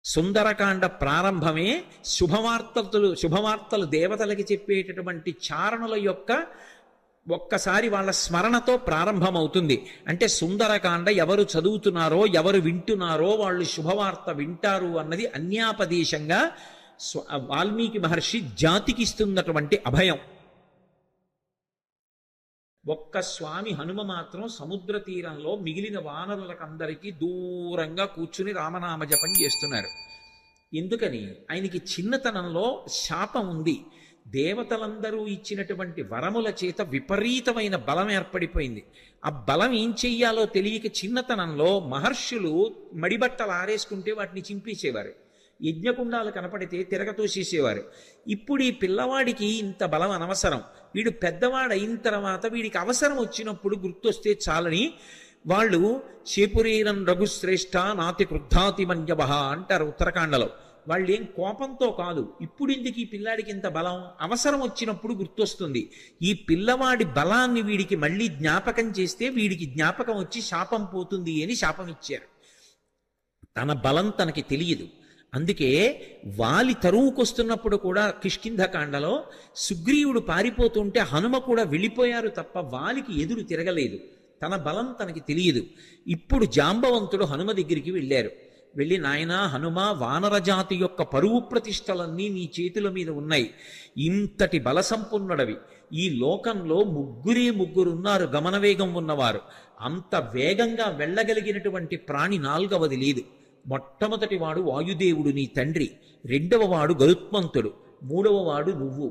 సుందరకాండ ప్రారంభమే శుభవార్తలు దేవతలకి చెప్పేటటువంటి చారణుల యొక్క ఒక్కసారి వాళ్ళ స్మరణతో ప్రారంభమవుతుంది. అంటే సుందరకాండ ఎవరు చదువుతున్నారో ఎవరు వింటున్నారో వాళ్ళు శుభవార్త వింటారు అన్నది అన్యాపదేశంగా వాల్మీకి మహర్షి జాతికి ఇస్తున్నటువంటి అభయం. ఒక్క స్వామి హనుమ మాత్రం సముద్ర తీరంలో మిగిలిన వానరులకందరికీ దూరంగా కూర్చుని రామనామ జపం చేస్తున్నారు. ఎందుకని? ఆయనకి చిన్నతనంలో శాపం ఉంది. దేవతలందరూ ఇచ్చినటువంటి వరముల చేత విపరీతమైన బలం ఏర్పడిపోయింది. ఆ బలం ఏం చెయ్యాలో తెలియక చిన్నతనంలో మహర్షులు మడిబట్టలు ఆరేసుకుంటే వాటిని చింపేసేవారు. యజ్ఞకుండాలు కనపడితే తిరగతోసేసేవారు. ఇప్పుడు ఈ పిల్లవాడికి ఇంత బలం అనవసరం. వీడు పెద్దవాడు అయిన తర్వాత వీడికి అవసరం వచ్చినప్పుడు గుర్తొస్తే చాలని వాళ్ళు చేపురీరం రఘుశ్రేష్ఠ నాతి క్రుద్ధాతి మన్యవ అంటారు ఉత్తరాఖండలో. వాళ్ళు ఏం కోపంతో కాదు, ఇప్పుడు ఎందుకు ఈ పిల్లాడికి ఇంత బలం, అవసరం వచ్చినప్పుడు గుర్తొస్తుంది. ఈ పిల్లవాడి బలాన్ని వీడికి మళ్ళీ జ్ఞాపకం చేస్తే వీడికి జ్ఞాపకం వచ్చి శాపం పోతుంది అని శాపం ఇచ్చారు. తన బలం తనకి తెలియదు. అందుకే వాలి తరువుకొస్తున్నప్పుడు కూడా కిష్కింధకాండలో సుగ్రీవుడు పారిపోతుంటే హనుమ కూడా వెళ్ళిపోయారు తప్ప వాలికి ఎదురు తిరగలేదు. తన బలం తనకి తెలియదు. ఇప్పుడు జాంబవంతుడు హనుమ దగ్గరికి వెళ్ళారు. వెళ్ళి, నాయనా హనుమ, వానరజాతి యొక్క పరువు ప్రతిష్టలన్నీ నీ చేతుల మీద ఉన్నాయి. ఇంతటి బల సంపన్నుడవి. ఈ లోకంలో ముగ్గురున్నారు గమనవేగం ఉన్నవారు. అంత వేగంగా వెళ్ళగలిగినటువంటి ప్రాణి నాలుగవది లేదు. మొట్టమొదటి వాడు వాయుదేవుడు నీ తండ్రి, రెండవ వాడు గరుత్మంతుడు, మూడవ వాడు నువ్వు.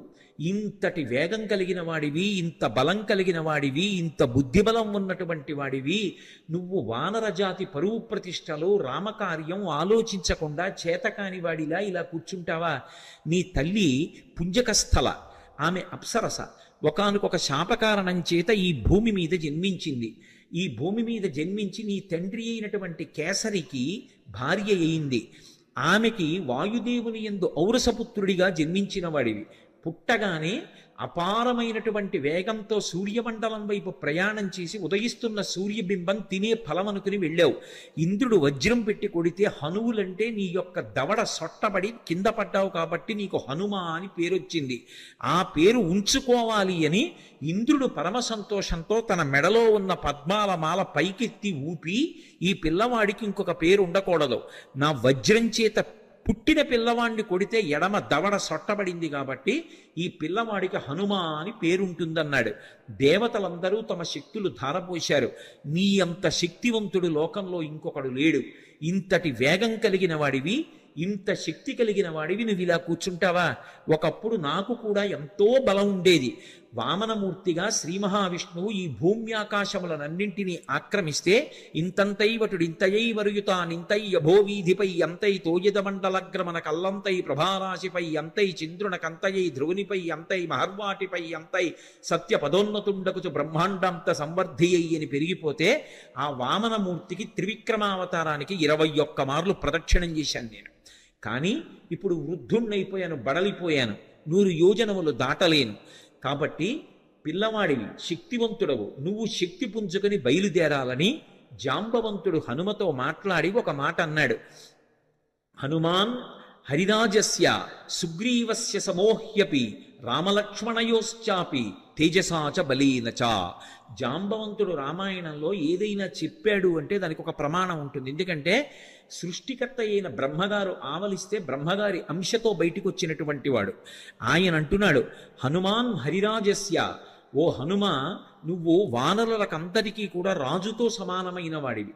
ఇంతటి వేగం కలిగిన వాడివి, ఇంత బలం కలిగిన వాడివి, ఇంత బుద్ధిబలం ఉన్నటువంటి వాడివి, నువ్వు వానరజాతి పరువు ప్రతిష్టలు రామకార్యం ఆలోచించకుండా చేతకాని వాడిలా ఇలా కూర్చుంటావా? నీ తల్లి పుంజకస్థల, ఆమె అప్సరస. ఒకానొక శాపకారణం చేత ఈ భూమి మీద జన్మించింది. ఈ భూమి మీద జన్మించి నీ తండ్రి అయినటువంటి కేసరికి భార్య అయింది. ఆమెకి వాయుదేవుని యందు ఔరసపుత్రుడిగా జన్మించిన వాడివి. పుట్టగానే అపారమైనటువంటి వేగంతో సూర్యమండలం వైపు ప్రయాణం చేసి ఉదయిస్తున్న సూర్యబింబం తినే ఫలమనుకుని వెళ్ళావు. ఇంద్రుడు వజ్రం పెట్టి కొడితే హనువులంటే నీ యొక్క దవడ సొట్టబడి కింద పడ్డావు కాబట్టి నీకు హనుమ అని పేరొచ్చింది. ఆ పేరు ఉంచుకోవాలి అని ఇంద్రుడు పరమ సంతోషంతో తన మెడలో ఉన్న పద్మాల మాల పైకెత్తి ఊపి, ఈ పిల్లవాడికి ఇంకొక పేరు ఉండకూడదు, నా వజ్రం చేత పుట్టిన పిల్లవాడిని కొడితే ఎడమ దవడ సొట్టబడింది కాబట్టి ఈ పిల్లవాడికి హనుమ అని పేరుంటుందన్నాడు. దేవతలందరూ తమ శక్తులు ధారపోశారు. నీ అంత శక్తివంతుడు లోకంలో ఇంకొకడు లేడు. ఇంతటి వేగం కలిగిన వాడివి, ఇంత శక్తి కలిగిన వాడివి, నువ్వు ఇలా కూర్చుంటావా? ఒకప్పుడు నాకు కూడా ఎంతో బలం ఉండేది. వామనమూర్తిగా శ్రీ మహావిష్ణువు ఈ భూమ్యాకాశములనన్నింటినీ ఆక్రమిస్తే ఇంతంతైవటుడింతయై వరుయుతానింతై యభోవీధిపై అంతై తోయదమండలగ్రమణ కల్లంతై ప్రభారాశిపై అంతై చంద్రునకంతయై ధ్రువునిపై అంతై మహర్వాటిపై అంతై సత్య పదోన్నతుండకుచు బ్రహ్మాండంత సంవర్ధియ్యి అని పెరిగిపోతే ఆ వామనమూర్తికి త్రివిక్రమావతారానికి 21 మార్లు ప్రదక్షిణం చేశాను నేను. కానీ ఇప్పుడు వృద్ధుణ్ణైపోయాను, బడలిపోయాను, 100 యోజనములు దాటలేను. కాబట్టి పిల్లవాడివి, శక్తివంతుడవు, నువ్వు శక్తి పుంజుకొని బయలుదేరాలని జాంబవంతుడు హనుమతో మాట్లాడి ఒక మాట అన్నాడు. హనుమాన్ హరిరాజస్య సుగ్రీవస్య సమోహ్యపి రామలక్ష్మణయోశ్చాపి తేజసాచ బలీనచ. జాంబవంతుడు రామాయణంలో ఏదైనా చెప్పాడు అంటే దానికి ఒక ప్రమాణం ఉంటుంది. ఎందుకంటే సృష్టికర్త అయిన బ్రహ్మగారు ఆవలిస్తే బ్రహ్మగారి అంశతో బయటికి వచ్చినటువంటి వాడు. ఆయన అంటున్నాడు, హనుమాన్ హరిరాజస్య, ఓ హనుమ, నువ్వు వానరులకందరికీ కూడా రాజుతో సమానమైన వాడివి.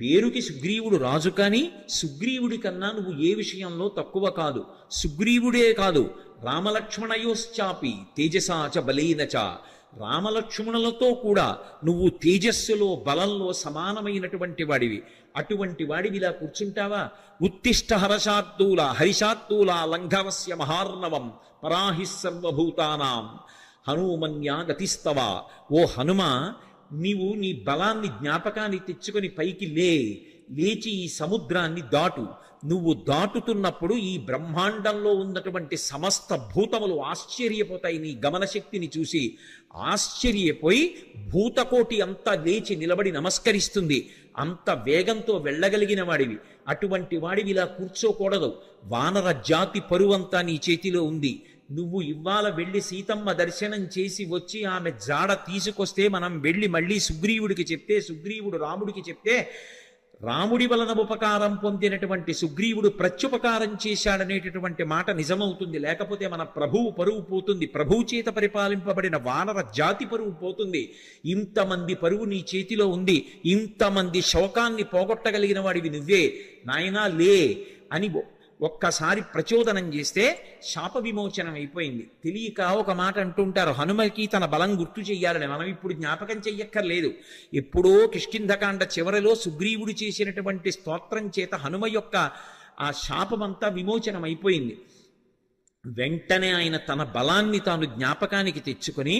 పేరుకి సుగ్రీవుడు రాజు, కానీ సుగ్రీవుడి కన్నా నువ్వు ఏ విషయంలో తక్కువ కాదు. సుగ్రీవుడే కాదు, రామలక్ష్మణయోశ్చాపి తేజసాచ బలీనచ, రామలక్ష్మణులతో కూడా నువ్వు తేజస్సులో బలంలో సమానమైనటువంటి వాడివి. అటువంటి వాడివి ఇలా కూర్చుంటావా? ఉత్తిష్ట హర్షాత్తూల హరిషాత్తూల లంఘవస్య మహార్ణవం పరాహి సర్వభూతానాం హనుమన్యా గతిస్తవ. ఓ హనుమ, నీవు నీ బలాన్ని జ్ఞాపకాన్ని తెచ్చుకొని పైకి లే. లేచి ఈ సముద్రాన్ని దాటు. నువ్వు దాటుతున్నప్పుడు ఈ బ్రహ్మాండంలో ఉన్నటువంటి సమస్త భూతములు ఆశ్చర్యపోతాయి నీ గమనశక్తిని చూసి. ఆశ్చర్యపోయి భూతకోటి అంతా లేచి నిలబడి నమస్కరిస్తుంది. అంత వేగంతో వెళ్ళగలిగిన వాడివి. అటువంటి వాడివి ఇలా కూర్చోకూడదు. వానర జాతి పరువంతా నీ చేతిలో ఉంది. నువ్వు ఇవాళ వెళ్ళి సీతమ్మ దర్శనం చేసి వచ్చి ఆమె జాడ తీసుకొస్తే మనం వెళ్ళి మళ్ళీ సుగ్రీవుడికి చెప్తే, సుగ్రీవుడు రాముడికి చెప్తే, రాముడి వలన ఉపకారం పొందినటువంటి సుగ్రీవుడు ప్రత్యుపకారం చేశాడనేటటువంటి మాట నిజమవుతుంది. లేకపోతే మన ప్రభువు పరువు పోతుంది. ప్రభువు చేత పరిపాలింపబడిన వానర జాతి పరువు పోతుంది. ఇంతమంది పరువు నీ చేతిలో ఉంది. ఇంతమంది శోకాన్ని పోగొట్టగలిగిన వాడివి నువ్వే. నాయనా లే అని ఒక్కసారి ప్రచోదనం చేస్తే శాప విమోచనం అయిపోయింది. తెలియక ఒక మాట అంటుంటారు, హనుమకి తన బలం గుర్తు చెయ్యాలని. మనం ఇప్పుడు జ్ఞాపకం చెయ్యక్కర్లేదు. ఎప్పుడో కిష్కింధకాండ చివరిలో సుగ్రీవుడు చేసినటువంటి స్తోత్రం చేత హనుమ యొక్క ఆ శాపమంతా విమోచనం అయిపోయింది. వెంటనే ఆయన తన బలాన్ని తాను జ్ఞాపకానికి తెచ్చుకొని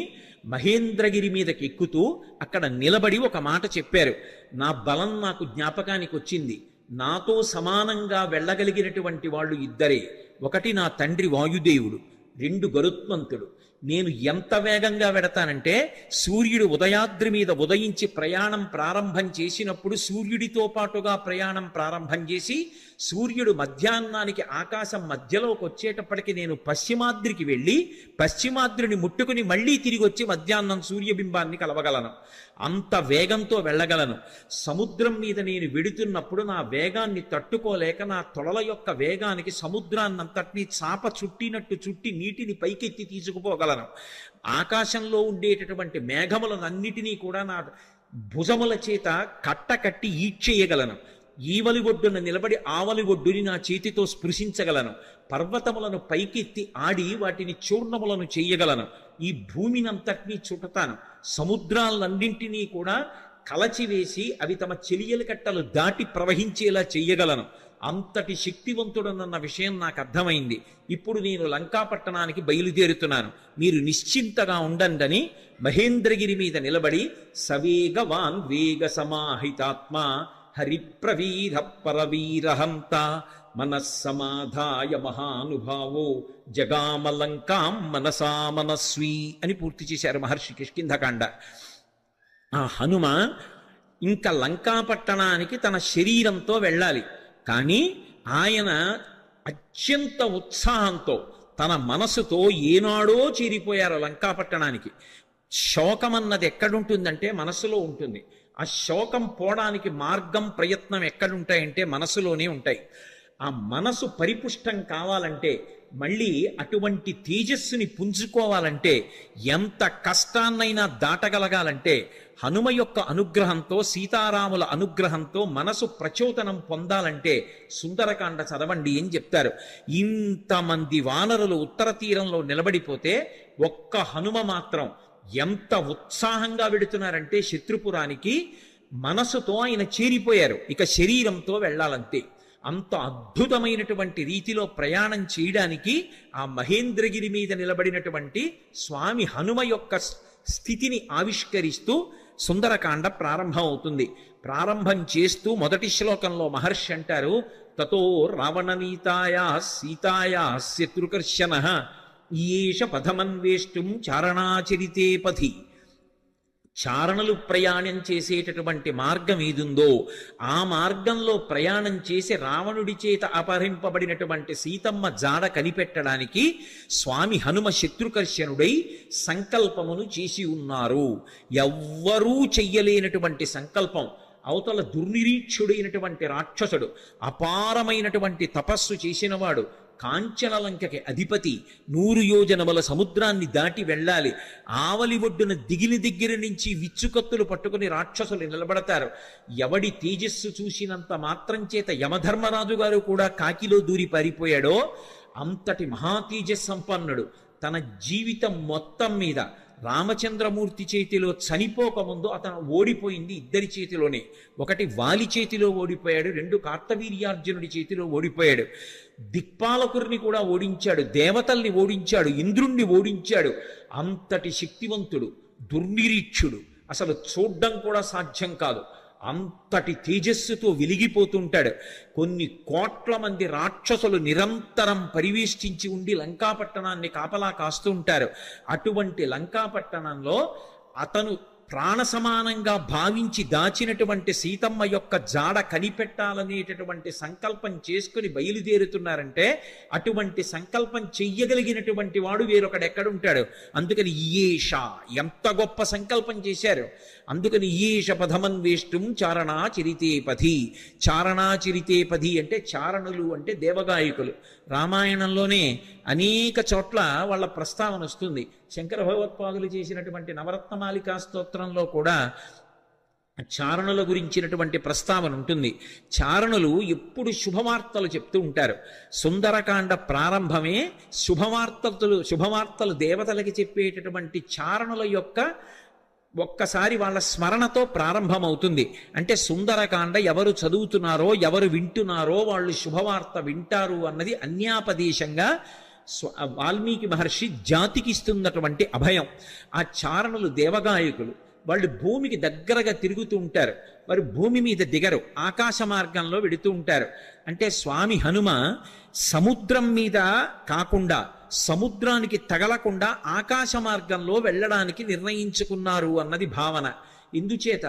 మహేంద్రగిరి మీదకి ఎక్కుతూ అక్కడ నిలబడి ఒక మాట చెప్పారు, నా బలం నాకు జ్ఞాపకానికి వచ్చింది. నాతో సమానంగా వెళ్ళగలిగినటువంటి వాళ్ళు ఇద్దరే. ఒకటి నా తండ్రి వాయుదేవుడు, రెండు గరుత్మంతుడు. నేను ఎంత వేగంగా వెడతానంటే సూర్యుడు ఉదయాద్రి మీద ఉదయించి ప్రయాణం ప్రారంభం చేసినప్పుడు సూర్యుడితో పాటుగా ప్రయాణం ప్రారంభం చేసి సూర్యుడు మధ్యాహ్నానికి ఆకాశం మధ్యలోకి వచ్చేటప్పటికి నేను పశ్చిమాద్రికి వెళ్ళి పశ్చిమాద్రిని ముట్టుకుని మళ్ళీ తిరిగి వచ్చి మధ్యాహ్నం సూర్యబింబాన్ని కలవగలను. అంత వేగంతో వెళ్ళగలను. సముద్రం మీద నేను వెడుతున్నప్పుడు నా వేగాన్ని తట్టుకోలేక నా తొడల యొక్క వేగానికి సముద్రాన్నంతటినీ చాప చుట్టినట్టు చుట్టి నీటిని పైకెత్తి తీసుకుపోగలను. ఆకాశంలో ఉండేటటువంటి మేఘములనన్నిటినీ కూడా నా భుజముల చేత కట్టకట్టి ఈడ్చేయగలను. ఈవలి ఒడ్డున నిలబడి ఆవలి ఒడ్డుని నా చేతితో స్పృశించగలను. పర్వతములను పైకెత్తి ఆడి వాటిని చూర్ణములను చేయగలను. ఈ భూమినంతటినీ చుట్టతాను. సముద్రాలన్నింటినీ కూడా కలచివేసి అవి తమ చెలియల కట్టలు దాటి ప్రవహించేలా చెయ్యగలను. అంతటి శక్తివంతుడనన్న విషయం నాకు అర్థమైంది. ఇప్పుడు నేను లంకాపట్టణానికి బయలుదేరుతున్నాను. మీరు నిశ్చింతగా ఉండండి మహేంద్రగిరి మీద నిలబడి సవేగవాన్ వేగ సమాహితాత్మ హరిప్రవీర పరవీరహంత మనస్సమాధాయ మహానుభావో జగామలంకాం మనసా మనస్వీ అని పూర్తి చేశారు మహర్షి కిష్కింధకాండ. ఆ హనుమ ఇంకా లంకాపట్టణానికి తన శరీరంతో వెళ్ళాలి. కానీ ఆయన అత్యంత ఉత్సాహంతో తన మనసుతో ఏనాడో చేరిపోయారు లంకాపట్టణానికి. శోకం అన్నది ఎక్కడుంటుందంటే మనసులో ఉంటుంది. ఆ శోకం పోవడానికి మార్గం ప్రయత్నం ఎక్కడుంటాయంటే మనసులోనే ఉంటాయి. ఆ మనసు పరిపుష్టం కావాలంటే మళ్ళీ అటువంటి తేజస్సుని పుంజుకోవాలంటే ఎంత కష్టాన్నైనా దాటగలగాలంటే హనుమ యొక్క అనుగ్రహంతో సీతారాముల అనుగ్రహంతో మనసు ప్రచోదనం పొందాలంటే సుందరకాండ చదవండి అని చెప్తారు. ఇంతమంది వానరులు ఉత్తర తీరంలో నిలబడిపోతే ఒక్క హనుమ మాత్రం ఎంత ఉత్సాహంగా వెడుతున్నారంటే శత్రుపురానికి మనసుతో ఆయన చేరిపోయారు. ఇక శరీరంతో వెళ్ళాలంతే. అంత అద్భుతమైనటువంటి రీతిలో ప్రయాణం చేయడానికి ఆ మహేంద్రగిరి మీద నిలబడినటువంటి స్వామి హనుమ యొక్క స్థితిని ఆవిష్కరిస్తూ సుందరకాండ ప్రారంభం అవుతుంది. ప్రారంభం చేస్తూ మొదటి శ్లోకంలో మహర్షి అంటారు, తతో రావణనీతాయా సీతాయా శత్రుకర్షణ ఈయేష పథమన్వేష్టం చారణాచరితే పథి. చారణలు ప్రయాణం చేసేటటువంటి మార్గం ఏదుందో ఆ మార్గంలో ప్రయాణం చేసి రావణుడి చేత అపహరింపబడినటువంటి సీతమ్మ జాడ కనిపెట్టడానికి స్వామి హనుమ శత్రుకర్షణుడై సంకల్పమును చేసి ఉన్నారు. ఎవ్వరూ చెయ్యలేనటువంటి సంకల్పం. అవతల దుర్నిరీక్షుడైనటువంటి రాక్షసుడు, అపారమైనటువంటి తపస్సు చేసినవాడు, కాంచనలంకకి అధిపతి, 100 యోజనముల సముద్రాన్ని దాటి వెళ్ళాలి. ఆవలి ఒడ్డున దిగిలి దగ్గర నుంచి విచ్చుకత్తులు పట్టుకుని రాక్షసులు నిలబడతారు. ఎవడి తేజస్సు చూసినంత మాత్రం చేత యమధర్మరాజు గారు కూడా కాకిలో దూరి పారిపోయాడో అంతటి మహాతేజస్ సంపన్నుడు. తన జీవితం మొత్తం మీద రామచంద్రమూర్తి చేతిలో చనిపోకముందు అతను ఓడిపోయింది ఇద్దరి చేతిలోనే. ఒకటి వాలి చేతిలో ఓడిపోయాడు, 2 కార్తవీర్యార్జునుడి చేతిలో ఓడిపోయాడు. దిక్పాలకుర్ని కూడా ఓడించాడు, దేవతల్ని ఓడించాడు, ఇంద్రుణ్ణి ఓడించాడు. అంతటి శక్తివంతుడు, దుర్నిరీక్షుడు, అసలు చూడ్డం కూడా సాధ్యం కాదు. అంతటి తేజస్సుతో వెలిగిపోతుంటాడు. కొన్ని కోట్ల మంది రాక్షసులు నిరంతరం పరివేష్టించి ఉండి లంకాపట్టణాన్ని కాపలా కాస్తూ ఉంటారు. అటువంటి లంకాపట్టణంలో అతను ప్రాణ సమానంగా భావించి దాచినటువంటి సీతమ్మ యొక్క జాడ కనిపెట్టాలనేటటువంటి సంకల్పం చేసుకుని బయలుదేరుతున్నారంటే అటువంటి సంకల్పం చెయ్యగలిగినటువంటి వాడు వేరొకడెక్కడుంటాడు. అందుకని ఈయేష ఎంత గొప్ప సంకల్పం చేశారు. అందుకని ఈయేష పథమన్వేష్టం చారణా చరితేపథి. చారణా చరితేపథి అంటే చారణులు అంటే దేవగాయకులు. రామాయణంలోనే అనేక చోట్ల వాళ్ళ ప్రస్తావన వస్తుంది. శంకర భగవత్పాదులు చేసినటువంటి నవరత్నమాలికా స్తోత్రంలో కూడా చారణుల గురించినటువంటి ప్రస్తావన ఉంటుంది. చారణులు ఎప్పుడు శుభవార్తలు చెప్తూ ఉంటారు. సుందరకాండ ప్రారంభమే శుభవార్తలు దేవతలకి చెప్పేటటువంటి చారణుల యొక్క ఒక్కసారి వాళ్ళ స్మరణతో ప్రారంభమవుతుంది. అంటే సుందరకాండ ఎవరు చదువుతున్నారో ఎవరు వింటున్నారో వాళ్ళు శుభవార్త వింటారు అన్నది అన్యాపదేశంగా వాల్మీకి మహర్షి జాతికి ఇస్తున్నటువంటి అభయం. ఆ చారణులు దేవగాయకులు. వాళ్ళు భూమికి దగ్గరగా తిరుగుతూ ఉంటారు. వారు భూమి మీద దిగరు, ఆకాశ మార్గంలో వెడుతూ ఉంటారు. అంటే స్వామి హనుమ సముద్రం మీద కాకుండా సముద్రానికి తగలకుండా ఆకాశ మార్గంలో వెళ్ళడానికి నిర్ణయించుకున్నారు అన్నది భావన. ఇందుచేత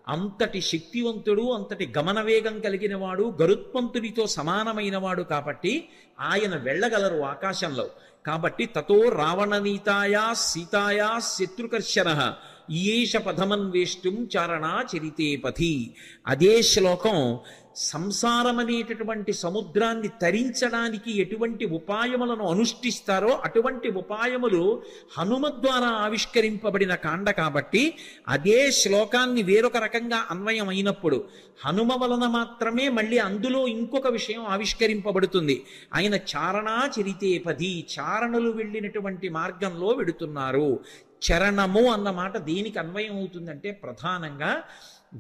అంతటి శక్తివంతుడు, అంతటి గమనవేగం కలిగిన వాడు, గరుత్మంతునితో సమానమైన వాడు కాబట్టి ఆయన వెళ్ళగలరు ఆకాశంలో. కాబట్టి తతో రావణనీతాయా సీతాయా శత్రుకర్షణ ఈయేష పథమన్వేష్టం చారణా చరితేపథి. అదే శ్లోకం సంసారం అనేటటువంటి సముద్రాన్ని తరించడానికి ఎటువంటి ఉపాయములను అనుష్ఠిస్తారో అటువంటి ఉపాయములు హనుమ ద్వారా ఆవిష్కరింపబడిన కాండ కాబట్టి అదే శ్లోకాన్ని వేరొక రకంగా అన్వయం అయినప్పుడు హనుమ వలన మాత్రమే మళ్ళీ అందులో ఇంకొక విషయం ఆవిష్కరింపబడుతుంది. ఆయన చారణా చరితేపథి, చారణులు వెళ్ళినటువంటి మార్గంలో వెడుతున్నారు. చరణము అన్న మాట దేనికి అన్వయం అవుతుందంటే ప్రధానంగా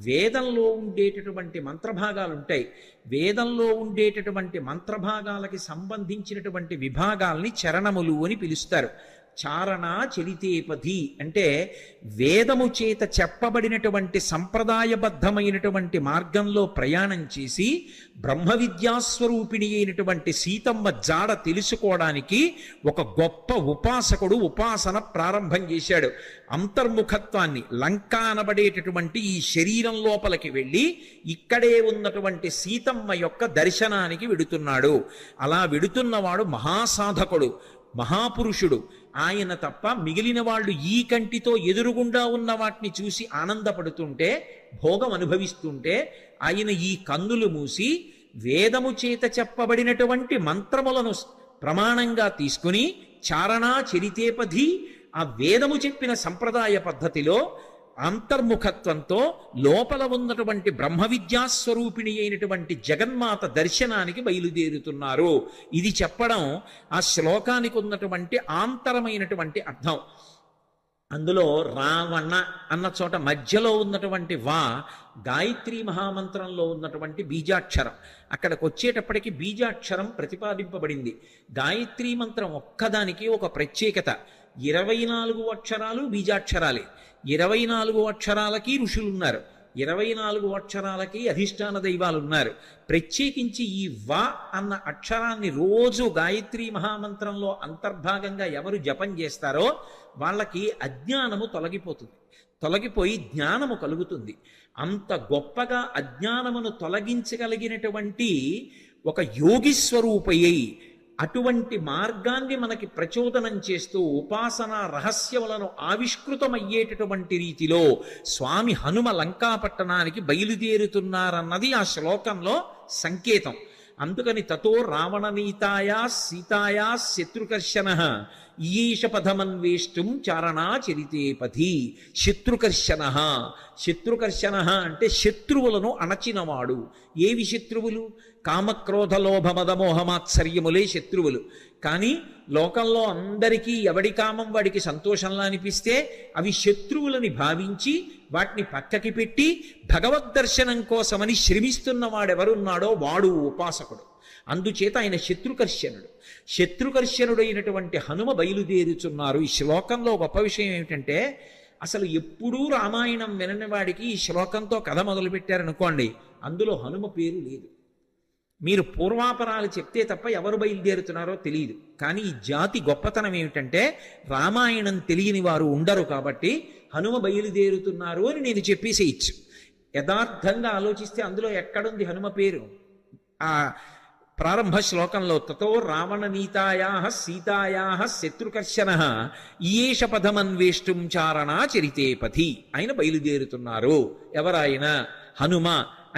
వేదంలో ఉండేటటువంటి మంత్రభాగాలు ఉంటాయి. వేదంలో ఉండేటటువంటి మంత్రభాగాలకి సంబంధించినటువంటి విభాగాల్ని చరణములు అని పిలుస్తారు. చారణ చరితేపథి అంటే వేదము చేత చెప్పబడినటువంటి సంప్రదాయబద్ధమైనటువంటి మార్గంలో ప్రయాణం చేసి బ్రహ్మ విద్యాస్వరూపిణి అయినటువంటి సీతమ్మ జాడ తెలుసుకోవడానికి ఒక గొప్ప ఉపాసకుడు ఉపాసన ప్రారంభం చేశాడు. అంతర్ముఖత్వాన్ని, లంక అనబడేటటువంటి ఈ శరీరం లోపలికి వెళ్ళి ఇక్కడే ఉన్నటువంటి సీతమ్మ యొక్క దర్శనానికి వెడుతున్నాడు. అలా వెడుతున్నవాడు మహాసాధకుడు, మహాపురుషుడు. ఆయన తప్ప మిగిలిన వాళ్ళు ఈ కంటితో ఎదురుగుండా ఉన్న వాటిని చూసి ఆనందపడుతుంటే, భోగం అనుభవిస్తుంటే ఆయన ఈ కన్నులు మూసి వేదము చేత చెప్పబడినటువంటి మంత్రములను ప్రమాణంగా తీసుకుని చారణా చరితేపథి ఆ వేదము చెప్పిన సంప్రదాయ పద్ధతిలో అంతర్ముఖత్వంతో లోపల ఉన్నటువంటి బ్రహ్మ విద్యాస్వరూపిణి అయినటువంటి జగన్మాత దర్శనానికి బయలుదేరుతున్నారు. ఇది చెప్పడం ఆ శ్లోకానికి ఉన్నటువంటి ఆంతరమైనటువంటి అర్థం. అందులో రావణ అన్న చోట మధ్యలో ఉన్నటువంటి వా గాయత్రీ మహామంత్రంలో ఉన్నటువంటి బీజాక్షరం. అక్కడికి వచ్చేటప్పటికి బీజాక్షరం ప్రతిపాదింపబడింది. గాయత్రీ మంత్రం ఒక్కదానికి ఒక ప్రత్యేకత. 24 అక్షరాలు బీజాక్షరాలే. 24 అక్షరాలకి ఋషులున్నారు, 24 అక్షరాలకి అధిష్టాన దైవాలు ఉన్నారు. ప్రత్యేకించి ఈ వా అన్న అక్షరాన్ని రోజు గాయత్రీ మహామంత్రంలో అంతర్భాగంగా ఎవరు జపం చేస్తారో వాళ్ళకి అజ్ఞానము తొలగిపోయి జ్ఞానము కలుగుతుంది. అంత గొప్పగా అజ్ఞానమును తొలగించగలిగినటువంటి ఒక యోగి స్వరూపయ్యి అటువంటి మార్గాన్ని మనకి ప్రచోదనం చేస్తూ ఉపాసన రహస్యములను ఆవిష్కృతమయ్యేటటువంటి రీతిలో స్వామి హనుమ లంకాపట్టణానికి బయలుదేరుతున్నారన్నది ఆ శ్లోకంలో సంకేతం. అందుకని తతో రావణనీతాయా సీతాయా శత్రుకర్షణ ఈయేష పథమన్వేష్టం చారణా చరితేపథి. శత్రుకర్షణ అంటే శత్రువులను అణచినవాడు. ఏవి శత్రువులు? కామక్రోధ లోభ మదమోహమాత్సర్యములే శత్రువులు. కానీ లోకంలో అందరికీ ఎవడి కామం వాడికి సంతోషంలా అనిపిస్తే అవి శత్రువులని భావించి వాటిని పక్కకి పెట్టి భగవద్దర్శనం కోసమని శ్రమిస్తున్న వాడెవరున్నాడో వాడు ఉపాసకుడు. అందుచేత ఆయన శత్రుకర్షణుడైనటువంటి హనుమ బయలుదేరుచున్నారు. ఈ శ్లోకంలో గొప్ప విషయం ఏమిటంటే అసలు ఎప్పుడూ రామాయణం వినని వాడికి ఈ శ్లోకంతో కథ మొదలుపెట్టారనుకోండి, అందులో హనుమ పేరు లేదు. మీరు పూర్వాపరాలు చెప్తే తప్ప ఎవరు బయలుదేరుతున్నారో తెలియదు. కానీ ఈ జాతి గొప్పతనం ఏమిటంటే రామాయణం తెలియని వారు ఉండరు కాబట్టి హనుమ బయలుదేరుతున్నారు అని నేను చెప్పేసేయచ్చు. యథార్థంగా ఆలోచిస్తే అందులో ఎక్కడుంది హనుమ పేరు? ఆ ప్రారంభ శ్లోకంలో తతో రావణ నీతాయా సీతాయా శత్రుకర్షణ ఈయేష పదమన్వేష్టం చారణా చరితే పథి. ఆయన బయలుదేరుతున్నారు. ఎవరాయన? హనుమ.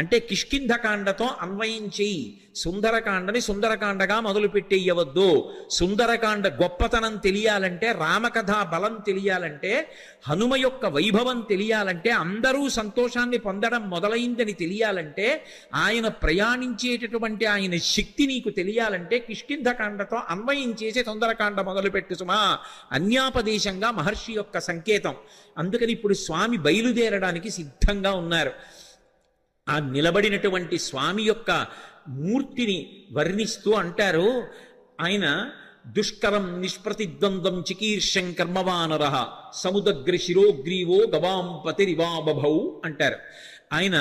అంటే కిష్కింధకాండతో అన్వయం చెయ్యి. సుందరకాండని సుందరకాండగా మొదలు పెట్టేయవద్దు. సుందరకాండ గొప్పతనం తెలియాలంటే, రామకథా బలం తెలియాలంటే, హనుమ యొక్క వైభవం తెలియాలంటే, అందరూ సంతోషాన్ని పొందడం మొదలైందని తెలియాలంటే, ఆయన ప్రయాణించేటటువంటి ఆయన శక్తి నీకు తెలియాలంటే కిష్కింధకాండతో అన్వయం చేసి సుందరకాండ మొదలుపెట్టు సుమా. అన్యాపదేశంగా మహర్షి యొక్క సంకేతం. అందుకని ఇప్పుడు స్వామి బయలుదేరడానికి సిద్ధంగా ఉన్నారు. ఆ నిలబడినటువంటి స్వామి యొక్క మూర్తిని వర్ణిస్తూ అంటారు ఆయన, దుష్కరం నిష్ప్రతిద్వంద్వం చికీర్షం కర్మవానర సముదగ్ర శిరోగ్రీవో గవాం పతిరివాబభౌ అంటారు. ఆయన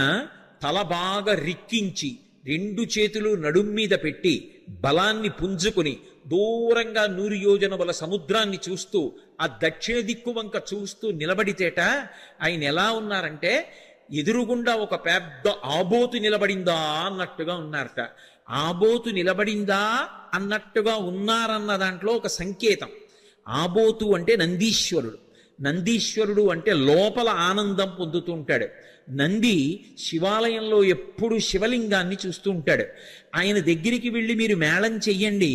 తల బాగా రిక్కించి 2 చేతులు నడుం మీద పెట్టి బలాన్ని పుంజుకుని దూరంగా 100 యోజనముల సముద్రాన్ని చూస్తూ ఆ దక్షిణ దిక్కు వంక చూస్తూ నిలబడితేట ఆయన ఎలా ఉన్నారంటే, ఎదురుగుండా ఒక పెద్ద ఆబోతు నిలబడిందా అన్నట్టుగా ఉన్నారట. ఆబోతు నిలబడిందా అన్నట్టుగా ఉన్నారన్న దాంట్లో ఒక సంకేతం. ఆబోతు అంటే నందీశ్వరుడు. నందీశ్వరుడు అంటే లోపల ఆనందం పొందుతూ ఉంటాడు. నంది శివాలయంలో ఎప్పుడు శివలింగాన్ని చూస్తూ ఉంటాడు. ఆయన దగ్గరికి వెళ్ళి మీరు మేళం చెయ్యండి,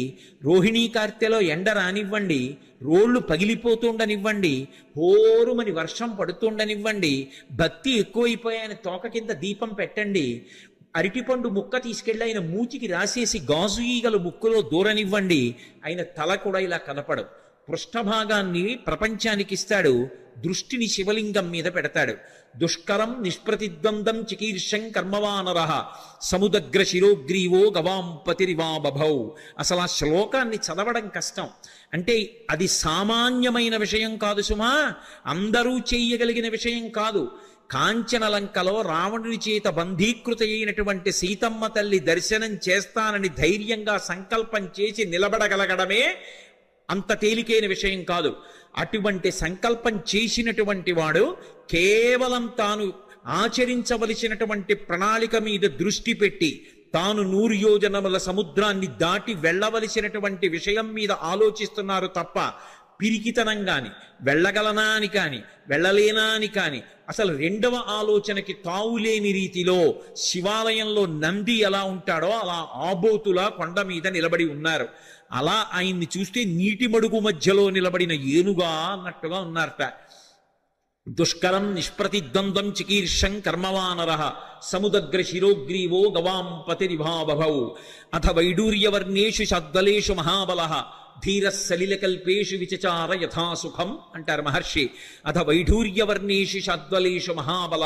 రోహిణీ కార్తెలో ఎండ రానివ్వండి, రోళ్లు పగిలిపోతుండనివ్వండి, హోరుమని వర్షం పడుతుండనివ్వండి, భక్తి ఎక్కువైపోయి ఆయన తోక కింద దీపం పెట్టండి, అరటిపండు ముక్క తీసుకెళ్ళి ఆయన మూతికి రాసేసి గాజు ఈగలు ముక్కులో దూరనివ్వండి, ఆయన తల కూడా ఇలా కనపడు. పృష్ఠభాగాన్ని ప్రపంచానికి ఇస్తాడు, దృష్టిని శివలింగం మీద పెడతాడు. దుష్కరం నిష్ప్రతిద్వందం చికీర్షం కర్మవానర సముదగ్ర శిరోగ్రీవో గవాం పతిరివాబభౌ. అసలు ఆ శ్లోకాన్ని చదవడం కష్టం. అంటే అది సామాన్యమైన విషయం కాదు సుమా, అందరూ చేయగలిగిన విషయం కాదు. కాంచనలంకలో రావణుని చేత బంధీకృత అయినటువంటి సీతమ్మ తల్లి దర్శనం చేస్తానని ధైర్యంగా సంకల్పం చేసి నిలబడగలగడమే అంత తేలికైన విషయం కాదు. అటువంటి సంకల్పం చేసినటువంటి వాడు కేవలం తాను ఆచరించవలసినటువంటి ప్రణాళిక మీద దృష్టి పెట్టి తాను 100 యోజనముల సముద్రాన్ని దాటి వెళ్ళవలసినటువంటి విషయం మీద ఆలోచిస్తున్నారు తప్ప పిరికితనం కాని, వెళ్ళగలనా అని కాని, వెళ్ళలేనా అని కాని, అసలు రెండవ ఆలోచనకి తావులేని రీతిలో శివాలయంలో నంది ఎలా ఉంటాడో అలా ఆబోతులా కొండ మీద నిలబడి ఉన్నారు. అలా ఆయన్ని చూస్తే నీటి మడుగు మధ్యలో నిలబడిన ఏనుగా అన్నట్టుగా ఉన్నారట. దుష్కరం నిష్ప్రతిద్వంద్వం చికీర్షం కర్మవానర సముదగ్ర శిరోగ్రీవో గవాం పతిరివాబభౌ అథ వైడూర్యవర్ణేషు షద్వలేషు మహాబల ధీర సలిలకల్పేషు విచచార యథాసుఖం అంటారు మహర్షి. అథ వైఢూర్యవర్ణేషు షద్వలేషు మహాబల.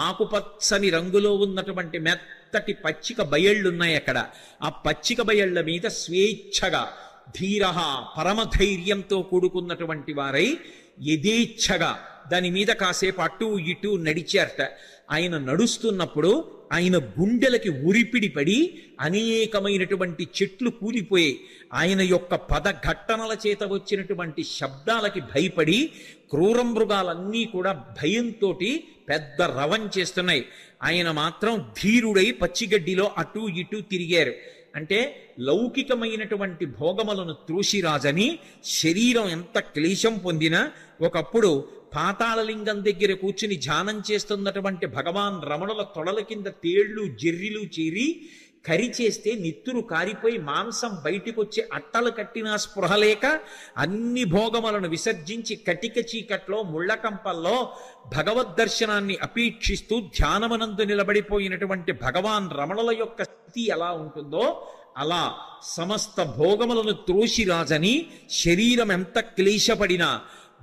ఆకుపచ్చని రంగులో ఉన్నటువంటి మెత్తటి పచ్చిక బయళ్ళున్నాయి అక్కడ. ఆ పచ్చిక బయళ్ల మీద స్వేచ్ఛగా ధీర పరమధైర్యంతో కూడుకున్నటువంటి వారై యథేచ్ఛగా దాని మీద కాసేపు అటు ఇటు నడిచారట. ఆయన నడుస్తున్నప్పుడు ఆయన గుండెలకి ఉరిపిడి పడి అనేకమైనటువంటి చెట్లు కూలిపోయాయి. ఆయన యొక్క పదఘట్టనల చేత వచ్చినటువంటి శబ్దాలకి భయపడి క్రూర మృగాలన్నీ కూడా భయంతో పెద్ద రవం చేస్తున్నాయి. ఆయన మాత్రం ధీరుడై పచ్చిగడ్డిలో అటు ఇటు తిరిగారు. అంటే లౌకికమైనటువంటి భోగములను త్రోసిరాజని శరీరం ఎంత క్లేశం పొందినా ఒకప్పుడు పాతాళలింగం దగ్గర కూర్చుని ధ్యానం చేస్తున్నటువంటి భగవాన్ రమణుల తొడల కింద తేళ్లు జెర్రిలు చేరి కరిచేస్తే నిత్తురు కారిపోయి మాంసం బయటికొచ్చి అట్టలు కట్టినా స్పృహ లేక అన్ని భోగములను విసర్జించి కటిక చీకట్లో ముళ్ళకంపల్లో భగవద్దర్శనాన్ని అపేక్షిస్తూ ధ్యానమనందు నిలబడిపోయినటువంటి భగవాన్ రమణుల యొక్క స్థితి ఎలా ఉంటుందో అలా సమస్త భోగములను త్రోసిరాజని శరీరం ఎంత క్లేశపడినా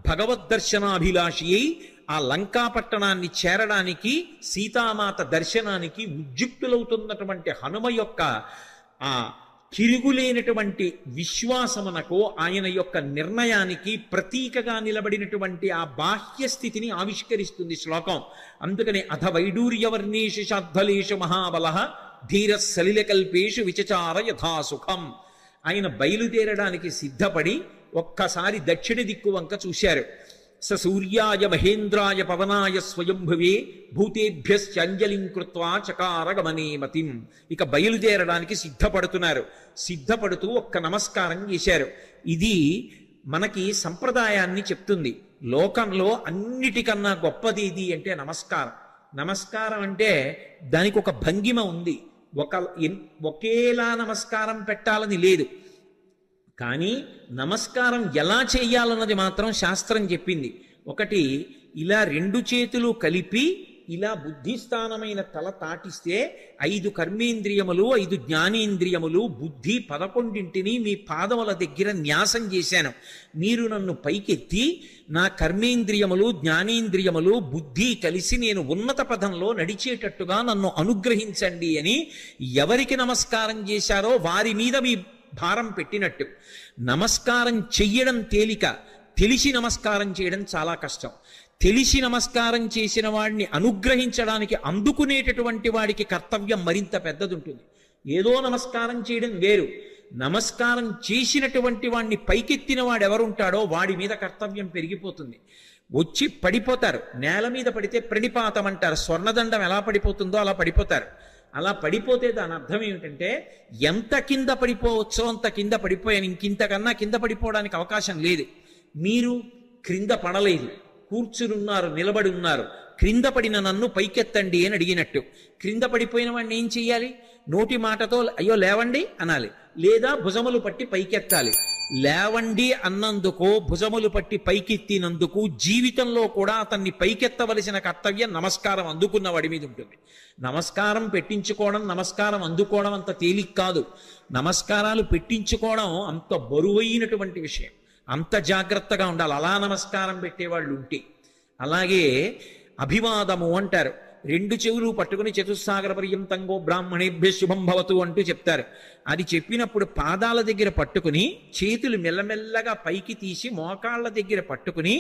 భగవద్దర్శనాభిలాషి అయి ఆ లంకాపట్టణాన్ని చేరడానికి సీతామాత దర్శనానికి ఉద్యుక్తులవుతున్నటువంటి హనుమ యొక్క ఆ తిరుగులేనటువంటి విశ్వాసమునకు, ఆయన యొక్క నిర్ణయానికి ప్రతీకగా నిలబడినటువంటి ఆ బాహ్య స్థితిని ఆవిష్కరిస్తుంది శ్లోకం. అందుకని అథ వైడూర్యవర్ణేషు శాద్ధలేషు మహాబల ధీర సలిలకల్పేషు విచచార యథాసుఖం. ఆయన బయలుదేరడానికి సిద్ధపడి ఒక్కసారి దక్షిణ దిక్కు వంక చూశారు. స సూర్యాయ మహేంద్రాయ పవనాయ స్వయంభువే భూతేభ్యశ్చంజలిం కృత్వా చకార గమనే మతిం. ఇక బయలుదేరడానికి సిద్ధపడుతున్నారు. సిద్ధపడుతూ ఒక్క నమస్కారం చేశారు. ఇది మనకి సంప్రదాయాన్ని చెప్తుంది. లోకంలో అన్నిటికన్నా గొప్పది ఇది అంటే నమస్కారం. నమస్కారం అంటే దానికి ఒక భంగిమ ఉంది. ఒకేలా నమస్కారం పెట్టాలని లేదు. కానీ నమస్కారం ఎలా చేయాలన్నది మాత్రం శాస్త్రం చెప్పింది. ఒకటి, ఇలా రెండు చేతులు కలిపి ఇలా బుద్ధిస్థానమైన తల తాటిస్తే 5 కర్మేంద్రియములు 5 జ్ఞానేంద్రియములు బుద్ధి 11ంటిని మీ పాదముల దగ్గర న్యాసం చేశాను. మీరు నన్ను పైకెత్తి నా కర్మేంద్రియములు జ్ఞానేంద్రియములు బుద్ధి కలిసి నేను ఉన్నత పదంలో నడిచేటట్టుగా నన్ను అనుగ్రహించండి అని ఎవరికి నమస్కారం చేశారో వారి మీద మీ భారం పెట్టినట్టు. నమస్కారం చెయ్యడం తేలిక, తెలిసి నమస్కారం చేయడం చాలా కష్టం. తెలిసి నమస్కారం చేసిన వాడిని అనుగ్రహించడానికి అందుకునేటటువంటి వాడికి కర్తవ్యం మరింత పెద్దదుంటుంది. ఏదో నమస్కారం చేయడం వేరు, నమస్కారం చేసినటువంటి వాడిని పైకెత్తిన వాడు ఎవరుంటాడో వాడి మీద కర్తవ్యం పెరిగిపోతుంది. వచ్చి పడిపోతారు. నేల మీద పడితే ప్రణిపాతం అంటారు. స్వర్ణదండం ఎలా పడిపోతుందో అలా పడిపోతారు. అలా పడిపోతే దాని అర్థం ఏమిటంటే ఎంత కింద పడిపోవచ్చో అంత కింద పడిపోయాను, ఇంకింతకన్నా కింద పడిపోవడానికి అవకాశం లేదు. మీరు క్రింద పడలేదు, కూర్చునున్నారు, నిలబడి ఉన్నారు. క్రింద పడిన నన్ను పైకెత్తండి అని అడిగినట్టు. క్రింద పడిపోయిన వాడిని ఏం చెయ్యాలి? నోటి మాటతో అయ్యో లేవండి అనాలి, లేదా భుజములు పట్టి పైకెత్తాలి. లేవండి అన్నందుకు, భుజములు పట్టి పైకెత్తినందుకు జీవితంలో కూడా అతన్ని పైకెత్తవలసిన కర్తవ్యం నమస్కారం అందుకున్న వాడి మీద ఉంటుంది. నమస్కారం పెట్టించుకోవడం, నమస్కారం అందుకోవడం అంత తేలిక కాదు. నమస్కారాలు పెట్టించుకోవడం అంత బరువైనటువంటి విషయం. అంత జాగ్రత్తగా ఉండాలి అలా నమస్కారం పెట్టేవాళ్ళు ఉంటే. అలాగే అభివాదము అంటారు. 2 చెవులు పట్టుకుని చతుస్సాగర పర్యంతంగో బ్రాహ్మణేభ్య శుభం భవతు అంటూ చెప్తారు. అది చెప్పినప్పుడు పాదాల దగ్గర పట్టుకుని చేతులు మెల్లమెల్లగా పైకి తీసి మోకాళ్ళ దగ్గర పట్టుకుని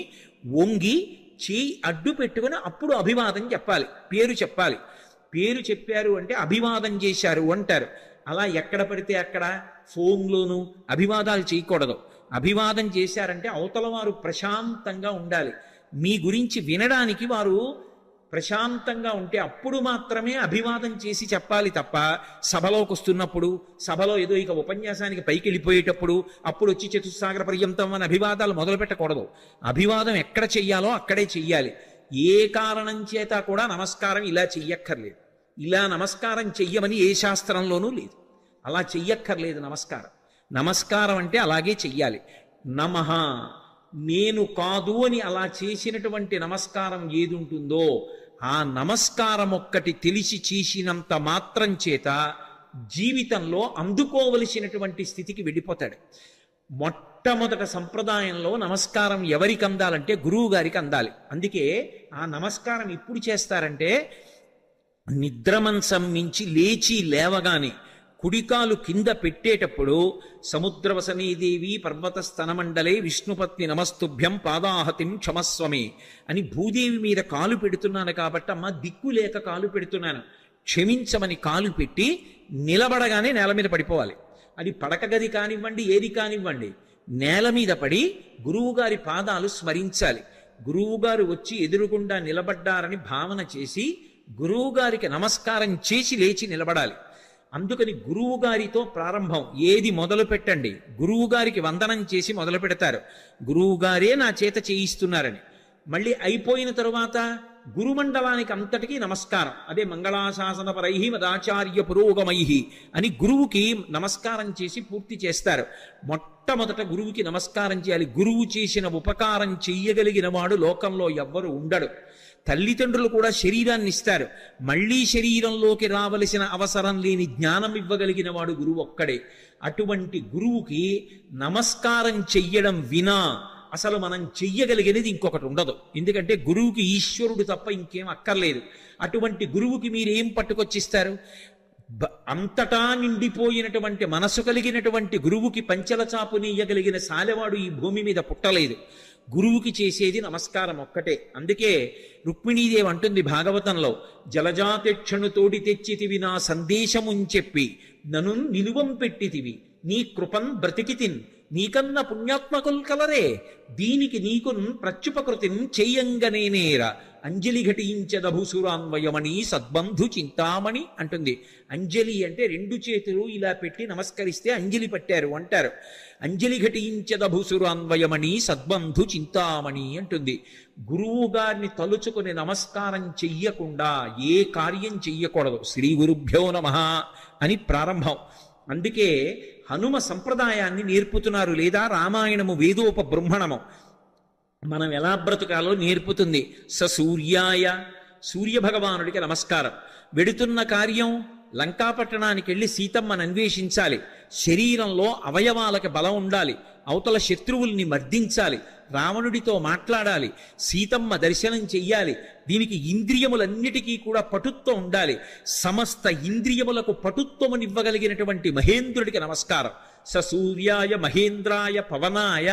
వంగి చేయి అడ్డు పెట్టుకుని అప్పుడు అభివాదం చెప్పాలి, పేరు చెప్పాలి. పేరు చెప్పారు అంటే అభివాదం చేశారు అంటారు. అలా ఎక్కడ పడితే అక్కడ ఫోన్లోనూ అభివాదాలు చేయకూడదు. అభివాదం చేశారంటే అవతల వారు ప్రశాంతంగా ఉండాలి, మీ గురించి వినడానికి వారు ప్రశాంతంగా ఉంటే అప్పుడు మాత్రమే అభివాదం చేసి చెప్పాలి తప్ప సభలోకి వస్తున్నప్పుడు, సభలో ఏదో ఇక ఉపన్యాసానికి పైకి వెళ్ళిపోయేటప్పుడు అప్పుడు వచ్చి చతుస్సాగర పర్యంతం అని అభివాదాలు మొదలు పెట్టకూడదు. అభివాదం ఎక్కడ చెయ్యాలో అక్కడే చెయ్యాలి. ఏ కారణం చేత కూడా నమస్కారం ఇలా చెయ్యక్కర్లేదు. ఇలా నమస్కారం చెయ్యమని ఏ శాస్త్రంలోనూ లేదు. అలా చెయ్యక్కర్లేదు నమస్కారం. నమస్కారం అంటే అలాగే చెయ్యాలి. నమః, నేను కాదు అని అలా చేసినటువంటి నమస్కారం ఏది ఉంటుందో ఆ నమస్కారం ఒక్కటి తెలిసి చేసినంత మాత్రం చేత జీవితంలో అందుకోవలసినటువంటి స్థితికి వెళ్ళిపోతాడు. మొట్టమొదట సంప్రదాయంలో నమస్కారం ఎవరికి అందాలంటే గురువు గారికి అందాలి. అందుకే ఆ నమస్కారం ఎప్పుడు చేస్తారంటే నిద్రమంచం నుంచి లేచి లేవగానే కుడికాలు కింద పెట్టేటప్పుడు సముద్రవసనీదేవి పర్వత స్తనమండలే విష్ణుపత్ని నమస్తుభ్యం పాదాహతిం క్షమస్వమే అని భూదేవి మీద కాలు పెడుతున్నాను కాబట్టి అమ్మ దిక్కు లేక కాలు పెడుతున్నాను క్షమించమని కాలు పెట్టి నిలబడగానే నేల మీద పడిపోవాలి. అది పడక గది కానివ్వండి, ఏది కానివ్వండి, నేల మీద పడి గురువుగారి పాదాలు స్మరించాలి. గురువుగారు వచ్చి ఎదురుగుండా నిలబడ్డారని భావన చేసి గురువుగారికి నమస్కారం చేసి లేచి నిలబడాలి. అందుకని గురువు గారితో ప్రారంభం. ఏది మొదలు పెట్టండి గురువు గారికి వందనం చేసి మొదలు పెడతారు. గురువు గారే నా చేత చేయిస్తున్నారని. మళ్ళీ అయిపోయిన తరువాత గురుమండలానికి అంతటికీ నమస్కారం. అదే మంగళాశాసన పరై మదాచార్య పురోగమై అని గురువుకి నమస్కారం చేసి పూర్తి చేస్తారు. మొట్టమొదట గురువుకి నమస్కారం చేయాలి. గురువు చేసిన ఉపకారం చెయ్యగలిగిన వాడు లోకంలో ఎవ్వరు ఉండడు. తల్లిదండ్రులు కూడా శరీరాన్ని ఇస్తారు, మళ్ళీ శరీరంలోకి రావలసిన అవసరం లేని జ్ఞానం ఇవ్వగలిగిన వాడు గురువు ఒక్కడే. అటువంటి గురువుకి నమస్కారం చెయ్యడం వినా అసలు మనం చెయ్యగలిగినది ఇంకొకటి ఉండదు. ఎందుకంటే గురువుకి ఈశ్వరుడు తప్ప ఇంకేం అక్కర్లేదు. అటువంటి గురువుకి మీరేం పట్టుకొచ్చిస్తారు? అంతటా నిండిపోయినటువంటి మనసు కలిగినటువంటి గురువుకి పంచెల చాపునీయగలిగిన సాలెవాడు ఈ భూమి మీద పుట్టలేదు. గురువుకి చేసేది నమస్కారం ఒక్కటే. అందుకే రుక్మిణీదేవి అంటుంది భాగవతంలో, జలజాతెక్షణు తోడి తెచ్చితివి నా సందేశముంచెప్పి నను నిలువం పెట్టితివి నీ కృపన్ బ్రతికితిన్ నీకన్న పుణ్యాత్మకుల్ కలరే దీనికి నీకున్ ప్రత్యుపకృతిన్ చెయ్యంగనేనేర అంజలి ఘటించదభుసురాన్వయమణి సద్బంధు చింతామణి అంటుంది. అంజలి అంటే రెండు చేతులు ఇలా పెట్టి నమస్కరిస్తే అంజలి పట్టారు అంటారు. అంజలి ఘటించదభుసురాన్వయమణి సద్బంధు చింతామణి అంటుంది. గురువు గారిని తలుచుకుని నమస్కారం చెయ్యకుండా ఏ కార్యం చెయ్యకూడదు. శ్రీ గురుభ్యో నమః అని ప్రారంభం. అందుకే హనుమ సంప్రదాయాన్ని నేర్పుతున్నారు, లేదా రామాయణము వేదోపబృంహణము మనం ఎలా బ్రతుకాలో నేర్పుతుంది. సూర్యాయ సూర్యభగవానుడికి నమస్కారం. వెడుతున్న కార్యం లంకాపట్టణానికి వెళ్ళి సీతమ్మను అన్వేషించాలి. శరీరంలో అవయవాలకు బలం ఉండాలి. అవతల శత్రువుల్ని మర్దించాలి. రావణుడితో మాట్లాడాలి. సీతమ్మ దర్శనం చెయ్యాలి. దీనికి ఇంద్రియములన్నిటికీ కూడా పటుత్వం ఉండాలి. సమస్త ఇంద్రియములకు పటుత్వమునివ్వగలిగినటువంటి మహేంద్రుడికి నమస్కారం. సూర్యాయ మహేంద్రాయ పవనాయ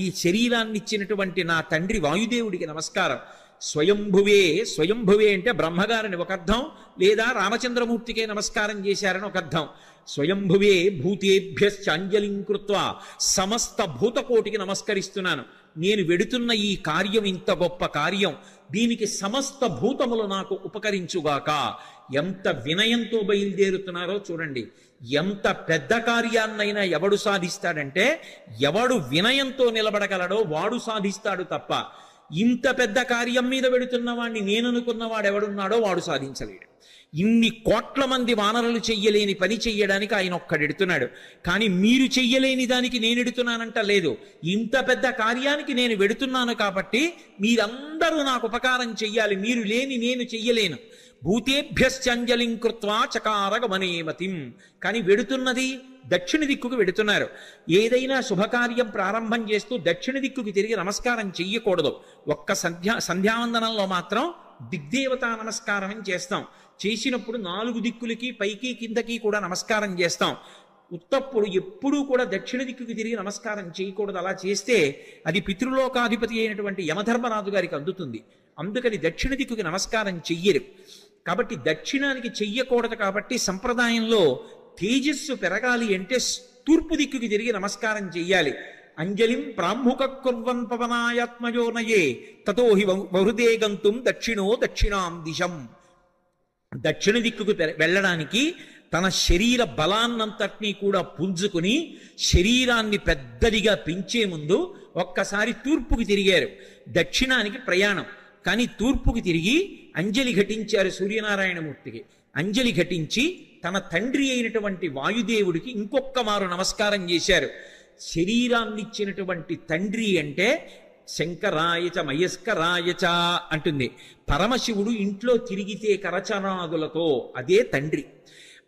ఈ శరీరాన్ని ఇచ్చినటువంటి నా తండ్రి వాయుదేవుడికి నమస్కారం. స్వయంభువే, స్వయంభువే అంటే బ్రహ్మగారిని ఒక అర్థం, లేదా రామచంద్రమూర్తికే నమస్కారం చేశారని ఒక అర్థం. స్వయంభువే భూతేభ్యశ్చాంజలిం కృత్వా సమస్త భూతకోటికి నమస్కరిస్తున్నాను. నేను వెడుతున్న ఈ కార్యం ఇంత గొప్ప కార్యం, దీనికి సమస్త భూతములు నాకు ఉపకరించుగాక. ఎంత వినయంతో బయలుదేరుతున్నారో చూడండి. ఎంత పెద్ద కార్యాన్నైనా ఎవడు సాధిస్తాడంటే ఎవడు వినయంతో నిలబడగలడో వాడు సాధిస్తాడు తప్ప ఇంత పెద్ద కార్యం మీద వెడుతున్న వాడిని నేననుకున్నవాడు ఎవడున్నాడో వాడు సాధించలేడు. ఇన్ని కోట్ల మంది వానరులు చెయ్యలేని పని చెయ్యడానికి ఆయన ఒక్కడెడుతున్నాడు. కానీ మీరు చెయ్యలేని దానికి నేను ఎడుతున్నానంట లేదు. ఇంత పెద్ద కార్యానికి నేను వెడుతున్నాను కాబట్టి మీరందరూ నాకు ఉపకారం చెయ్యాలి. మీరు లేని నేను చెయ్యలేను. భూతేభ్యశ్చంజలిం కృత్వా చకార గమనేమతిం. కానీ వెడుతున్నది దక్షిణ దిక్కుకు వెడుతున్నారు. ఏదైనా శుభకార్యం ప్రారంభం చేస్తూ దక్షిణ దిక్కుకి తిరిగి నమస్కారం చెయ్యకూడదు. ఒక్క సంధ్యావందనంలో మాత్రం దిగ్దేవతా నమస్కారం చేస్తాం. చేసినప్పుడు 4 దిక్కులకి పైకి కిందకి కూడా నమస్కారం చేస్తాం. ఉత్తప్పుడు ఎప్పుడూ కూడా దక్షిణ దిక్కుకి తిరిగి నమస్కారం చేయకూడదు. అలా చేస్తే అది పితృలోకాధిపతి అయినటువంటి యమధర్మరాజు గారికి అందుతుంది. అందుకని దక్షిణ దిక్కుకి నమస్కారం చెయ్యరు. కాబట్టి దక్షిణానికి చెయ్యకూడదు. కాబట్టి సంప్రదాయంలో తేజస్సు పెరగాలి అంటే తూర్పు దిక్కుకి తిరిగి నమస్కారం చెయ్యాలి. అంజలిం ప్రాముఖ కుర్వన్ పవనాయాత్మయోనయే తతో హి బహృదే గంతుం దక్షిణో దక్షిణాం దిశం. దక్షిణ దిక్కుకు వెళ్ళడానికి తన శరీర బలాన్నంతటినీ కూడా పుంజుకుని శరీరాన్ని పెద్దదిగా పెంచే ముందు ఒక్కసారి తూర్పుకి తిరిగారు. దక్షిణానికి ప్రయాణం, కానీ తూర్పుకి తిరిగి అంజలి ఘటించారు సూర్యనారాయణమూర్తికి. అంజలి ఘటించి తన తండ్రి అయినటువంటి వాయుదేవుడికి ఇంకొక్క మారు నమస్కారం చేశారు. శరీరాన్నిచ్చినటువంటి తండ్రి అంటే శంకరాయచ మయస్కరాయచ అంటుంది. పరమశివుడు ఇంట్లో తిరిగితే కరచనాదులతో అదే తండ్రి.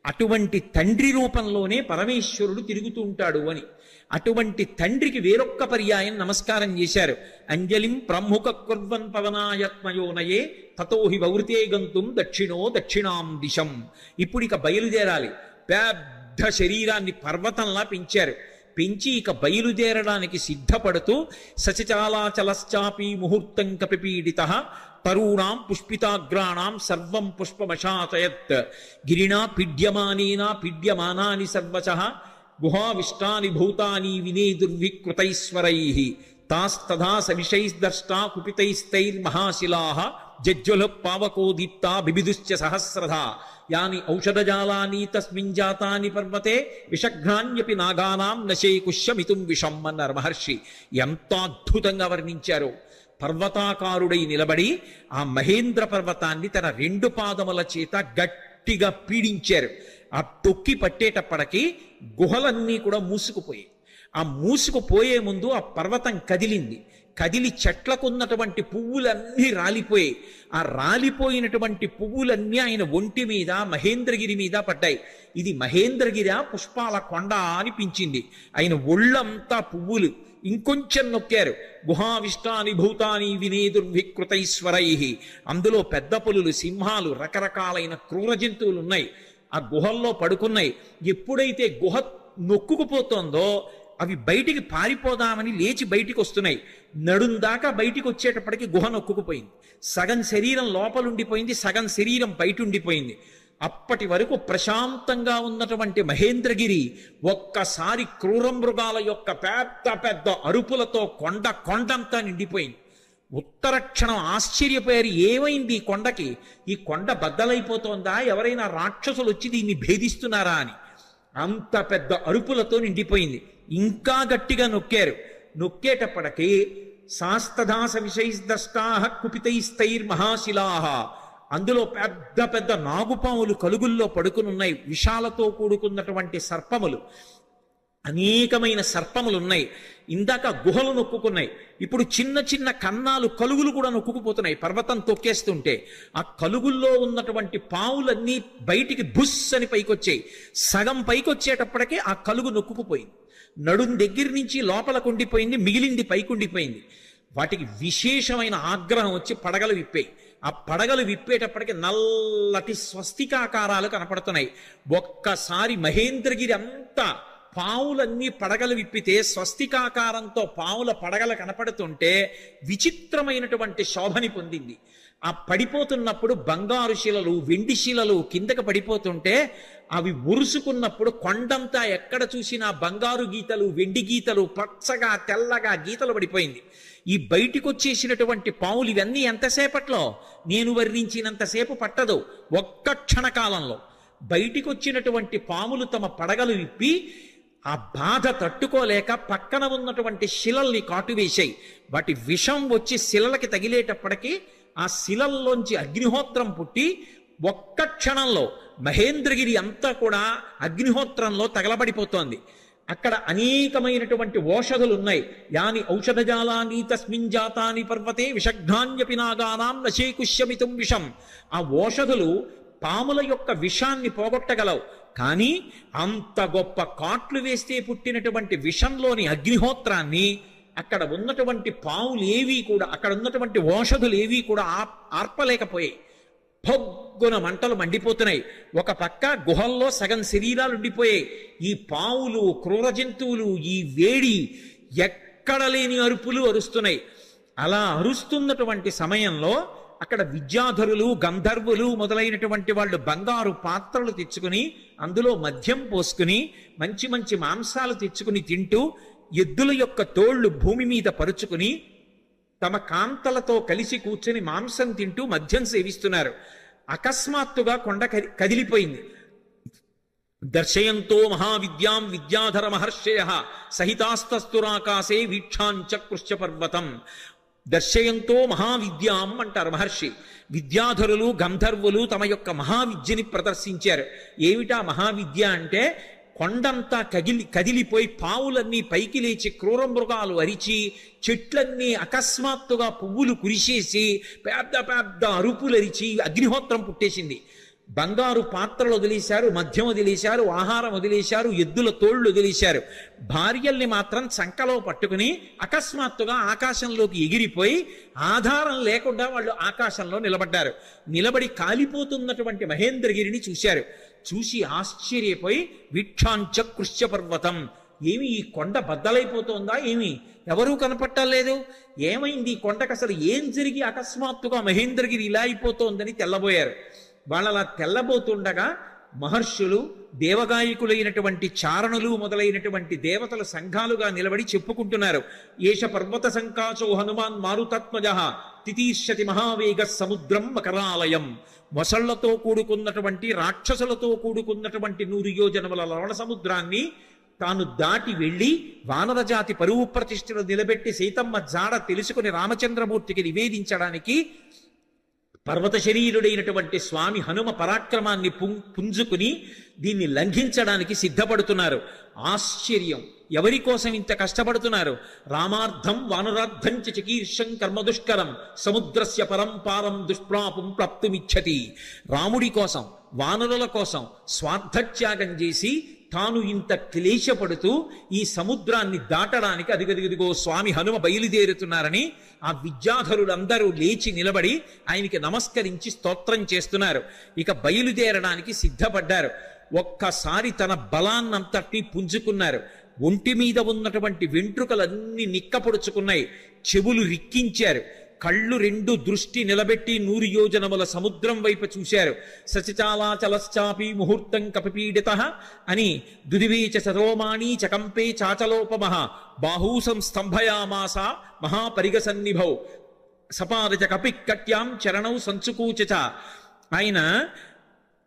అటువంటి తండ్రి రూపంలోనే పరమేశ్వరుడు తిరుగుతూ ఉంటాడు అని. అటువంటి తండ్రికి వేరొక్క పర్యాయం నమస్కారం చేశారు. అంజలిం ప్రముఖ కుర్వన్ పవనాయత్మయోనయే తతో హి వృతే గంతుం దక్షిణో దక్షిణాం దిశం. ఇప్పుడు ఇక బయలుదేరాలి. పెద్ద శరీరాన్ని పర్వతంలా పెంచారు. పెంచి ఇక బయలుదేరడానికి సిద్ధపడుతూ సచచాలాచలశ్చాపి ముహూర్తం కపిపీడితః తరూణాం పుష్పితాగ్రాణాం సర్వం పుష్పమశాతయత్ గిరిణా పీడ్యమానేనా పీడ్యమానాని సర్వశః గుహావిష్టాని భూతాని వినేదుర్వికృతైశ్వరైః తాస్తథా సవిషైర్దష్టా కుపితైస్తైర్మహాశిలాః జజ్జ్వల పావకోదీప్తా బిబిదుశ్చ సహస్రధా యాని ఔషధజాలాని తస్మిన్ జాతాని పర్వతే విషఘ్నాన్యపి నాగానాం నశేకుష్యమితుం విషం అన్నారు మహర్షి. ఎంత అద్భుతంగా వర్ణించారో. పర్వతాకారుడై నిలబడి ఆ మహేంద్ర పర్వతాన్ని తన 2 పాదముల చేత గట్టిగా పీడించారు. ఆ తొక్కి పట్టేటప్పటికి గుహలన్నీ కూడా మూసుకుపోయాయి. ఆ మూసుకుపోయే ముందు ఆ పర్వతం కదిలింది. కదిలి చెట్లకున్నటువంటి పువ్వులన్నీ రాలిపోయాయి. ఆ రాలిపోయినటువంటి పువ్వులన్నీ ఆయన ఒంటి మీద మహేంద్రగిరి మీద పడ్డాయి. ఇది మహేంద్రగిరి పుష్పాల కొండ అనిపించింది. ఆయన ఒళ్ళంతా పువ్వులు. ఇంకొంచెం నొక్కారు. గుహావిష్టాని భూతాని వినేదుర్వికృతైశ్వరైః. అందులో పెద్ద పులులు, సింహాలు, రకరకాలైన క్రూర జంతువులు ఉన్నాయి. ఆ గుహల్లో పడుకున్నాయి. ఎప్పుడైతే గుహ నొక్కుకుపోతోందో అవి బయటికి పారిపోదామని లేచి బయటికి వస్తున్నాయి. నడుందాకా బయటికి వచ్చేటప్పటికి గుహ నొక్కుకుపోయింది. సగం శరీరం లోపలుండిపోయింది, సగం శరీరం బయట ఉండిపోయింది. అప్పటి వరకు ప్రశాంతంగా ఉన్నటువంటి మహేంద్రగిరి ఒక్కసారి క్రూర మృగాల యొక్క పెద్ద పెద్ద అరుపులతో కొండంతా నిండిపోయింది. ఉత్తర క్షణం ఆశ్చర్యపోయారు, ఏమైంది ఈ కొండకి? ఈ కొండ బద్దలైపోతోందా? ఎవరైనా రాక్షసులు వచ్చి దీన్ని భేదిస్తున్నారా అని. అంత పెద్ద అరుపులతో నిండిపోయింది. ఇంకా గట్టిగా నొక్కారు. నొక్కేటప్పటికి శాస్తదాస విషైస్దష్టాః కుపితైస్తైర్మహాశిలాః, అందులో పెద్ద పెద్ద నాగుపాములు కలుగుల్లో పడుకునున్నాయి. విషాలతో కూడుకున్నటువంటి సర్పములు, అనేకమైన సర్పములు ఉన్నాయి. ఇందాక గుహలు నొక్కుకున్నాయి, ఇప్పుడు చిన్న చిన్న కన్నాలు కలుగులు కూడా నొక్కుకుపోతున్నాయి. పర్వతం తొక్కేస్తుంటే ఆ కలుగుల్లో ఉన్నటువంటి పావులన్నీ బయటికి బుస్ అని పైకొచ్చాయి. సగం పైకొచ్చేటప్పటికే ఆ కలుగు నొక్కుకుపోయింది. నడుం దగ్గర నుంచి లోపలకు ఉండిపోయింది, మిగిలింది పైకుండిపోయింది. వాటికి విశేషమైన ఆగ్రహం వచ్చి పడగలు విప్పాయి. ఆ పడగలు విప్పేటప్పటికి నల్లటి స్వస్తికాకారాలు కనపడుతున్నాయి. ఒక్కసారి మహేంద్రగిరి అంతా పావులన్నీ పడగలు విప్పితే స్వస్తికాకారంతో పావుల పడగలు కనపడుతుంటే విచిత్రమైనటువంటి శోభని పొందింది. ఆ పడిపోతున్నప్పుడు బంగారు శిలలు, వెండి శిలలు కిందకు పడిపోతుంటే అవి ఉరుసుకున్నప్పుడు కొండంతా ఎక్కడ చూసినా బంగారు గీతలు, వెండి గీతలు, పచ్చగా తెల్లగా గీతలు పడిపోయింది. ఈ బయటికి వచ్చేసినటువంటి పావులు ఇవన్నీ ఎంతసేపట్లో? నేను వర్ణించినంతసేపు పట్టదు, ఒక్క క్షణకాలంలో. బయటికి వచ్చినటువంటి పాములు తమ పడగలు విప్పి ఆ బాధ తట్టుకోలేక పక్కన ఉన్నటువంటి శిలల్ని కాటువేశాయి. వాటి విషం వచ్చి శిలలకి తగిలేటప్పటికీ ఆ శిలల్లోంచి అగ్నిహోత్రం పుట్టి ఒక్క క్షణంలో మహేంద్రగిరి అంతా కూడా అగ్నిహోత్రంలో తగలబడిపోతోంది. అక్కడ అనేకమైనటువంటి ఓషధులు ఉన్నాయి. యాని ఔషధజాలాని తస్మిన్ జాతాని పర్వతే విషఘ్నాన్యపి నాగానాం నశేకుష్యమితుం విషం. ఆ ఓషధులు పాముల యొక్క విషాన్ని పోగొట్టగలవు, కానీ అంత గొప్ప కాట్లు వేస్తే పుట్టినటువంటి విషంలోని అగ్నిహోత్రాన్ని అక్కడ ఉన్నటువంటి పాములు ఏవి కూడా, అక్కడ ఉన్నటువంటి ఓషధులు ఏవి కూడా ఆర్పలేకపోయాయి. పొగ్గున మంటలు మండిపోతున్నాయి. ఒక పక్క గుహల్లో సగం శరీరాలు ఉండిపోయాయి. ఈ పావులు, క్రూర జంతువులు ఈ వేడి ఎక్కడ లేని అరుపులు అరుస్తున్నాయి. అలా అరుస్తున్నటువంటి సమయంలో అక్కడ విద్యాధరులు, గంధర్వులు మొదలైనటువంటి వాళ్ళు బంగారు పాత్రలు తెచ్చుకుని అందులో మద్యం పోసుకుని మంచి మంచి మాంసాలు తెచ్చుకుని తింటూ, ఎద్దుల యొక్క తోళ్లు భూమి మీద పరుచుకుని తమ కాంతలతో కలిసి కూర్చొని మాంసం తింటూ మద్యం సేవిస్తున్నారు. అకస్మాత్తుగా కొండ కదిలిపోయింది. దర్శయంతో మహావిద్యాం విద్యాధర మహర్షయ సహితాస్తస్తురాకాశే వీక్షాంచకృష్య పర్వతం. దర్శయంతో మహావిద్యాం అంటారు మహర్షి. విద్యాధరులు, గంధర్వులు తమ యొక్క మహావిద్యని ప్రదర్శించారు. ఏమిటా మహావిద్య అంటే, కొండంతా కదిలిపోయి పావులన్నీ పైకి లేచి క్రూర మృగాలు అరిచి చెట్లన్నీ అకస్మాత్తుగా పువ్వులు కురిసేసి పెద్ద పెద్ద అరుపులు అరిచి అగ్నిహోత్రం పుట్టేసింది. బంగారు పాత్రలు వదిలేశారు, మద్యం వదిలేశారు, ఆహారం వదిలేశారు, ఎద్దుల తోళ్లు వదిలేశారు. భార్యల్ని మాత్రం చంకలో పట్టుకుని అకస్మాత్తుగా ఆకాశంలోకి ఎగిరిపోయి ఆధారం లేకుండా వాళ్ళు ఆకాశంలో నిలబడ్డారు. నిలబడి కాలిపోతున్నటువంటి మహేంద్రగిరిని చూశారు. చూసి ఆశ్చర్యపోయి వీక్షాంచకృష్య పర్వతం, ఏమి ఈ కొండ బద్దలైపోతోందా? ఏమి ఎవరూ కనపట్టలేదు? ఏమైంది ఈ కొండకు? అసలు ఏం జరిగి అకస్మాత్తుగా మహేంద్రగిరి ఇలా అయిపోతోందని తెల్లబోయారు. వాళ్ళలా తెల్లబోతుండగా మహర్షులు, దేవగాయకులైనటువంటి చారణులు మొదలైనటువంటి దేవతల సంఘాలుగా నిలబడి చెప్పుకుంటున్నారు. ఏష పర్వత సంకాశో హనుమాన్ మారుతత్మజ తితీర్షతి మహావేగ సముద్రం మకరాలయం. మొసళ్లతో కూడుకున్నటువంటి, రాక్షసులతో కూడుకున్నటువంటి 100 యోజనముల లవణ సముద్రాన్ని తాను దాటి వెళ్ళి వానరజాతి పరువు ప్రతిష్ఠలు నిలబెట్టి సీతమ్మ జాడ తెలుసుకుని రామచంద్రమూర్తికి నివేదించడానికి పర్వత శరీరుడైనటువంటి స్వామి హనుమ పరాక్రమాన్ని పుంజుకుని దీన్ని లంఘించడానికి సిద్ధపడుతున్నారు. ఆశ్చర్యం! ఎవరి కోసం ఇంత కష్టపడుతున్నారు? రామార్థం వానరార్థం చ చికీర్షం కర్మదుష్కరం సముద్రస్య పరంపారం దుష్ప్రాపం ప్రాప్తుమిచ్చతి. రాముడి కోసం, వానరుల కోసం స్వార్థత్యాగం చేసి తాను ఇంత క్లేశపడుతూ ఈ సముద్రాన్ని దాటడానికి అదిగదిగదిగో స్వామి హనుమ బయలుదేరుతున్నారని ఆ విద్యాధరులందరూ లేచి నిలబడి ఆయనకి నమస్కరించి స్తోత్రం చేస్తున్నారు. ఇక బయలుదేరడానికి సిద్ధపడ్డారు. ఒక్కసారి తన బలాన్నంతటి పుంజుకున్నారు. ఒంటి మీద ఉన్నటువంటి వెంట్రుకలన్నీ నిక్కపొడుచుకున్నాయి. చెవులు రిక్కించారు. కళ్ళు రెండు దృష్టి నిలబెట్టి 100 యోజనముల సముద్రం వైపు చూశారు. సచిచాలాచలశ్చాపి ముహూర్తం కపిపీడిత అని దుదివీచ సరోమాణి చకంపే చాచలోపమః బాహూసం స్తంభయామాస మహాపరిగసన్నిభౌ సపాదచ కపిక్కట్యాం చరణౌ సంచుకూచ. ఆయన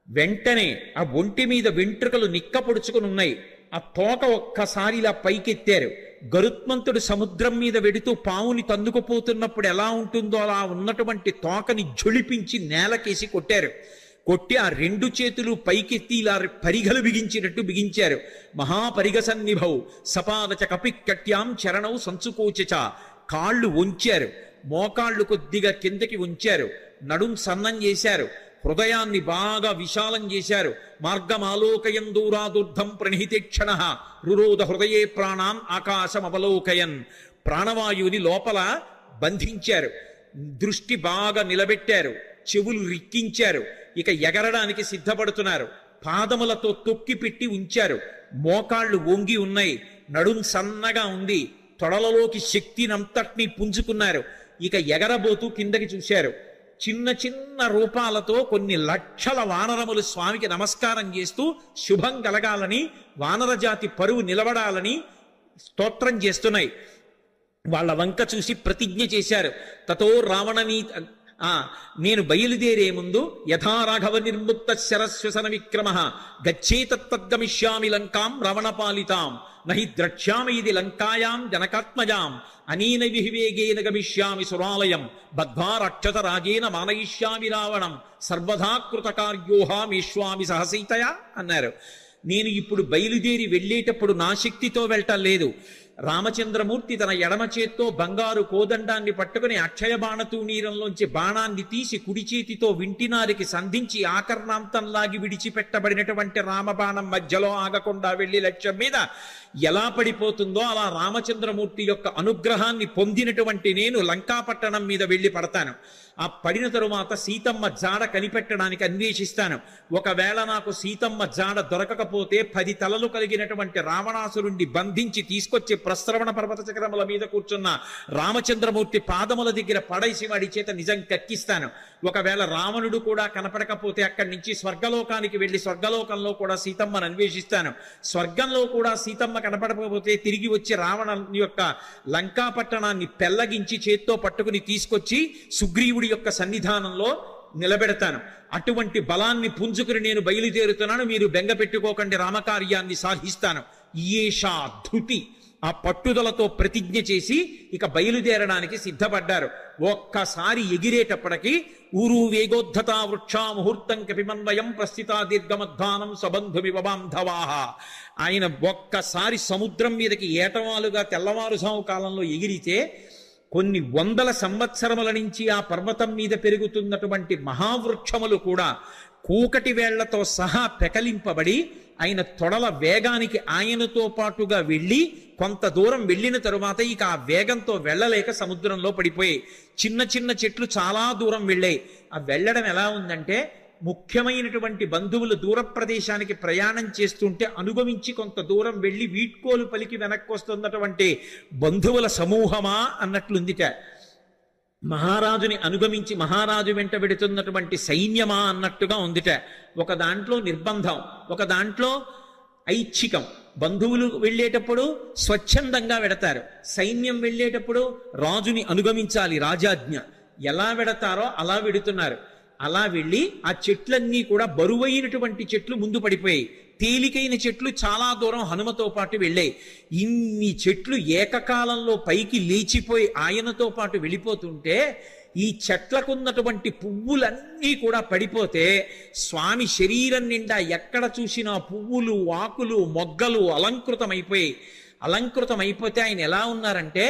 వెంటనే ఆ ఒంటి మీద వెంట్రుకలు నిక్కపొడుచుకుని ఉన్నాయి. ఆ తోక ఒక్కసారి ఇలా పైకెత్తారు. గరుత్మంతుడు సముద్రం మీద వెడుతూ పావుని తన్నుకుపోతున్నప్పుడు ఎలా ఉంటుందో అలా ఉన్నటువంటి తోకని ఝుళిపించి నేలకేసి కొట్టారు. కొట్టి ఆ 2 చేతులు పైకెత్తి ఇలా పరిగలు బిగించినట్టు బిగించారు. మహాపరిగసన్నిభౌ సపాదచ కపిక్కట్యాం చరణౌ సంచుకోచ. కాళ్ళు వంచారు. మోకాళ్ళు కొద్దిగా కిందకి ఉంచారు. నడుం సన్నం చేశారు. హృదయాన్ని బాగా విశాలం చేశారు. మార్గమాలోకయన్ దూరాదుర్ధం ప్రణిహితేక్షణ రురోధ హృదయే ప్రాణాన్ ఆకాశమవలోకయన్. ప్రాణవాయువుని లోపల బంధించారు. దృష్టి బాగా నిలబెట్టారు. చెవులు రిక్కించారు. ఇక ఎగరడానికి సిద్ధపడుతున్నారు. పాదములతో తొక్కి పెట్టి ఉంచారు. మోకాళ్ళు వంగి ఉన్నాయి. నడుం సన్నగా ఉంది. తొడలలోకి శక్తినంతటినీ పుంజుకున్నారు. ఇక ఎగరబోతూ కిందకి చూశారు. చిన్న చిన్న రూపాలతో కొన్ని లక్షల వానరములు స్వామికి నమస్కారం చేస్తూ శుభం కలగాలని, వానరజాతి పరువు నిలబడాలని స్తోత్రం చేస్తున్నాయి. వాళ్ళ వంక చూసి ప్రతిజ్ఞ చేశారు. తతో రావణనీ నేను బయలుదేరే ముందు యథా రాఘవ నిర్ముక్త శరశ్వసన విక్రమ గచ్చేతద్గమిష్యామి లంకాం రావణపాలితాం నహి ద్రక్ష్యామి ఇది లంకాయాం జనకాత్మజాం అనేన విహివేగేన గమిష్యామి సురాలయం బద్ధ్వా రక్షత రాజేన మానయిష్యామి రావణం సర్వదా కృతకార్యోహామీష్వామి సహసీతయా అన్నారు. నేను ఇప్పుడు బయలుదేరి వెళ్ళేటప్పుడు నా శక్తితో వెళ్ళటం లేదు. రామచంద్రమూర్తి తన ఎడమ చేత్తో బంగారు కోదండాన్ని పట్టుకుని అక్షయ బాణతూణీరంలోంచి బాణాన్ని తీసి కుడి చేతితో వింటినారికి సంధించి ఆకర్ణాంతంలాగి విడిచిపెట్టబడినటువంటి రామబాణం మధ్యలో ఆగకుండా వెళ్లి లక్ష్యం మీద ఎలా పడిపోతుందో అలా రామచంద్రమూర్తి యొక్క అనుగ్రహాన్ని పొందినటువంటి నేను లంకాపట్టణం మీద వెళ్లి పడతాను. ఆ పడిన తరువాత సీతమ్మ జాడ కనిపెట్టడానికి అన్వేషిస్తాను. ఒకవేళ నాకు సీతమ్మ జాడ దొరకకపోతే 10 తలలు కలిగినటువంటి రావణాసురుణ్ణి బంధించి తీసుకొచ్చి ప్రస్రవణ పర్వత చక్రముల మీద కూర్చున్న రామచంద్రమూర్తి పాదముల దగ్గర పడేసి వాడి చేత నిజం కక్కిస్తాను. ఒకవేళ రావణుడు కూడా కనపడకపోతే అక్కడి నుంచి స్వర్గలోకానికి వెళ్లి స్వర్గలోకంలో కూడా సీతమ్మను అన్వేషిస్తాను. స్వర్గంలో కూడా సీతమ్మ కనపడకపోతే తిరిగి వచ్చి రావణ యొక్క లంకాపట్టణాన్ని పెళ్లగించి చేత్తో పట్టుకుని తీసుకొచ్చి సుగ్రీవుడి యొక్క సన్నిధానంలో నిలబెడతాను. అటువంటి బలాన్ని పుంజుకుని నేను బయలుదేరుతున్నాను. మీరు బెంగ పెట్టుకోకండి, రామకార్యాన్ని సాధిస్తాను. ఈషా ధృతి ఆ పట్టుదలతో ప్రతిజ్ఞ చేసి ఇక బయలుదేరడానికి సిద్ధపడ్డారు. ఒక్కసారి ఎగిరేటప్పటికి ఊరు వేగోద్ధత వృక్షా ముహూర్తం కపిమన్వయం ప్రస్థితా దీర్ఘమధ్వానం సబంధుమివ బాంధవాహ. ఆయన ఒక్కసారి సముద్రం మీదకి ఏటవాలుగా తెల్లవారుజాము కాలంలో ఎగిరితే కొన్ని వందల సంవత్సరముల నుంచి ఆ పర్వతం మీద పెరుగుతున్నటువంటి మహావృక్షములు కూడా కూకటి వేళ్లతో సహా పెకలింపబడి ఆయన తొడల వేగానికి ఆయనతో పాటుగా వెళ్ళి కొంత దూరం వెళ్ళిన తరువాత ఇక ఆ వేగంతో వెళ్ళలేక సముద్రంలో పడిపోయాయి. చిన్న చిన్న చెట్లు చాలా దూరం వెళ్ళాయి. ఆ వెళ్ళడం ఎలా ఉందంటే ముఖ్యమైనటువంటి బంధువులు దూర ప్రదేశానికి ప్రయాణం చేస్తుంటే అనుగమించి కొంత దూరం వెళ్ళి వీడ్కోలు పలికి వెనక్కి వస్తున్నటువంటి బంధువుల సమూహమా అన్నట్లుందిట. మహారాజుని అనుగమించి మహారాజు వెంట వెడుతున్నటువంటి సైన్యమా అన్నట్టుగా ఉందిట. ఒక దాంట్లో నిర్బంధం, ఒక దాంట్లో ఐచ్ఛికం. బంధువులు వెళ్ళేటప్పుడు స్వచ్ఛందంగా వెడతారు, సైన్యం వెళ్ళేటప్పుడు రాజుని అనుగమించాలి, రాజాజ్ఞ. ఎలా వెడతారో అలా వెడుతున్నారు. అలా వెళ్ళి ఆ చెట్లన్నీ కూడా బరువైనటువంటి చెట్లు ముందు పడిపోయాయి. తేలికైన చెట్లు చాలా దూరం హనుమతో పాటు వెళ్ళాయి. ఇన్ని చెట్లు ఏకకాలంలో పైకి లేచిపోయి ఆయనతో పాటు వెళ్ళిపోతుంటే ఈ చెట్లకున్నటువంటి పువ్వులన్నీ కూడా పడిపోతే స్వామి శరీరం నిండా ఎక్కడ చూసినా పువ్వులు, ఆకులు, మొగ్గలు అలంకృతమైపోయాయి. అలంకృతమైపోతే ఆయన ఎలా ఉన్నారంటే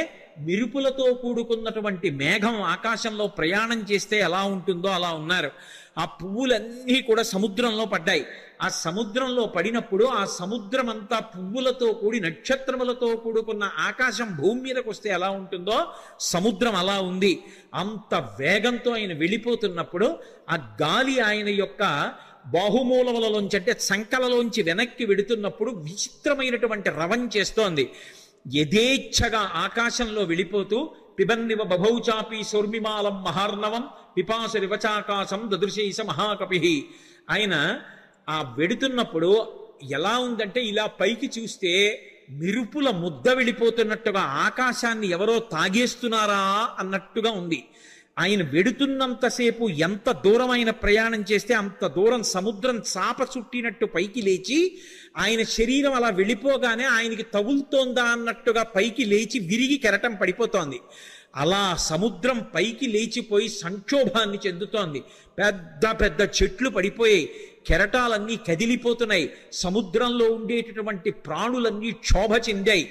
మెరుపులతో కూడుకున్నటువంటి మేఘం ఆకాశంలో ప్రయాణం చేస్తే ఎలా ఉంటుందో అలా ఉన్నారు. ఆ పువ్వులన్నీ కూడా సముద్రంలో పడ్డాయి. ఆ సముద్రంలో పడినప్పుడు ఆ సముద్రం అంతా పువ్వులతో కూడి నక్షత్రములతో కూడుకున్న ఆకాశం భూమి మీదకి వస్తే ఎలా ఉంటుందో సముద్రం అలా ఉంది. అంత వేగంతో ఆయన వెళ్ళిపోతున్నప్పుడు ఆ గాలి ఆయన యొక్క బాహుమూలములలోంచి అంటే సంకలలోంచి వెనక్కి వెడుతున్నప్పుడు విచిత్రమైనటువంటి రవం చేస్తోంది. యథేచ్ఛగా ఆకాశంలో వెళ్ళిపోతూ పిబన్నివ బభౌచాపి సౌర్మిమాలం మహార్ణవం పిపాసురివచాకాశం దదృశైస మహాకపి. ఆయన ఆ వెడుతున్నప్పుడు ఎలా ఉందంటే ఇలా పైకి చూస్తే మెరుపుల ముద్ద వెళ్ళిపోతున్నట్టుగా ఆకాశాన్ని ఎవరో తాగేస్తున్నారా అన్నట్టుగా ఉంది. ఆయన వెడుతున్నంతసేపు ఎంత దూరం ఆయన ప్రయాణం చేస్తే అంత దూరం సముద్రం చాప చుట్టినట్టు పైకి లేచి ఆయన శరీరం అలా వెళ్ళిపోగానే ఆయనకి తగులుతోందా అన్నట్టుగా పైకి లేచి విరిగి కెరటం పడిపోతోంది. అలా సముద్రం పైకి లేచిపోయి సంక్షోభాన్ని చెందుతోంది. పెద్ద పెద్ద చెట్లు పడిపోయి కెరటాలన్నీ కదిలిపోతున్నాయి. సముద్రంలో ఉండేటటువంటి ప్రాణులన్నీ క్షోభ చెందాయి.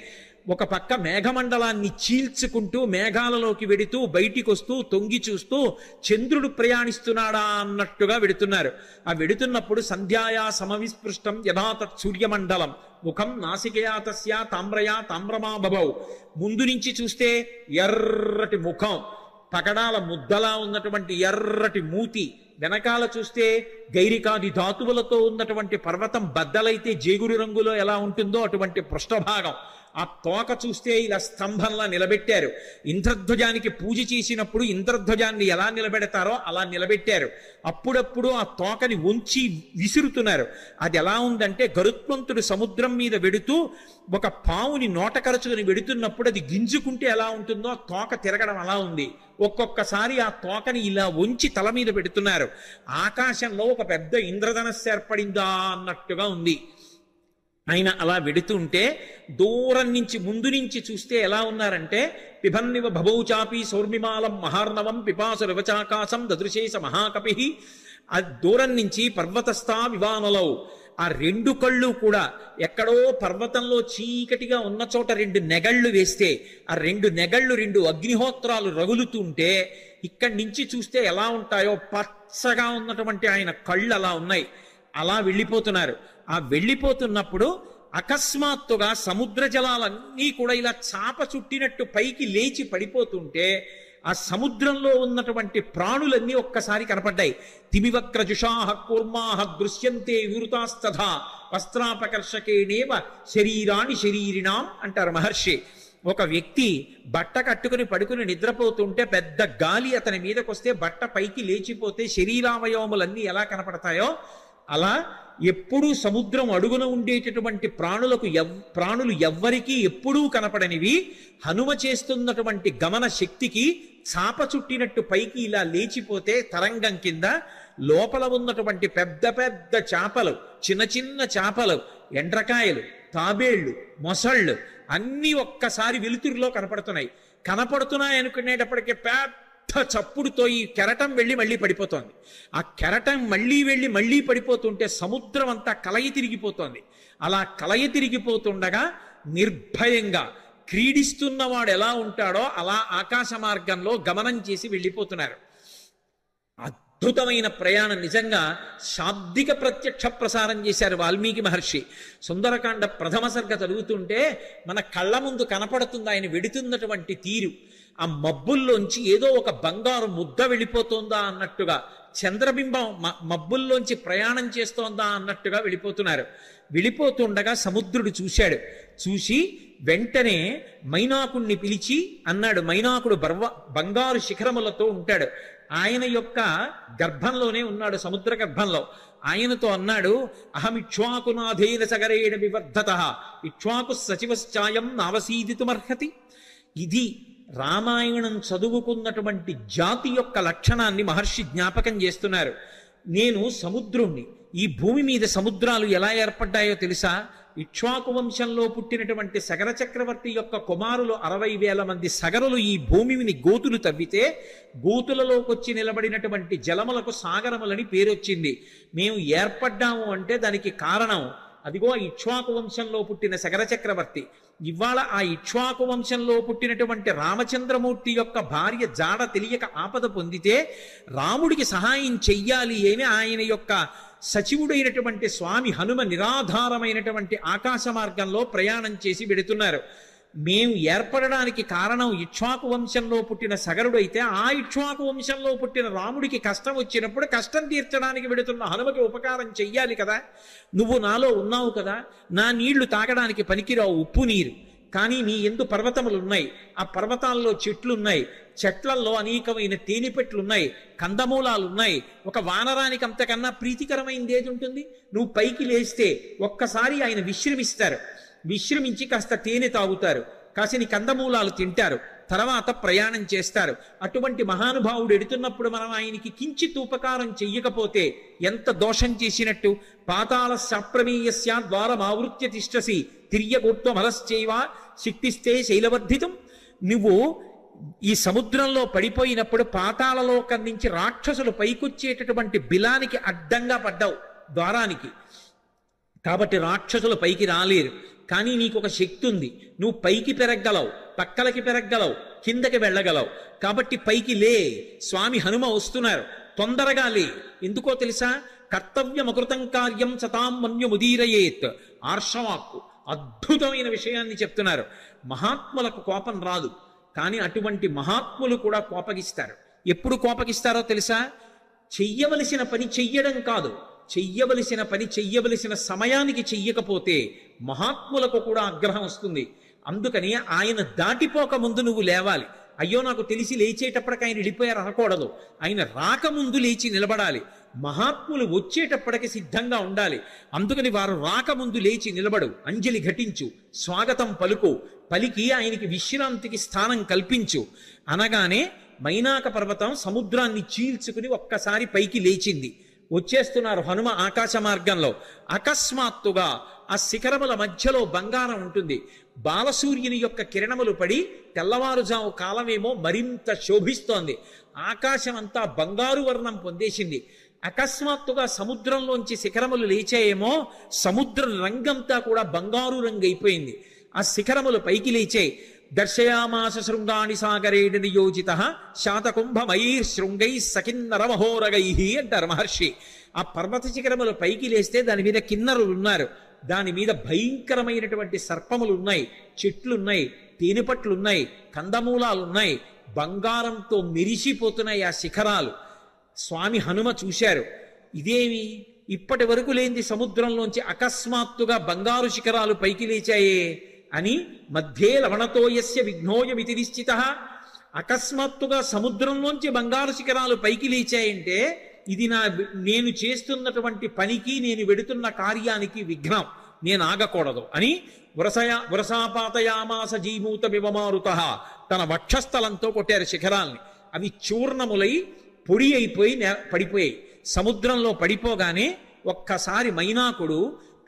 ఒక పక్క మేఘమండలాన్ని చీల్చుకుంటూ మేఘాలలోకి వెడుతూ బయటికి వస్తూ తొంగి చూస్తూ చంద్రుడు ప్రయాణిస్తున్నాడా అన్నట్టుగా వెడుతున్నారు. ఆ వెడుతున్నప్పుడు సంధ్యాయా సమవిస్పృష్టం యథా తత్ సూర్యమండలం ముఖం నాసికయా తస్యా తామ్రయా తామ్రమా బభౌ. ముందు నుంచి చూస్తే ఎర్రటి ముఖం, పగడాల ముద్దలా ఉన్నటువంటి ఎర్రటి మూతి, వెనకాల చూస్తే గైరికాది ధాతువులతో ఉన్నటువంటి పర్వతం బద్దలైతే జేగురు రంగులో ఎలా ఉంటుందో అటువంటి పృష్ఠభాగం. ఆ తోక చూస్తే ఇలా స్తంభంలా నిలబెట్టారు. ఇంద్రధ్వజానికి పూజ చేసినప్పుడు ఇంద్రధ్వజాన్ని ఎలా నిలబెడతారో అలా నిలబెట్టారు. అప్పుడప్పుడు ఆ తోకని ఉంచి విసురుతున్నారు. అది ఎలా ఉందంటే గరుత్మంతుడు సముద్రం మీద వెడుతూ ఒక పావుని నోటకరచుకుని వెడుతున్నప్పుడు అది గింజుకుంటే ఎలా ఉంటుందో ఆ తోక తిరగడం అలా ఉంది. ఒక్కొక్కసారి ఆ తోకని ఇలా ఉంచి తల మీద పెడుతున్నారు. ఆకాశంలో ఒక పెద్ద ఇంద్రధనస్సు ఏర్పడిందా అన్నట్టుగా ఉంది. ఆయన అలా వెడుతుంటే దూరం నుంచి ముందు నుంచి చూస్తే ఎలా ఉన్నారంటే పిబన్నివ భభౌచాపి సౌర్మిమాలం మహార్ణవం పిపాసురివచాకాశం దదృశేస మహాకపి. ఆ దూరం నుంచి పర్వతస్థా వివానలౌ, ఆ రెండు కళ్ళు కూడా ఎక్కడో పర్వతంలో చీకటిగా ఉన్న చోట రెండు నెగళ్ళు వేస్తే ఆ రెండు నెగళ్ళు రెండు అగ్నిహోత్రాలు రగులుతుంటే ఇక్కడి నుంచి చూస్తే ఎలా ఉంటాయో పచ్చగా ఉన్నటువంటి ఆయన కళ్ళు అలా ఉన్నాయి. అలా వెళ్ళిపోతున్నారు. ఆ వెళ్ళిపోతున్నప్పుడు అకస్మాత్తుగా సముద్ర జలాలన్నీ కూడా ఇలా చాప చుట్టినట్టు పైకి లేచి పడిపోతుంటే ఆ సముద్రంలో ఉన్నటువంటి ప్రాణులన్నీ ఒక్కసారి కనపడ్డాయి. తిమివక్రజుషాహ కూర్మాహ దృశ్యంతే వివృతాస్తథా వస్త్రాపకర్షకేణేవ శరీరాణి శరీరిణాం అంటారు మహర్షి. ఒక వ్యక్తి బట్ట కట్టుకుని పడుకుని నిద్రపోతుంటే పెద్ద గాలి అతని మీదకొస్తే బట్ట పైకి లేచిపోతే శరీరావయవములన్నీ ఎలా కనపడతాయో అలా ఎప్పుడూ సముద్రం అడుగున ఉండేటటువంటి ప్రాణులు ఎవ్వరికీ ఎప్పుడూ కనపడనివి హనుమ చేస్తున్నటువంటి గమన శక్తికి చాప చుట్టినట్టు పైకి ఇలా లేచిపోతే తరంగం కింద లోపల ఉన్నటువంటి పెద్ద పెద్ద చేపలు, చిన్న చిన్న చేపలు, ఎండ్రకాయలు, తాబేళ్లు, మొసళ్ళు అన్నీ ఒక్కసారి వెలుతురులో కనపడుతున్నాయి అనుకునేటప్పటికీ పెద్ద చప్పుడుతో ఈ కెరటం వెళ్ళి మళ్ళీ పడిపోతోంది. ఆ కెరటం మళ్ళీ పడిపోతుంటే సముద్రం అంతా కలయి తిరిగిపోతోంది. అలా కలయి తిరిగిపోతుండగా నిర్భయంగా క్రీడిస్తున్నవాడు ఎలా ఉంటాడో అలా ఆకాశ మార్గంలో గమనం చేసి వెళ్ళిపోతున్నారు. అద్భుతమైన ప్రయాణం. నిజంగా శాబ్దిక ప్రత్యక్ష ప్రసారం చేశారు వాల్మీకి మహర్షి. సుందరకాండ ప్రథమ సర్గ చదువుతుంటే మన కళ్ళ ముందు కనపడుతుంది ఆయన వెడుతున్నటువంటి తీరు. ఆ మబ్బుల్లోంచి ఏదో ఒక బంగారు ముద్ద వెళ్ళిపోతుందా అన్నట్టుగా, చంద్రబింబం మబ్బుల్లోంచి ప్రయాణం చేస్తోందా అన్నట్టుగా వెళ్ళిపోతున్నారు. వెళ్ళిపోతుండగా సముద్రుడు చూశాడు. చూసి వెంటనే మైనాకుణ్ణి పిలిచి అన్నాడు. మైనాకుడు బంగారు శిఖరములతో ఉంటాడు. ఆయన యొక్క గర్భంలోనే ఉన్నాడు, సముద్ర గర్భంలో. ఆయనతో అన్నాడు, అహమిక్ష్వాకునాథేన సగరేణ వివర్ధత ఇక్ష్వాకు సచివశ్చాయం నావసీదితుమర్హతి. ఇది రామాయణం చదువుకున్నటువంటి జాతి యొక్క లక్షణాన్ని మహర్షి జ్ఞాపకం చేస్తున్నారు. నేను సముద్రుణ్ణి. ఈ భూమి మీద సముద్రాలు ఎలా ఏర్పడ్డాయో తెలుసా? ఇక్ష్వాకు వంశంలో పుట్టినటువంటి సగర చక్రవర్తి యొక్క కుమారులు 60,000 మంది సగరులు ఈ భూమిని గోతులు తవ్వితే గోతులలోకొచ్చి నిలబడినటువంటి జలములకు సాగరములని పేరొచ్చింది. మేము ఏర్పడ్డాము అంటే దానికి కారణం అదిగో ఇక్ష్వాకు వంశంలో పుట్టిన సగర చక్రవర్తి. ఇవాళ ఆ ఇక్ష్వాకు వంశంలో పుట్టినటువంటి రామచంద్రమూర్తి యొక్క భార్య జాడ తెలియక ఆపద పొందితే రాముడికి సహాయం చెయ్యాలి అని ఆయన యొక్క సచివుడైనటువంటి స్వామి హనుమ నిరాధారమైనటువంటి ఆకాశ మార్గంలో ప్రయాణం చేసి వెడుతున్నారు. మేము ఏర్పడడానికి కారణం ఇక్ష్వాకు వంశంలో పుట్టిన సగరుడు అయితే, ఆ ఇక్ష్వాకు వంశంలో పుట్టిన రాముడికి కష్టం వచ్చినప్పుడు కష్టం తీర్చడానికి వెడుతున్న హనుమకి ఉపకారం చెయ్యాలి కదా. నువ్వు నాలో ఉన్నావు కదా, నా నీళ్లు తాగడానికి పనికిరావు, ఉప్పు నీరు, కానీ నీ ఎందు పర్వతములు ఉన్నాయి, ఆ పర్వతాల్లో చెట్లున్నాయి, చెట్లల్లో అనేకమైన తేనెపెట్లున్నాయి, కందమూలాలున్నాయి. ఒక వానరానికి అంతకన్నా ప్రీతికరమైనది ఏది ఉంటుంది? నువ్వు పైకి లేస్తే ఒక్కసారి ఆయన విశ్రమిస్తారు, విశ్రమించి కాస్త తేనె తాగుతారు, కాసిని కందమూలాలు తింటారు, తర్వాత ప్రయాణం చేస్తారు. అటువంటి మహానుభావుడు ఎడుతున్నప్పుడు మనం ఆయనకి కించిత్ ఉపకారం చెయ్యకపోతే ఎంత దోషం చేసినట్టు. పాతాళ శాప్రమేయస్య ద్వారమావృత్య తిష్టసి తిర్యగోత్వమలశ్చైవ శక్తిస్తే శైలవర్ధితం. నువ్వు ఈ సముద్రంలో పడిపోయినప్పుడు పాతాళలోకం నుంచి రాక్షసులు పైకొచ్చేటటువంటి బిలానికి అడ్డంగా పడ్డావు ద్వారానికి, కాబట్టి రాక్షసులు పైకి రాలేరు. కానీ నీకు ఒక శక్తి ఉంది, నువ్వు పైకి పెరగలవు, పక్కలకి పెరగలవు, కిందకి వెళ్ళగలవు. కాబట్టి పైకి లే, స్వామి హనుమ వస్తున్నారు, తొందరగా లే. ఎందుకో తెలుసా? కర్తవ్యమకృతం కార్యం సతాం మన్యుముదీరయేత్. ఆర్షవాక్కు అద్భుతమైన విషయాన్ని చెప్తున్నారు. మహాత్ములకు కోపం రాదు, కానీ అటువంటి మహాత్ములు కూడా కోపగిస్తారు. ఎప్పుడు కోపగిస్తారో తెలుసా? చెయ్యవలసిన పని చెయ్యడం కాదు, చెయ్యవలసిన పని చెయ్యవలసిన సమయానికి చెయ్యకపోతే మహాత్ములకు కూడా ఆగ్రహం వస్తుంది. అందుకని ఆయన దాటిపోక ముందు నువ్వు లేవాలి. అయ్యో నాకు తెలిసి లేచేటప్పటికి ఆయన వెళ్ళిపోయారు అనకూడదు, ఆయన రాకముందు లేచి నిలబడాలి. మహాత్ములు వచ్చేటప్పటికి సిద్ధంగా ఉండాలి. అందుకని వారు రాకముందు లేచి నిలబడు, అంజలి ఘటించు, స్వాగతం పలుకు, పలికి ఆయనకి విశ్రాంతికి స్థానం కల్పించు అనగానే మైనాక పర్వతం సముద్రాన్ని చీల్చుకుని ఒక్కసారి పైకి లేచింది. వచ్చేస్తున్నారు హనుమ ఆకాశ మార్గంలో. అకస్మాత్తుగా ఆ శిఖరముల మధ్యలో బంగారం ఉంటుంది. బాలసూర్యుని యొక్క కిరణములు పడి తెల్లవారుజాము కాలమేమో మరింత శోభిస్తోంది. ఆకాశం అంతా బంగారు వర్ణం పొందేసింది. అకస్మాత్తుగా సముద్రంలోంచి శిఖరములు లేచాయేమో, సముద్ర రంగంతా కూడా బంగారు రంగు అయిపోయింది. ఆ శిఖరములు పైకి లేచాయి. దర్శయామాస శృంగాణి సాగరేణ నియోజిత శాతకుంభమైర్ శృంగై సకిన్నరమహోరగై అంటారు మహర్షి. ఆ పర్వత శిఖరములు పైకి లేస్తే దాని మీద కిన్నరులు ఉన్నారు, దాని మీద భయంకరమైనటువంటి సర్పములు ఉన్నాయి, చెట్లున్నాయి, తేనెపట్లున్నాయి, కందమూలాలున్నాయి, బంగారంతో మెరిసిపోతున్నాయి ఆ శిఖరాలు. స్వామి హనుమ చూశారు, ఇదేమి ఇప్పటి వరకు లేనిది సముద్రంలోంచి అకస్మాత్తుగా బంగారు శిఖరాలు పైకి లేచాయే అని. మధ్యే లవణతోయస్య విఘ్నోయమితి నిశ్చిత. అకస్మాత్తుగా సముద్రంలోంచి బంగారు శిఖరాలు పైకి లేచాయంటే ఇది నేను చేస్తున్నటువంటి పనికి, నేను వెడుతున్న కార్యానికి విఘ్నం, నేను ఆగకూడదు అని వరసాపాతయామాస జీమూత వివమారుత. తన వక్షస్థలంతో కొట్టారు శిఖరాల్ని. అవి చూర్ణములై పొడి అయిపోయి పడిపోయాయి. సముద్రంలో పడిపోగానే ఒక్కసారి మైనాకుడు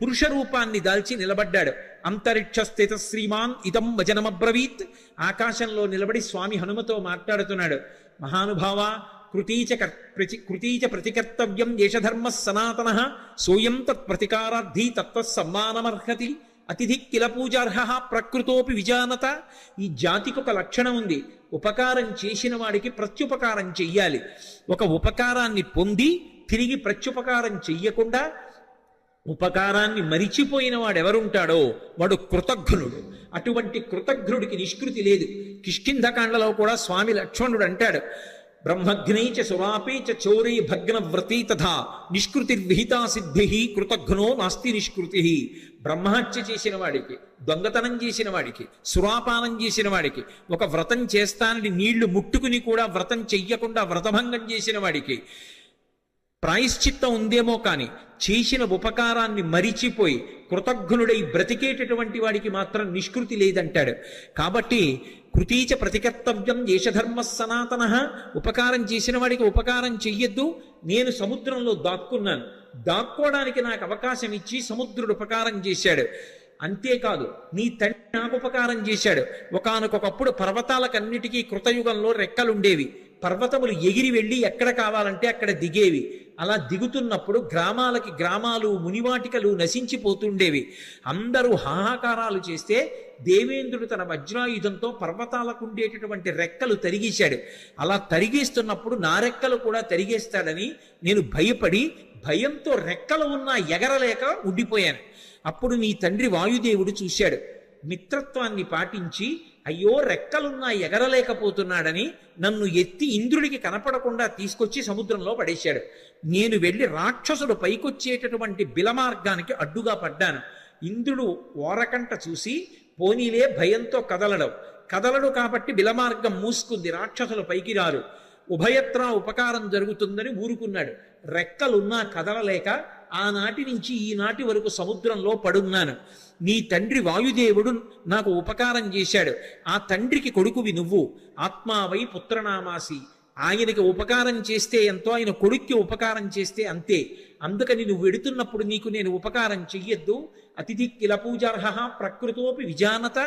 పురుష రూపాన్ని దాల్చి నిలబడ్డాడు. అంతరిక్ష స్థిత శ్రీమాన్ ఇదం వచనమబ్రవీత్. ఆకాశంలో నిలబడి స్వామి హనుమతో మాట్లాడుతున్నాడు. మహానుభావ, కృతీచ ప్రతికర్తవ్యం దేశధర్మ సనాతన సోయం తత్ప్రతికారార్థి తత్వసమ్మానమర్హతి అతిథి కిల పూజార్హ ప్రకృతోపి విజానత. ఈ జాతికి ఒక లక్షణం ఉంది, ఉపకారం చేసిన వాడికి ప్రత్యుపకారం చెయ్యాలి. ఒక ఉపకారాన్ని పొంది తిరిగి ప్రత్యుపకారం చెయ్యకుండా ఉపకారాన్ని మరిచిపోయిన వాడు ఎవరుంటాడో వాడు కృతఘ్నుడు. అటువంటి కృతఘ్నుడికి నిష్కృతి లేదు. కిష్కింధకాండలో కూడా స్వామి లక్ష్మణుడు అంటాడు, బ్రహ్మఘ్నైచ సురాపేచ చౌరే భగ్నవ్రతీ తథా నిష్కృతిర్విహితా సిద్ధి కృతఘ్నో నాస్తి నిష్కృతి. బ్రహ్మహత్య చేసిన వాడికి, దొంగతనం చేసిన వాడికి, సురాపానం చేసిన వాడికి, ఒక వ్రతం చేస్తానని నీళ్లు ముట్టుకుని కూడా వ్రతం చెయ్యకుండా వ్రతభంగం చేసిన వాడికి ప్రాయశ్చిత్తం ఉందేమో కానీ చేసిన ఉపకారాన్ని మరిచిపోయి కృతఘ్నుడై బ్రతికేటటువంటి వాడికి మాత్రం నిష్కృతి లేదంటాడు. కాబట్టి కృతీచ ప్రతికర్తవ్యం దేశధర్మ సనాతన. ఉపకారం చేసిన వాడికి ఉపకారం చెయ్యొద్దు. నేను సముద్రంలో దాక్కున్నాను, దాక్కోవడానికి నాకు అవకాశం ఇచ్చి సముద్రుడు ఉపకారం చేశాడు. అంతేకాదు, నీ తండ్రి నాకు ఉపకారం చేశాడు. ఒకానొకప్పుడు పర్వతాలకన్నిటికీ కృతయుగంలో రెక్కలుండేవి. పర్వతములు ఎగిరి వెళ్ళి ఎక్కడ కావాలంటే అక్కడ దిగేవి. అలా దిగుతున్నప్పుడు గ్రామాలకి గ్రామాలు మునివాటికలు నశించిపోతుండేవి. అందరూ హాహాకారాలు చేస్తే దేవేంద్రుడు తన వజ్రాయుధంతో పర్వతాలకు ఉండేటటువంటి రెక్కలు తరిగేశాడు. అలా తరిగేస్తున్నప్పుడు నా రెక్కలు కూడా తరిగేస్తాడని నేను భయపడి భయంతో రెక్కలు ఉన్నా ఎగరలేక ఉండిపోయాను. అప్పుడు నీ తండ్రి వాయుదేవుడు చూశాడు. మిత్రత్వాన్ని పాటించి అయ్యో రెక్కలున్నా ఎగరలేకపోతున్నాడని నన్ను ఎత్తి ఇంద్రుడికి కనపడకుండా తీసుకొచ్చి సముద్రంలో పడేశాడు. నేను వెళ్ళి రాక్షసుడు పైకొచ్చేటటువంటి బిలమార్గానికి అడ్డుగా పడ్డాను. ఇంద్రుడు ఓరకంట చూసి పోనీలే భయంతో కదలడు కాబట్టి బిలమార్గం మూసుకుంది, రాక్షసులు పైకి రారు, ఉభయత్రా ఉపకారం జరుగుతుందని ఊరుకున్నాడు. రెక్కలున్నా కదలలేక ఆనాటి నుంచి ఈనాటి వరకు సముద్రంలో పడున్నాను. నీ తండ్రి వాయుదేవుడు నాకు ఉపకారం చేశాడు. ఆ తండ్రికి కొడుకువి నువ్వు, ఆత్మావై పుత్రనామాసి. ఆయనకి ఉపకారం చేస్తే ఎంతో, ఆయన కొడుక్కి ఉపకారం చేస్తే అంతే. అందుకని నువ్వు వెడుతున్నప్పుడు నీకు నేను ఉపకారం చెయ్యొద్దు. అతిథి కిల పూజార్హ ప్రకృతోపి విజానత.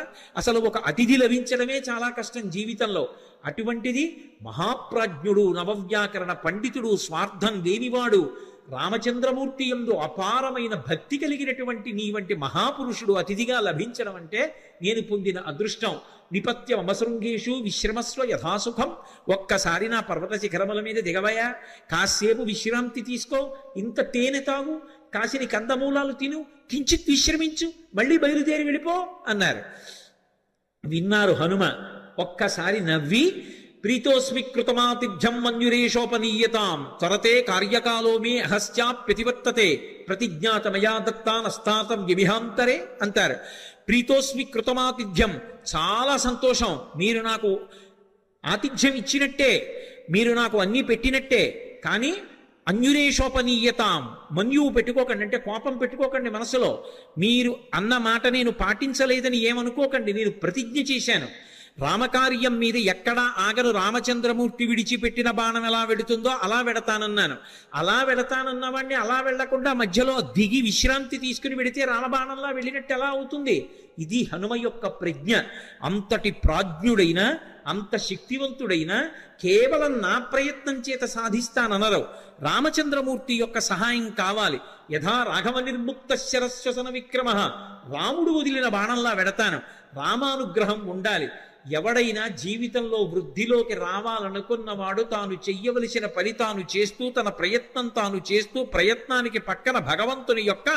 అసలు ఒక అతిథి లభించడమే చాలా కష్టం జీవితంలో. అటువంటిది మహాప్రాజ్ఞుడు, నవవ్యాకరణ పండితుడు, స్వార్థం లేనివాడు, రామచంద్రమూర్తి యందు అపారమైన భక్తి కలిగినటువంటి నీ వంటి మహాపురుషుడు అతిథిగా లభించడం అంటే నేను పొందిన అదృష్టం. నిపత్యం అమశృంగేషు విశ్రమస్వ యథాసుఖం. ఒక్కసారి నా పర్వత శిఖరముల మీద దిగవయా, కాసేపు విశ్రాంతి తీసుకో, ఇంత తేనె తాగు, కాసిని కందమూలాలు తిను, కించిత్ విశ్రమించు, మళ్ళీ బయలుదేరి వెళ్ళిపో అన్నారు. విన్నారు హనుమ. ఒక్కసారి నవ్వి ప్రీతోస్మి కృతమాతిథ్యం మన్యురేషోపనీయతాం త్వరతే కార్యకాలో మే అహశ్చాప్యతివర్తతే ప్రతిజ్ఞాతమయా దత్తానస్తాతం వ్యభిహాంతరే అంటారు. ప్రీతోస్మి కృతమాతిథ్యం, చాలా సంతోషం, మీరు నాకు ఆతిథ్యం ఇచ్చినట్టే, మీరు నాకు అన్నీ పెట్టినట్టే. కానీ అన్యురేషోపనీయతాం, మన్యువు పెట్టుకోకండి, అంటే కోపం పెట్టుకోకండి మనసులో. మీరు అన్న మాట నేను పాటించలేదని ఏమనుకోకండి. నేను ప్రతిజ్ఞ చేశాను, రామకార్యం మీద ఎక్కడా ఆగను. రామచంద్రమూర్తి విడిచిపెట్టిన బాణం ఎలా వెడుతుందో అలా వెడతానన్నాను. అలా వెడతానన్నవాడిని అలా వెళ్లకుండా మధ్యలో దిగి విశ్రాంతి తీసుకుని వెడితే రామబాణంలా వెళ్ళినట్టు ఎలా అవుతుంది? ఇది హనుమ యొక్క ప్రజ్ఞ. అంతటి ప్రాజ్ఞుడైన, అంత శక్తివంతుడైన కేవలం నా ప్రయత్నం చేత సాధిస్తాననరు. రామచంద్రమూర్తి యొక్క సహాయం కావాలి. యథా రాఘవ నిర్ముక్త శరశ్వసన విక్రమ, రాముడు వదిలిన బాణంలా వెడతాను. రామానుగ్రహం ఉండాలి. ఎవడైనా జీవితంలో వృద్ధిలోకి రావాలనుకున్నవాడు తాను చెయ్యవలసిన పని తాను చేస్తూ, తన ప్రయత్నం తాను చేస్తూ, ప్రయత్నానికి పక్కన భగవంతుని యొక్క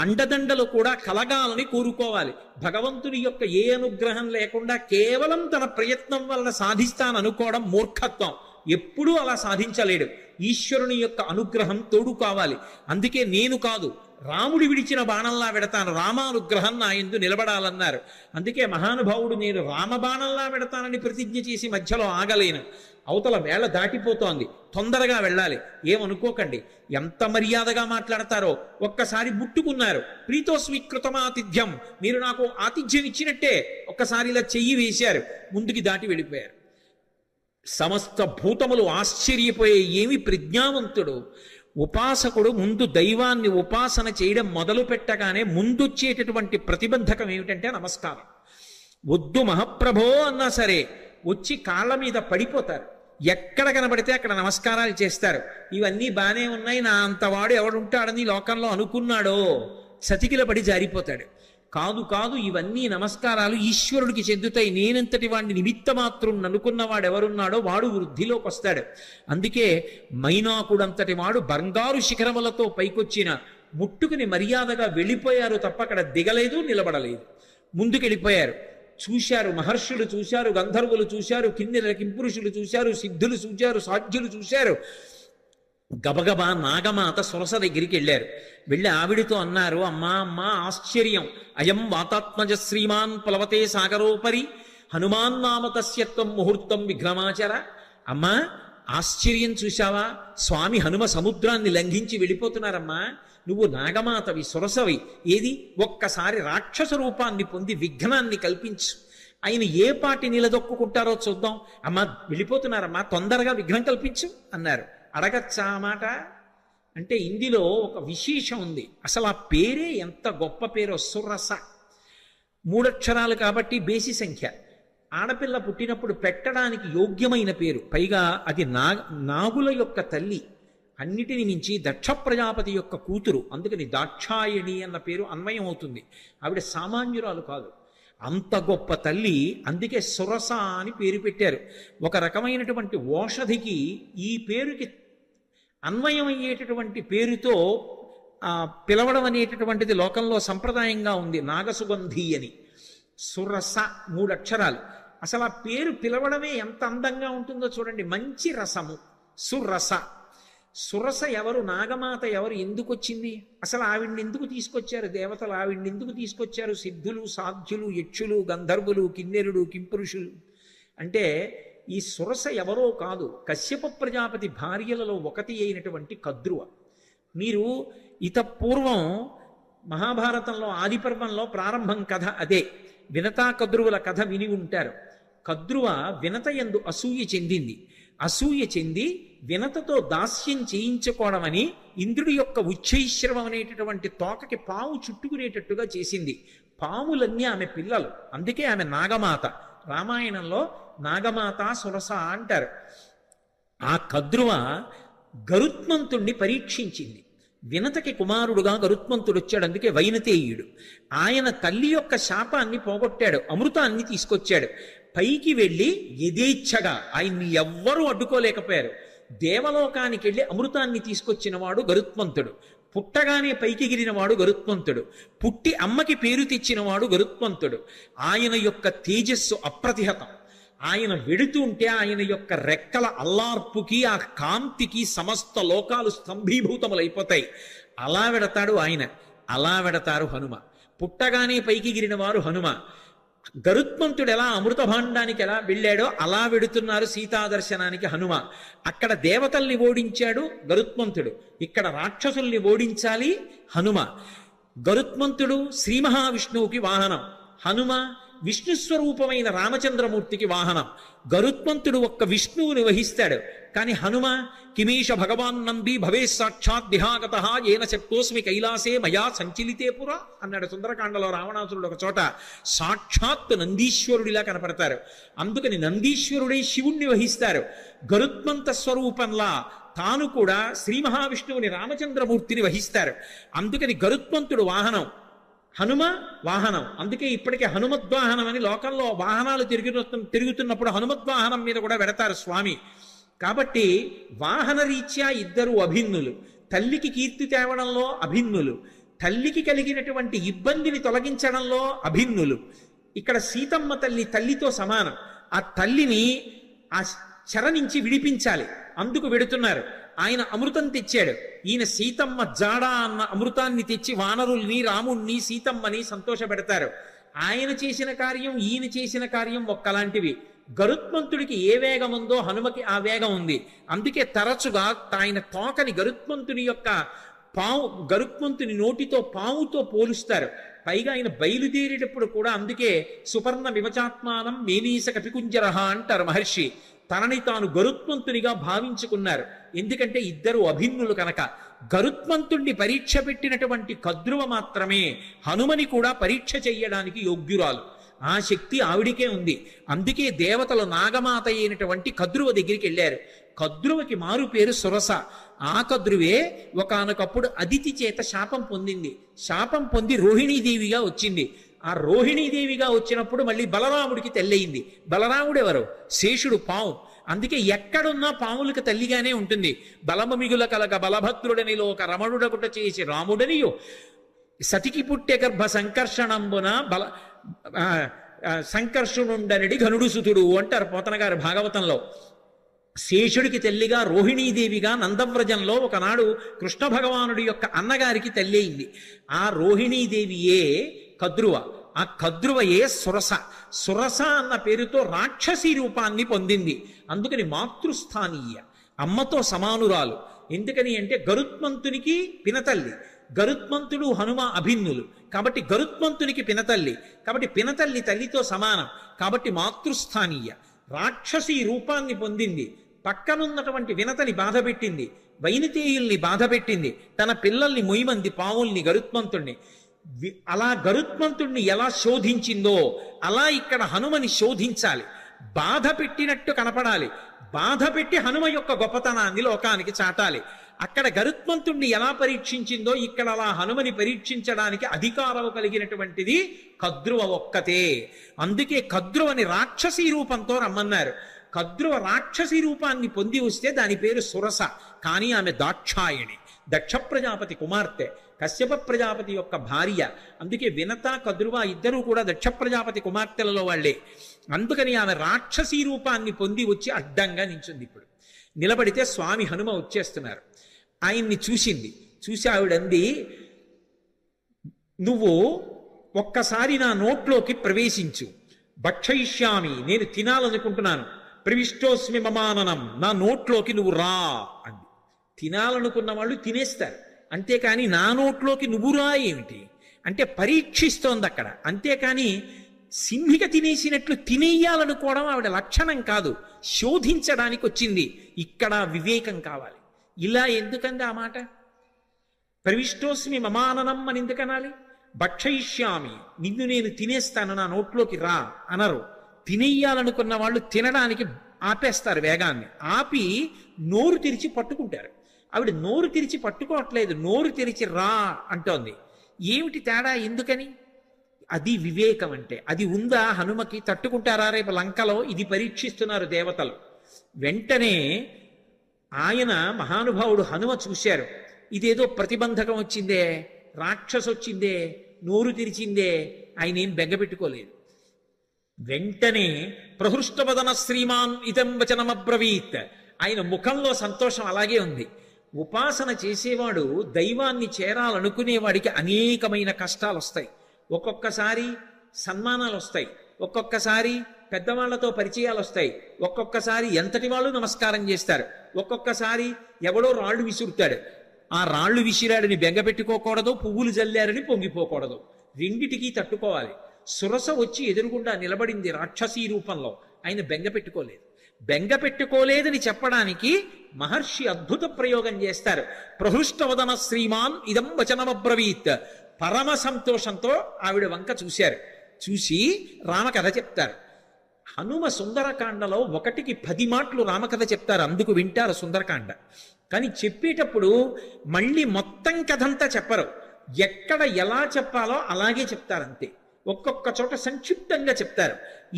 అండదండలు కూడా కలగాలని కోరుకోవాలి. భగవంతుని యొక్క ఏ అనుగ్రహం లేకుండా కేవలం తన ప్రయత్నం వలన సాధిస్తాననుకోవడం మూర్ఖత్వం. ఎప్పుడూ అలా సాధించలేడు. ఈశ్వరుని యొక్క అనుగ్రహం తోడు కావాలి. అందుకే నేను కాదు, రాముడు విడిచిన బాణంలా వెడతాను, రామానుగ్రహం నా యందు నిలబడాలన్నారు. అందుకే మహానుభావుడు నేను రామబాణంలా వెడతానని ప్రతిజ్ఞ చేసి మధ్యలో ఆగలేను. అవతల వేళ దాటిపోతోంది, తొందరగా వెళ్ళాలి. ఏమనుకోకండి, ఎంత మర్యాదగా మాట్లాడతారో. ఒక్కసారి ముట్టుకున్నారు. ప్రీతోస్వీకృతమాతిథ్యం, మీరు నాకు ఆతిథ్యం ఇచ్చినట్టే. ఒక్కసారి ఇలా చెయ్యి వేశారు, ముందుకి దాటి వెళ్ళిపోయారు. సమస్త భూతములు ఆశ్చర్యపోయే, ఏమి ప్రజ్ఞావంతుడు! ఉపాసకుడు ముందు దైవాన్ని ఉపాసన చేయడం మొదలు పెట్టగానే ముందొచ్చేటటువంటి ప్రతిబంధకం ఏమిటంటే నమస్కారం. వద్దు మహాప్రభో అన్నా సరే వచ్చి కాళ్ళ మీద పడిపోతారు. ఎక్కడ కనబడితే అక్కడ నమస్కారాలు చేస్తారు. ఇవన్నీ బానే ఉన్నాయి, నా అంతవాడు ఎవడుంటాడని లోకంలో అనుకున్నాడో సతికిల పడి జారిపోతాడు. కాదు కాదు, ఇవన్నీ నమస్కారాలు ఈశ్వరుడికి చెందుతాయి. నేనంతటి వాడిని నిమిత్త మాత్రం అనుకున్నవాడు ఎవరున్నాడో వాడు వృద్ధిలోకి వస్తాడు. అందుకే మైనాకుడంతటి వాడు బంగారు శిఖరములతో పైకొచ్చిన ముట్టుకుని మర్యాదగా వెళ్ళిపోయారు తప్ప అక్కడ దిగలేదు, నిలబడలేదు. ముందుకెళ్ళిపోయారు. చూశారు, మహర్షులు చూశారు, గంధర్వులు చూశారు, కిన్నెర కింపురుషులు చూశారు, సిద్ధులు చూశారు, సాధ్యులు చూశారు. గబగబా నాగమాత సురస దగ్గరికి వెళ్ళారు. వెళ్ళి ఆవిడితో అన్నారు, అమ్మా అమ్మా ఆశ్చర్యం, అయం వాతాత్మజ శ్రీమాన్ ప్లవతే సాగరోపరి హనుమాన్ నామ తస్యత్వం ముహూర్తం విఘ్నమాచర. అమ్మా ఆశ్చర్యం చూశావా? స్వామి హనుమ సముద్రాన్ని లంఘించి వెళ్ళిపోతున్నారమ్మా. నువ్వు నాగమాతవి, సురసవి. ఏది ఒక్కసారి రాక్షస రూపాన్ని పొంది విఘ్నాన్ని కల్పించు. ఆయన ఏ పాటి నిలదొక్కుంటారో చూద్దాం. అమ్మా వెళ్ళిపోతున్నారమ్మా, తొందరగా విఘ్నం కల్పించు అన్నారు. అడగచ్చా మాట అంటే ఇందులో ఒక విశేషం ఉంది. అసలు ఆ పేరే ఎంత గొప్ప పేరో, సురస. 3 అక్షరాలు కాబట్టి బేసి సంఖ్య. ఆడపిల్ల పుట్టినప్పుడు పెట్టడానికి యోగ్యమైన పేరు, పైగా అది నాగుల యొక్క తల్లి, అన్నిటిని మించి దక్ష ప్రజాపతి యొక్క కూతురు, అందుకని దాక్షాయణి అన్న పేరు అన్వయం అవుతుంది. ఆవిడ సామాన్యురాలు కాదు, అంత గొప్ప తల్లి. అందుకే సురస అని పేరు పెట్టారు. ఒక రకమైనటువంటి ఓషధికి ఈ పేరుకి అన్వయం అయ్యేటటువంటి పేరుతో పిలవడం అనేటటువంటిది లోకంలో సంప్రదాయంగా ఉంది. నాగసుగంధి అని. సురస 3 అక్షరాలు. అసలు ఆ పేరు పిలవడమే ఎంత అందంగా ఉంటుందో చూడండి. మంచి రసము సురస. సురస ఎవరు? నాగమాత ఎవరు? ఎందుకు వచ్చింది? అసలు ఆవిడ్ని ఎందుకు తీసుకొచ్చారు దేవతలు? ఆవిడ్ని ఎందుకు తీసుకొచ్చారు సిద్ధులు, సాధ్యులు, యక్షులు, గంధర్వులు, కిన్నెరుడు, కింపురుషులు? అంటే ఈ సురస ఎవరో కాదు, కశ్యప ప్రజాపతి భార్యలలో ఒకటి అయినటువంటి కద్రువ. మీరు పూర్వం మహాభారతంలో ఆదిపర్వంలో ప్రారంభం కథ అదే. వినతా కద్రువుల కథ విని ఉంటారు. కద్రువ వినత యందు అసూయ చెందింది. అసూయ చెంది వినతతో దాస్యం చేయించుకోవడమని ఇంద్రుడి యొక్క ఉచ్చైశ్రవం అనేటటువంటి తోకకి పాము చుట్టుకునేటట్టుగా చేసింది. పాములన్నీ ఆమె పిల్లలు, అందుకే ఆమె నాగమాత. రామాయణంలో నాగమాత సురస అంటారు. ఆ కద్రువ గరుత్మంతుణ్ణి పరీక్షించింది. వినతకి కుమారుడుగా గరుత్మంతుడు వచ్చాడు, అందుకే వైనతేయుడు. ఆయన తల్లి యొక్క శాపాన్ని పోగొట్టాడు, అమృతాన్ని తీసుకొచ్చాడు. పైకి వెళ్ళి యథేచ్ఛగా, ఆయన్ని ఎవ్వరూ అడ్డుకోలేకపోయారు. దేవలోకానికి వెళ్ళి అమృతాన్ని తీసుకొచ్చినవాడు గరుత్మంతుడు. పుట్టగానే పైకి ఎగిరినవాడు గరుత్మంతుడు. పుట్టి అమ్మకి పేరు తెచ్చినవాడు గరుత్మంతుడు. ఆయన యొక్క తేజస్సు అప్రతిహతం. ఆయన వెడుతుంటే ఆయన యొక్క రెక్కల అల్లార్పుకి, ఆ కాంతికి సమస్త లోకాలు స్తంభీభూతములైపోతాయి. అలా వెడతాడు ఆయన, అలా వెడతారు హనుమ. పుట్టగానే పైకి ఎగిరిన వారు హనుమ. గరుత్మంతుడు ఎలా అమృత భాండానికి ఎలా వెళ్ళాడో అలా వెడుతున్నారు సీతాదర్శనానికి హనుమ. అక్కడ దేవతల్ని ఓడించాడు గరుత్మంతుడు, ఇక్కడ రాక్షసుల్ని ఓడించాలి హనుమ. గరుత్మంతుడు శ్రీ మహావిష్ణువుకి వాహనం, హనుమ విష్ణుస్వరూపమైన రామచంద్రమూర్తికి వాహనం. గరుత్మంతుడు ఒక్క విష్ణువుని వహిస్తాడు, కానీ హనుమ కిమీష భగవాన్ నంది భవే సాక్షాత్ దిహాగత ఏన శక్తోస్మి కైలాసే మయా సంచలితే పురా అన్నాడు సుందరకాండలో రావణాసురుడు ఒక చోట. సాక్షాత్ నందీశ్వరుడిలా కనపడతారు. అందుకని నందీశ్వరుడే శివుణ్ణి వహిస్తారు. గరుత్మంత స్వరూపంలా తాను కూడా శ్రీ మహావిష్ణువుని రామచంద్రమూర్తిని వహిస్తారు. అందుకని గరుత్మంతుడు వాహనం, హనుమ వాహనం. అందుకే ఇప్పటికే హనుమద్వాహనం అని లోకంలో వాహనాలు తిరుగుతున్నప్పుడు హనుమద్వాహనం మీద కూడా పెడతారు స్వామి. కాబట్టి వాహన రీత్యా ఇద్దరు అభిన్నులు. తల్లికి కీర్తి తేవడంలో అభిన్నులు, తల్లికి కలిగినటువంటి ఇబ్బందిని తొలగించడంలో అభిన్నులు. ఇక్కడ సీతమ్మ తల్లి తల్లితో సమానం. ఆ తల్లిని ఆ చెర నుంచి విడిపించాలి, అందుకు వెడుతున్నారు. ఆయన అమృతం తెచ్చాడు. ఈయన సీతమ్మ జాడ అన్న అమృతాన్ని తెచ్చి వానరుల్ని, రాముణ్ణి, సీతమ్మని సంతోషపెడతారు. ఆయన చేసిన కార్యం, ఈయన చేసిన కార్యం ఒక్కలాంటివి. గరుత్మంతుడికి ఏ వేగం ఉందో హనుమకి ఆ వేగం ఉంది. అందుకే తరచుగా ఆయన తోకని గరుత్మంతుని నోటితో పావుతో పోలుస్తారు. పైగా ఆయన బయలుదేరేటప్పుడు కూడా అందుకే సుపర్ణ వివచాత్మానం మేనీస కపికుంజరహ అంటారు మహర్షి. తనని తాను గరుత్మంతునిగా భావించుకున్నారు, ఎందుకంటే ఇద్దరు అభిన్నులు కనుక. గరుత్మంతుణ్ణి పరీక్ష పెట్టినటువంటి కద్రువ మాత్రమే హనుమని కూడా పరీక్ష చెయ్యడానికి యోగ్యురాలు. ఆ శక్తి ఆవిడికే ఉంది. అందుకే దేవతలు నాగమాత అయినటువంటి కద్రువ దగ్గరికి వెళ్ళారు. కద్రువకి మారు పేరు సురస. ఆ కద్రువే ఒకానొకప్పుడు అదితి చేత శాపం పొందింది. శాపం పొంది రోహిణీదేవిగా వచ్చింది. ఆ రోహిణీదేవిగా వచ్చినప్పుడు మళ్ళీ బలరాముడికి తెల్లయింది. బలరాముడు ఎవరు? శేషుడు, పాము. అందుకే ఎక్కడున్నా పాములకు తల్లిగానే ఉంటుంది. బలము మిగుల కలగ బలభద్రుడనిలో ఒక రమణుడకుట చేసి రాముడనియో సతికి పుట్టె గర్భ సంకర్షణంబున సంకర్షణుండనడి ఘనుడు సుతుడు అంటారు పోతన గారు భాగవతంలో. శేషుడికి తల్లిగా రోహిణీదేవిగా నందవ్రజంలో ఒకనాడు కృష్ణ భగవానుడి యొక్క అన్నగారికి తల్లి అయింది. ఆ రోహిణీదేవియే కద్రువ. ఆ కద్రువయే సురస. సురస అన్న పేరుతో రాక్షసీ రూపాన్ని పొందింది. అందుకని మాతృస్థానీయ, అమ్మతో సమానురాలు. ఎందుకని అంటే గరుత్మంతునికి పినతల్లి. గరుత్మంతుడు హనుమ అభిన్నులు కాబట్టి గరుత్మంతునికి పినతల్లి, కాబట్టి పినతల్లి తల్లితో సమానం, కాబట్టి మాతృస్థానీయ. రాక్షసీ రూపాన్ని పొందింది. పక్కనున్నటువంటి వినతని బాధపెట్టింది, వైనతేయుల్ని బాధపెట్టింది, తన పిల్లల్ని మొయ్యమంది పావుల్ని, గరుత్మంతుణ్ణి. అలా గరుత్మంతుణ్ణి ఎలా శోధించిందో అలా ఇక్కడ హనుమని శోధించాలి. బాధ పెట్టినట్టు కనపడాలి. బాధ పెట్టి హనుమ యొక్క గొప్పతనాన్ని లోకానికి చాటాలి. అక్కడ గరుత్మంతుణ్ణి ఎలా పరీక్షించిందో ఇక్కడ అలా హనుమని పరీక్షించడానికి అధికారం కలిగినటువంటిది కద్రువ ఒక్కతే. అందుకే కద్రువని రాక్షసీ రూపంతో రమ్మన్నారు. కద్రువ రాక్షసీ రూపాన్ని పొంది వస్తే దాని పేరు సురస. కానీ ఆమె దాక్షాయణి, దక్ష ప్రజాపతి కుమార్తె, కశ్యప ప్రజాపతి యొక్క భార్య. అందుకే వినత కద్రువ ఇద్దరూ కూడా దక్ష ప్రజాపతి కుమార్తెలలో వాళ్లే. అందుకని ఆమె రాక్షసీ రూపాన్ని పొంది వచ్చి అడ్డంగా నించుంది. ఇప్పుడు నిలబడితే స్వామి హనుమ వచ్చేస్తున్నారు. ఆయన్ని చూసింది. చూసి ఆవిడంది, నువ్వు ఒక్కసారి నా నోట్లోకి ప్రవేశించు, భక్షయిష్యామి, నేను తినాలనుకుంటున్నాను, ప్రవిష్టోస్మి మమాననం, నా నోట్లోకి నువ్వు రా అంది. తినాలనుకున్న వాళ్ళు తినేస్తారు, అంతేకాని నా నోట్లోకి నువ్వు రా ఏమిటి అంటే పరీక్షిస్తోంది అక్కడ. అంతేకాని సింహిక తినేసినట్లు తినేయాలనుకోవడం ఆవిడ లక్షణం కాదు, శోధించడానికి వచ్చింది. ఇక్కడ వివేకం కావాలి. ఇలా ఎందుకంది ఆ మాట? ప్రవిష్టోస్మి మమాననం అని ఎందుకనాలి? భక్షయిష్యామి, నిన్ను నేను తినేస్తాను, నా నోట్లోకి రా అనరు. తినేయాలనుకున్న వాళ్ళు తినడానికి ఆపేస్తారు వేగాన్ని. ఆపి నోరు తెరిచి పట్టుకుంటారు. ఆవిడ నోరు తెరిచి పట్టుకోవట్లేదు, నోరు తెరిచి రా అంటోంది. ఏమిటి తేడా? ఎందుకని? అది వివేకం అంటే. అది ఉందా హనుమకి? తట్టుకుంటారా రేపు లంకలో? ఇది పరీక్షిస్తున్నారు దేవతలు. వెంటనే ఆయన మహానుభావుడు హనుమ చూశారు. ఇదేదో ప్రతిబంధకం వచ్చిందే, రాక్షసు వచ్చిందే, నోరు తెరిచిందే. ఆయన ఏం బెంగపెట్టుకోలేదు. వెంటనే ప్రహృష్టవదన శ్రీమాన్ ఇదం వచనమబ్రవీత్. ఆయన ముఖంలో సంతోషం అలాగే ఉంది. ఉపాసన చేసేవాడు దైవాన్ని చేరాలనుకునేవాడికి అనేకమైన కష్టాలు వస్తాయి. ఒక్కొక్కసారి సన్మానాలు వస్తాయి, ఒక్కొక్కసారి పెద్దవాళ్లతో పరిచయాలు వస్తాయి, ఒక్కొక్కసారి ఎంతటి వాళ్ళు నమస్కారం చేస్తారు, ఒక్కొక్కసారి ఎవడో రాళ్లు విసురుతాడు. ఆ రాళ్లు విసిరాడని బెంగపెట్టుకోకూడదు, పువ్వులు జల్లారని పొంగిపోకూడదు. రెండిటికీ తట్టుకోవాలి. సురస వచ్చి ఎదురుగుండా నిలబడింది రాక్షసీ రూపంలో. ఆయన బెంగపెట్టుకోలేదని చెప్పడానికి మహర్షి అద్భుత ప్రయోగం చేస్తారు. ప్రహృష్టవదన శ్రీమాన్ ఇదం వచనమబ్రవీత్. పరమ సంతోషంతో ఆవిడ వంక చూశారు. చూసి రామకథ చెప్తారు. హనుమ సుందరకాండలో 1కి 10 మాటలు రామకథ చెప్తారు, అందుకు వింటారు సుందరకాండ. కానీ చెప్పేటప్పుడు మళ్ళీ మొత్తం కథంతా చెప్పరు. ఎక్కడ ఎలా చెప్పాలో అలాగే చెప్తారంతే. ఒక్కొక్క చోట సంక్షిప్తంగా చెప్తారు.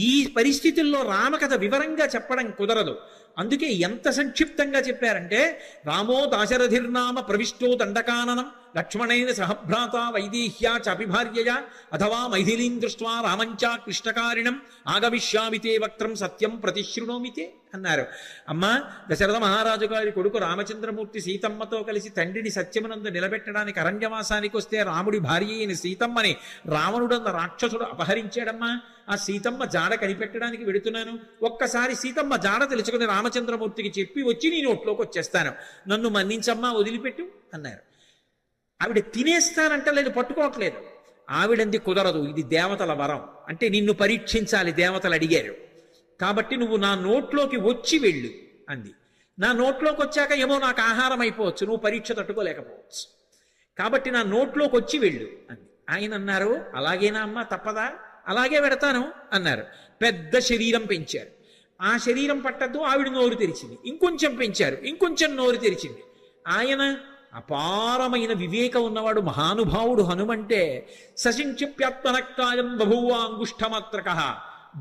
ఈ పరిస్థితుల్లో రామకథ వివరంగా చెప్పడం కుదరదు. అందుకే ఎంత సంక్షిప్తంగా చెప్పారంటే, రామో దాశరథిర్నామ ప్రవిష్టో దండకాననం లక్ష్మణైన సహభ్రాత వైదేహ్యా చాపిభార్యయా అథవా మైథిలీం దృష్ట్వా రామంచా కృష్ణకారిణం ఆగమిష్యామితే వక్త్రం సత్యం ప్రతిశృణోమితే అన్నారు. అమ్మ, దశరథ మహారాజు గారి కొడుకు రామచంద్రమూర్తి సీతమ్మతో కలిసి తండ్రిని సత్యమునందు నిలబెట్టడానికి అరణ్యవాసానికి వస్తే రాముడి భార్య అయిన సీతమ్మని రావణుడన్న రాక్షసుడు అపహరించాడమ్మా. ఆ సీతమ్మ జాడ కనిపెట్టడానికి వెడుతున్నాను. ఒక్కసారి సీతమ్మ జాడ తెలుసుకుని రామచంద్రమూర్తికి చెప్పి వచ్చి నీ నోట్లోకి వచ్చేస్తాను, నన్ను మన్నించమ్మా, వదిలిపెట్టు అన్నారు. ఆవిడ తినేస్తానంటలేదు, పట్టుకోవట్లేదు. ఆవిడంది కుదరదు, ఇది దేవతల వరం, అంటే నిన్ను పరీక్షించాలి, దేవతలు అడిగారు కాబట్టి నువ్వు నా నోట్లోకి వచ్చి వెళ్ళు అంది. నా నోట్లోకి వచ్చాక ఏమో నాకు ఆహారం అయిపోవచ్చు, నువ్వు పరీక్ష తట్టుకోలేకపోవచ్చు, కాబట్టి నా నోట్లోకి వచ్చి వెళ్ళు అంది. ఆయన అన్నారు, అలాగేనా అమ్మా, తప్పదా, అలాగే పెడతాను అన్నారు. పెద్ద శరీరం పెంచారు. ఆ శరీరం పట్టద్దు, ఆవిడ నోరు తెరిచింది. ఇంకొంచెం పెంచారు, ఇంకొంచెం నోరు తెరిచింది. ఆయన అపారమైన వివేకం ఉన్నవాడు, మహానుభావుడు హనుమంటే. సశింక్షిప్యాత్మనక్కాయం బభూవాంగుష్ఠమాత్రక.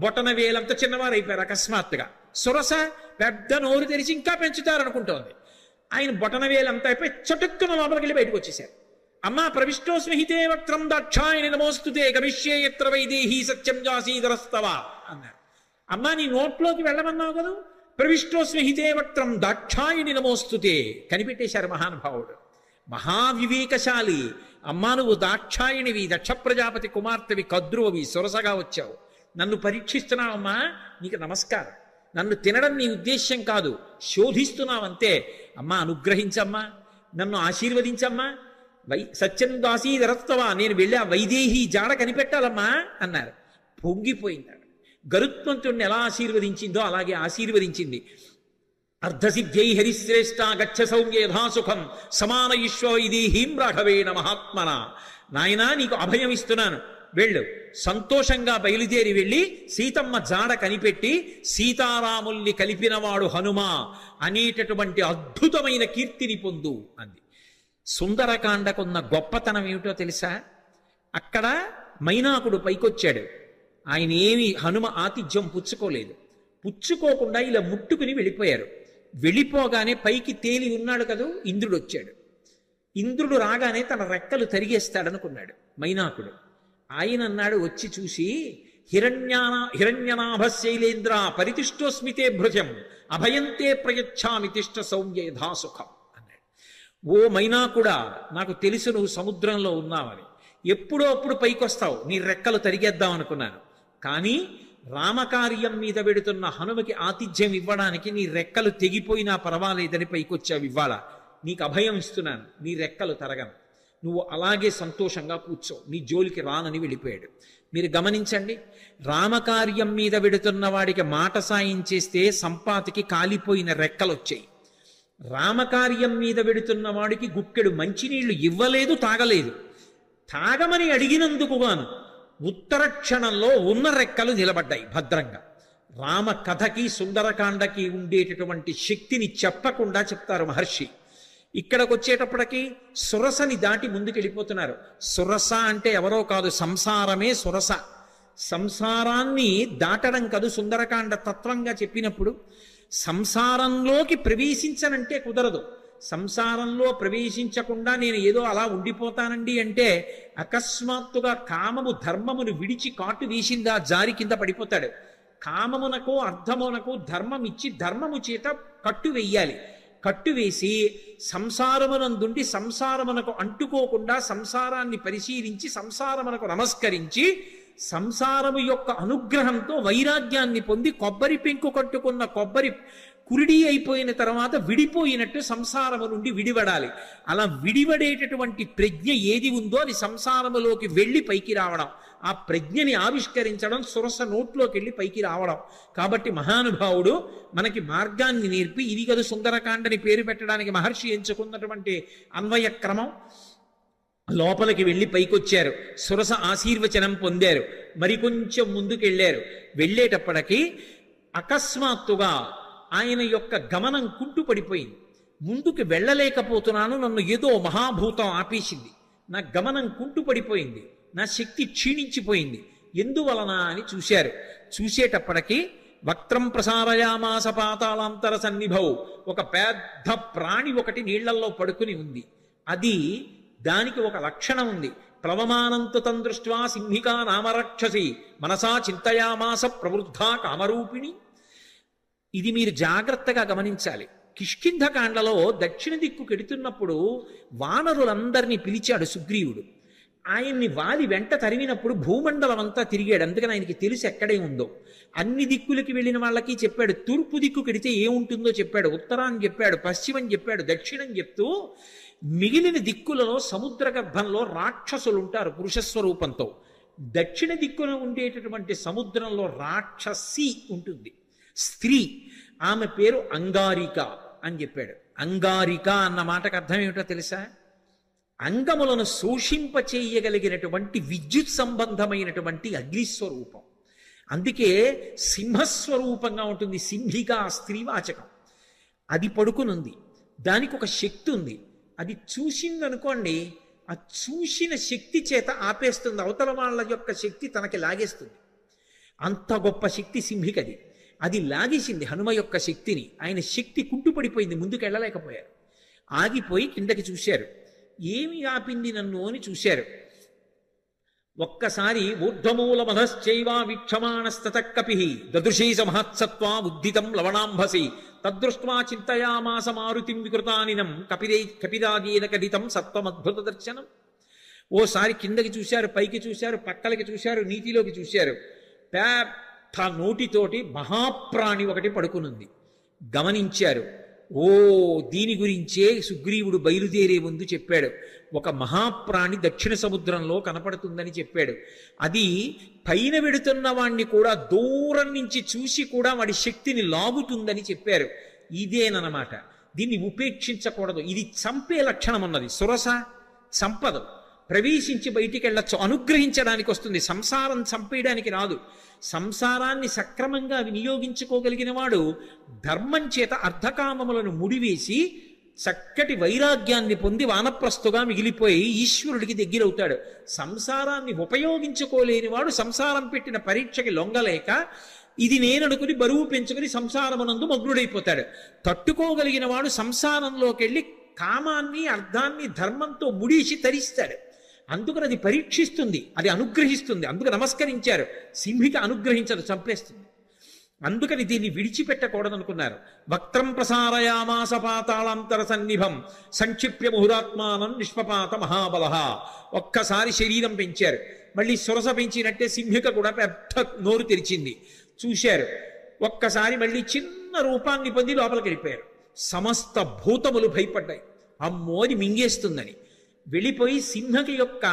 బొటన వేలంత చిన్నవారు అయిపోయారు అకస్మాత్తుగా. సురస పెద్ద నోరు తెరిచి ఇంకా పెంచుతారనుకుంటోంది. ఆయన బొటన వేలంతా అయిపోయి చటుక్కున లోపలికి వెళ్ళి బయటకు వచ్చేసారు. అమ్మా, ప్రవిష్టోస్మిహితే వక్త్రం దాక్షాయణి నమోస్తుతే గమిష్యే యత్ర వైదేహీ సత్యం జాసీధరస్తవ అన్నారు. అమ్మా, నీ నోట్లోకి వెళ్ళమన్నావు కదా, ప్రవిష్టోస్మిహితే వక్త్రం దాక్షాయణి నమోస్తుతే. కనిపెట్టేశారు మహానుభావుడు, మహావివేకశాలి. అమ్మా, నువ్వు దాక్షాయణివి, దక్ష ప్రజాపతి కుమార్తెవి, కద్రువవి, సురసగా వచ్చావు, నన్ను పరీక్షిస్తున్నావమ్మా, నీకు నమస్కారం. నన్ను తినడం నీ ఉద్దేశ్యం కాదు, శోధిస్తున్నావంతే. అమ్మా, అనుగ్రహించమ్మా, నన్ను ఆశీర్వదించమ్మా, సత్యం దాసీధరస్తవా, నేను వెళ్ళి ఆ వైదేహి జాడ కనిపెట్టాలమ్మా అన్నారు. పొంగిపోయింది. గరుత్మంతుడిని ఎలా ఆశీర్వదించిందో అలాగే ఆశీర్వదించింది. అర్ధసిద్ధ్యై హరిశ్రేష్ట గచ్చ సౌమ్యేధాసుఖం సమాన ఈశ్వైదేహీం రాఘవేణ మహాత్మన. నాయనా నీకు అభయం ఇస్తున్నాను, వెళ్ళు. సంతోషంగా బయలుదేరి వెళ్ళి సీతమ్మ జాడ కనిపెట్టి సీతారాముల్ని కలిపినవాడు హనుమా అనేటటువంటి అద్భుతమైన కీర్తిని పొందు అంది. సుందరకాండకున్న గొప్పతనం ఏమిటో తెలుసా? అక్కడ మైనాకుడు పైకొచ్చాడు. ఆయన ఏమి హనుమ ఆతిథ్యం పుచ్చుకోలేదు. పుచ్చుకోకుండా ఇలా ముట్టుకుని వెళ్ళిపోయారు. వెళ్ళిపోగానే పైకి తేలి ఉన్నాడు కదూ ఇంద్రుడు వచ్చాడు. ఇంద్రుడు రాగానే తన రెక్కలు తరిగేస్తాడనుకున్నాడు మైనాకుడు. ఆయన అన్నాడు, వచ్చి చూసి, హిరణ్యనాభ శైలేంద్ర పరితిష్టోస్మితే భృజం అభయంతే ప్రయచ్ఛామి తిష్ట సౌమ్యేధాసుఖం అన్నాడు. ఓ మైనాకుడా, నాకు తెలుసు నువ్వు సముద్రంలో ఉన్నావని. ఎప్పుడో అప్పుడు పైకొస్తావు, నీ రెక్కలు తరిగేద్దాం అనుకున్నాను. కానీ రామకార్యం మీద వెడుతున్న హనుమకి ఆతిథ్యం ఇవ్వడానికి నీ రెక్కలు తెగిపోయినా పర్వాలేదని పైకొచ్చావు. ఇవ్వాల నీకు అభయం ఇస్తున్నాను, నీ రెక్కలు తరగను, నువ్వు అలాగే సంతోషంగా కూర్చో, నీ జోలికి రానని వెళ్ళిపోయాడు. మీరు గమనించండి, రామకార్యం మీద వెడుతున్న వాడికి మాట సాయం చేస్తే సంపాతికి కాలిపోయిన రెక్కలు వచ్చాయి. రామకార్యం మీద వెడుతున్న వాడికి గుక్కెడు మంచినీళ్లు ఇవ్వలేదు, తాగలేదు. తాగమని అడిగినందుకు గాను ఉత్తర క్షణంలో ఉన్న రెక్కలు నిలబడ్డాయి భద్రంగా. రామ కథకి సుందరకాండకి ఉండేటటువంటి శక్తిని చెప్పకుండా చెప్తారు మహర్షి. ఇక్కడికి వచ్చేటప్పటికి సురసని దాటి ముందుకెళ్ళిపోతున్నారు. సురస అంటే ఎవరో కాదు, సంసారమే సురస. సంసారాన్ని దాటడం కాదు సుందరకాండ తత్వంగా చెప్పినప్పుడు. సంసారంలోకి ప్రవేశించనంటే కుదరదు. సంసారంలో ప్రవేశించకుండా నేను ఏదో అలా ఉండిపోతానండి అంటే అకస్మాత్తుగా కామము ధర్మమును విడిచి కాటు వేసిందా జారి కింద పడిపోతాడు. కామమునకు అర్థమునకు ధర్మం ఇచ్చి ధర్మము చేత కట్టు వెయ్యాలి. కట్టు వేసి సంసారమునందుండి సంసారమునకు అంటుకోకుండా సంసారాన్ని పరిశీలించి సంసారమునకు నమస్కరించి సంసారము యొక్క అనుగ్రహంతో వైరాగ్యాన్ని పొంది కొబ్బరి పెంకు కట్టుకున్న కొబ్బరి కురిడి అయిపోయిన తర్వాత విడిపోయినట్టు సంసారము నుండి విడివడాలి. అలా విడివడేటటువంటి ప్రజ్ఞ ఏది ఉందో అది సంసారములోకి వెళ్ళి పైకి రావడం, ఆ ప్రజ్ఞని ఆవిష్కరించడం, సురస నోట్లోకి వెళ్ళి పైకి రావడం. కాబట్టి మహానుభావుడు మనకి మార్గాన్ని నేర్పి, ఇది కదా సుందరకాండని పేరు పెట్టడానికి మహర్షి ఎంచుకున్నటువంటి అన్వయ క్రమం. లోపలికి వెళ్ళి పైకొచ్చారు, సురస ఆశీర్వచనం పొందారు, మరికొంచెం ముందుకెళ్ళారు. వెళ్ళేటప్పటికీ అకస్మాత్తుగా ఆయన యొక్క గమనం కుంటుపడిపోయింది. ముందుకు వెళ్ళలేకపోతున్నాను, నన్ను ఏదో మహాభూతం ఆపేసింది, నా గమనం కుంటుపడిపోయింది, నా శక్తి క్షీణించిపోయింది, ఎందువలన అని చూశారు. చూసేటప్పటికీ వక్త్రం ప్రసారయామాస పాతాళాంతర సన్నిభౌ, ఒక పెద్ద ప్రాణి ఒకటి నీళ్లల్లో పడుకుని ఉంది. అది దానికి ఒక లక్షణం ఉంది. ప్లవమానంతు తం దృష్ట్వా సింహికా నామరక్షసి మనసా చింతయామాస ప్రవృద్ధా కామరూపిణి. ఇది మీరు జాగ్రత్తగా గమనించాలి. కిష్కింధకాండలో దక్షిణ దిక్కు కెడుతున్నప్పుడు వానరులందరినీ పిలిచాడు సుగ్రీవుడు. ఆయన్ని వాలి వెంట తరిమినప్పుడు భూమండలం అంతా తిరిగాడు. అందుకని ఆయనకి తెలుసు ఎక్కడే ఉందో. అన్ని దిక్కులకి వెళ్ళిన వాళ్ళకి చెప్పాడు. తూర్పు దిక్కు కెడితే ఏముంటుందో చెప్పాడు, ఉత్తరాన్ని చెప్పాడు, పశ్చిమం చెప్పాడు, దక్షిణం చెప్తూ మిగిలిన దిక్కులలో సముద్ర గర్భంలో రాక్షసులు ఉంటారు పురుషస్వరూపంతో. దక్షిణ దిక్కున ఉండేటటువంటి సముద్రంలో రాక్షసి ఉంటుంది, స్త్రీ. ఆమె పేరు అంగారిక అని చెప్పాడు. అంగారిక అన్న మాటకు అర్థం ఏమిటో తెలుసా? అంగములను శోషింపచేయగలిగినటువంటి విద్యుత్ సంబంధమైనటువంటి అగ్నిస్వరూపం. అందుకే సింహస్వరూపంగా ఉంటుంది. సింహిక స్త్రీవాచకం. అది పడుకునుంది, దానికి ఒక శక్తి ఉంది. అది చూసిందనుకోండి, ఆ చూసిన శక్తి చేత ఆపేస్తుంది, అవతల వాళ్ళ యొక్క శక్తి తనకి లాగేస్తుంది. అంత గొప్ప శక్తి సింహికది. అది లాగేసింది హనుమ యొక్క శక్తిని. ఆయన శక్తి కుంటుపడిపోయింది, ముందుకు వెళ్ళలేకపోయారు. ఆగిపోయి కిందకి చూశారు. ఏమి ఆపింది నన్ను అని చూశారు. ఒక్కసారి ఊర్ధ్వమూల మధశ్చైవా వీక్షమాణస్తత కపి దదృశీ మహత్సత్వా ఉద్ధితం లవణాంభసి తదృష్ట్వా చింతయామాస మారుతిం వికృతానినం కపిరాగేన కడితం సత్వమద్భుత దర్శనం. ఓసారి కిందకి చూశారు, పైకి చూశారు, పక్కలకి చూశారు, నీటిలోకి చూశారు. పెద్ద నోటితోటి మహాప్రాణి ఒకటి పడుకునుంది. గమనించారు. ఓ, దీని గురించే సుగ్రీవుడు బయలుదేరే ముందు చెప్పాడు. ఒక మహాప్రాణి దక్షిణ సముద్రంలో కనపడుతుందని చెప్పాడు. అది పైన వెడుతున్న వాణ్ణి కూడా దూరం నుంచి చూసి కూడా వాడి శక్తిని లాగుతుందని చెప్పారు. ఇదేనమాట. దీన్ని ఉపేక్షించకూడదు. ఇది చంపే లక్షణం ఉన్నది. సురస చంపదు, ప్రవేశించి బయటికి వెళ్ళొచ్చు, అనుగ్రహించడానికి వస్తుంది. సంసారం చంపేయడానికి రాదు. సంసారాన్ని సక్రమంగా వినియోగించుకోగలిగిన వాడు ధర్మం చేత అర్ధకామములను ముడివేసి చక్కటి వైరాగ్యాన్ని పొంది వానప్రస్థుగా మిగిలిపోయి ఈశ్వరుడికి దగ్గరవుతాడు. సంసారాన్ని ఉపయోగించుకోలేని వాడు సంసారం పెట్టిన పరీక్షకి లొంగలేక ఇది నేననుకుని బరువు పెంచుకుని సంసారమునందు మగ్నుడైపోతాడు. తట్టుకోగలిగిన వాడు సంసారంలోకి వెళ్ళి కామాన్ని అర్థాన్ని ధర్మంతో ముడిసి తరిస్తాడు. అందుకని అది పరీక్షిస్తుంది, అది అనుగ్రహిస్తుంది. అందుకు నమస్కరించారు. సింహిక అనుగ్రహించదు, చంపేస్తుంది. అందుకని దీన్ని విడిచిపెట్టకూడదనుకున్నారు. వక్త్రం ప్రసారయామాస పాతాళాంతర సన్నిభం సంక్షిప్య ముహురాత్మానం నిష్పపాత మహాబల. ఒక్కసారి శరీరం పెంచారు, మళ్ళీ సురస పెంచినట్టే సింహిక కూడా పెద్ద నోరు తెరిచింది. చూశారు, ఒక్కసారి మళ్ళీ చిన్న రూపాన్ని పొంది లోపలికి వెళ్ళిపోయారు. సమస్త భూతములు భయపడ్డాయి, అమ్మోని మింగేస్తుందని. వెళ్ళిపోయి సింహకి యొక్క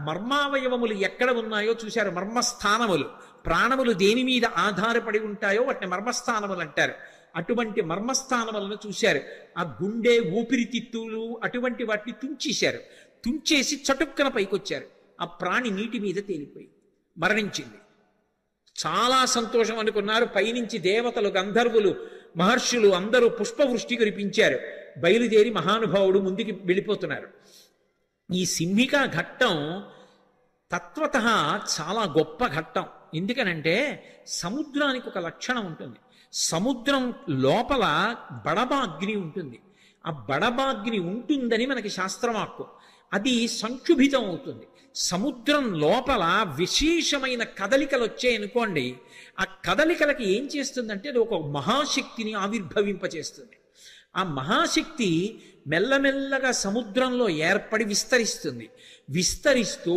మర్మావయవములు ఎక్కడ ఉన్నాయో చూశారు. మర్మస్థానములు, ప్రాణములు దేని మీద ఆధారపడి ఉంటాయో వాటిని మర్మస్థానములు అంటారు. అటువంటి మర్మస్థానములను చూశారు. ఆ గుండె, ఊపిరితిత్తులు అటువంటి వాటిని తుంచేశారు. తుంచేసి చటుక్కన పైకొచ్చారు. ఆ ప్రాణి నీటి మీద తేలిపోయి మరణించింది. చాలా సంతోషం అనుకున్నారు. పైనుంచి దేవతలు, గంధర్వులు, మహర్షులు అందరూ పుష్పవృష్టి కురిపించారు. బయలుదేరి మహానుభావుడు ముందుకి వెళ్ళిపోతున్నారు. ఈ సింహిక ఘట్టం తత్వత చాలా గొప్ప ఘట్టం. ఎందుకనంటే సముద్రానికి ఒక లక్షణం ఉంటుంది. సముద్రం లోపల బడబాగ్ని ఉంటుంది. ఆ బడబాగ్ని ఉంటుందని మనకి శాస్త్రవాక్కు. అది సంక్షుభితం అవుతుంది. సముద్రం లోపల విశేషమైన కదలికలు వచ్చాయనుకోండి, ఆ కదలికలకి ఏం చేస్తుందంటే అది ఒక మహాశక్తిని ఆవిర్భవింపచేస్తుంది. ఆ మహాశక్తి మెల్లమెల్లగా సముద్రంలో ఏర్పడి విస్తరిస్తుంది. విస్తరిస్తూ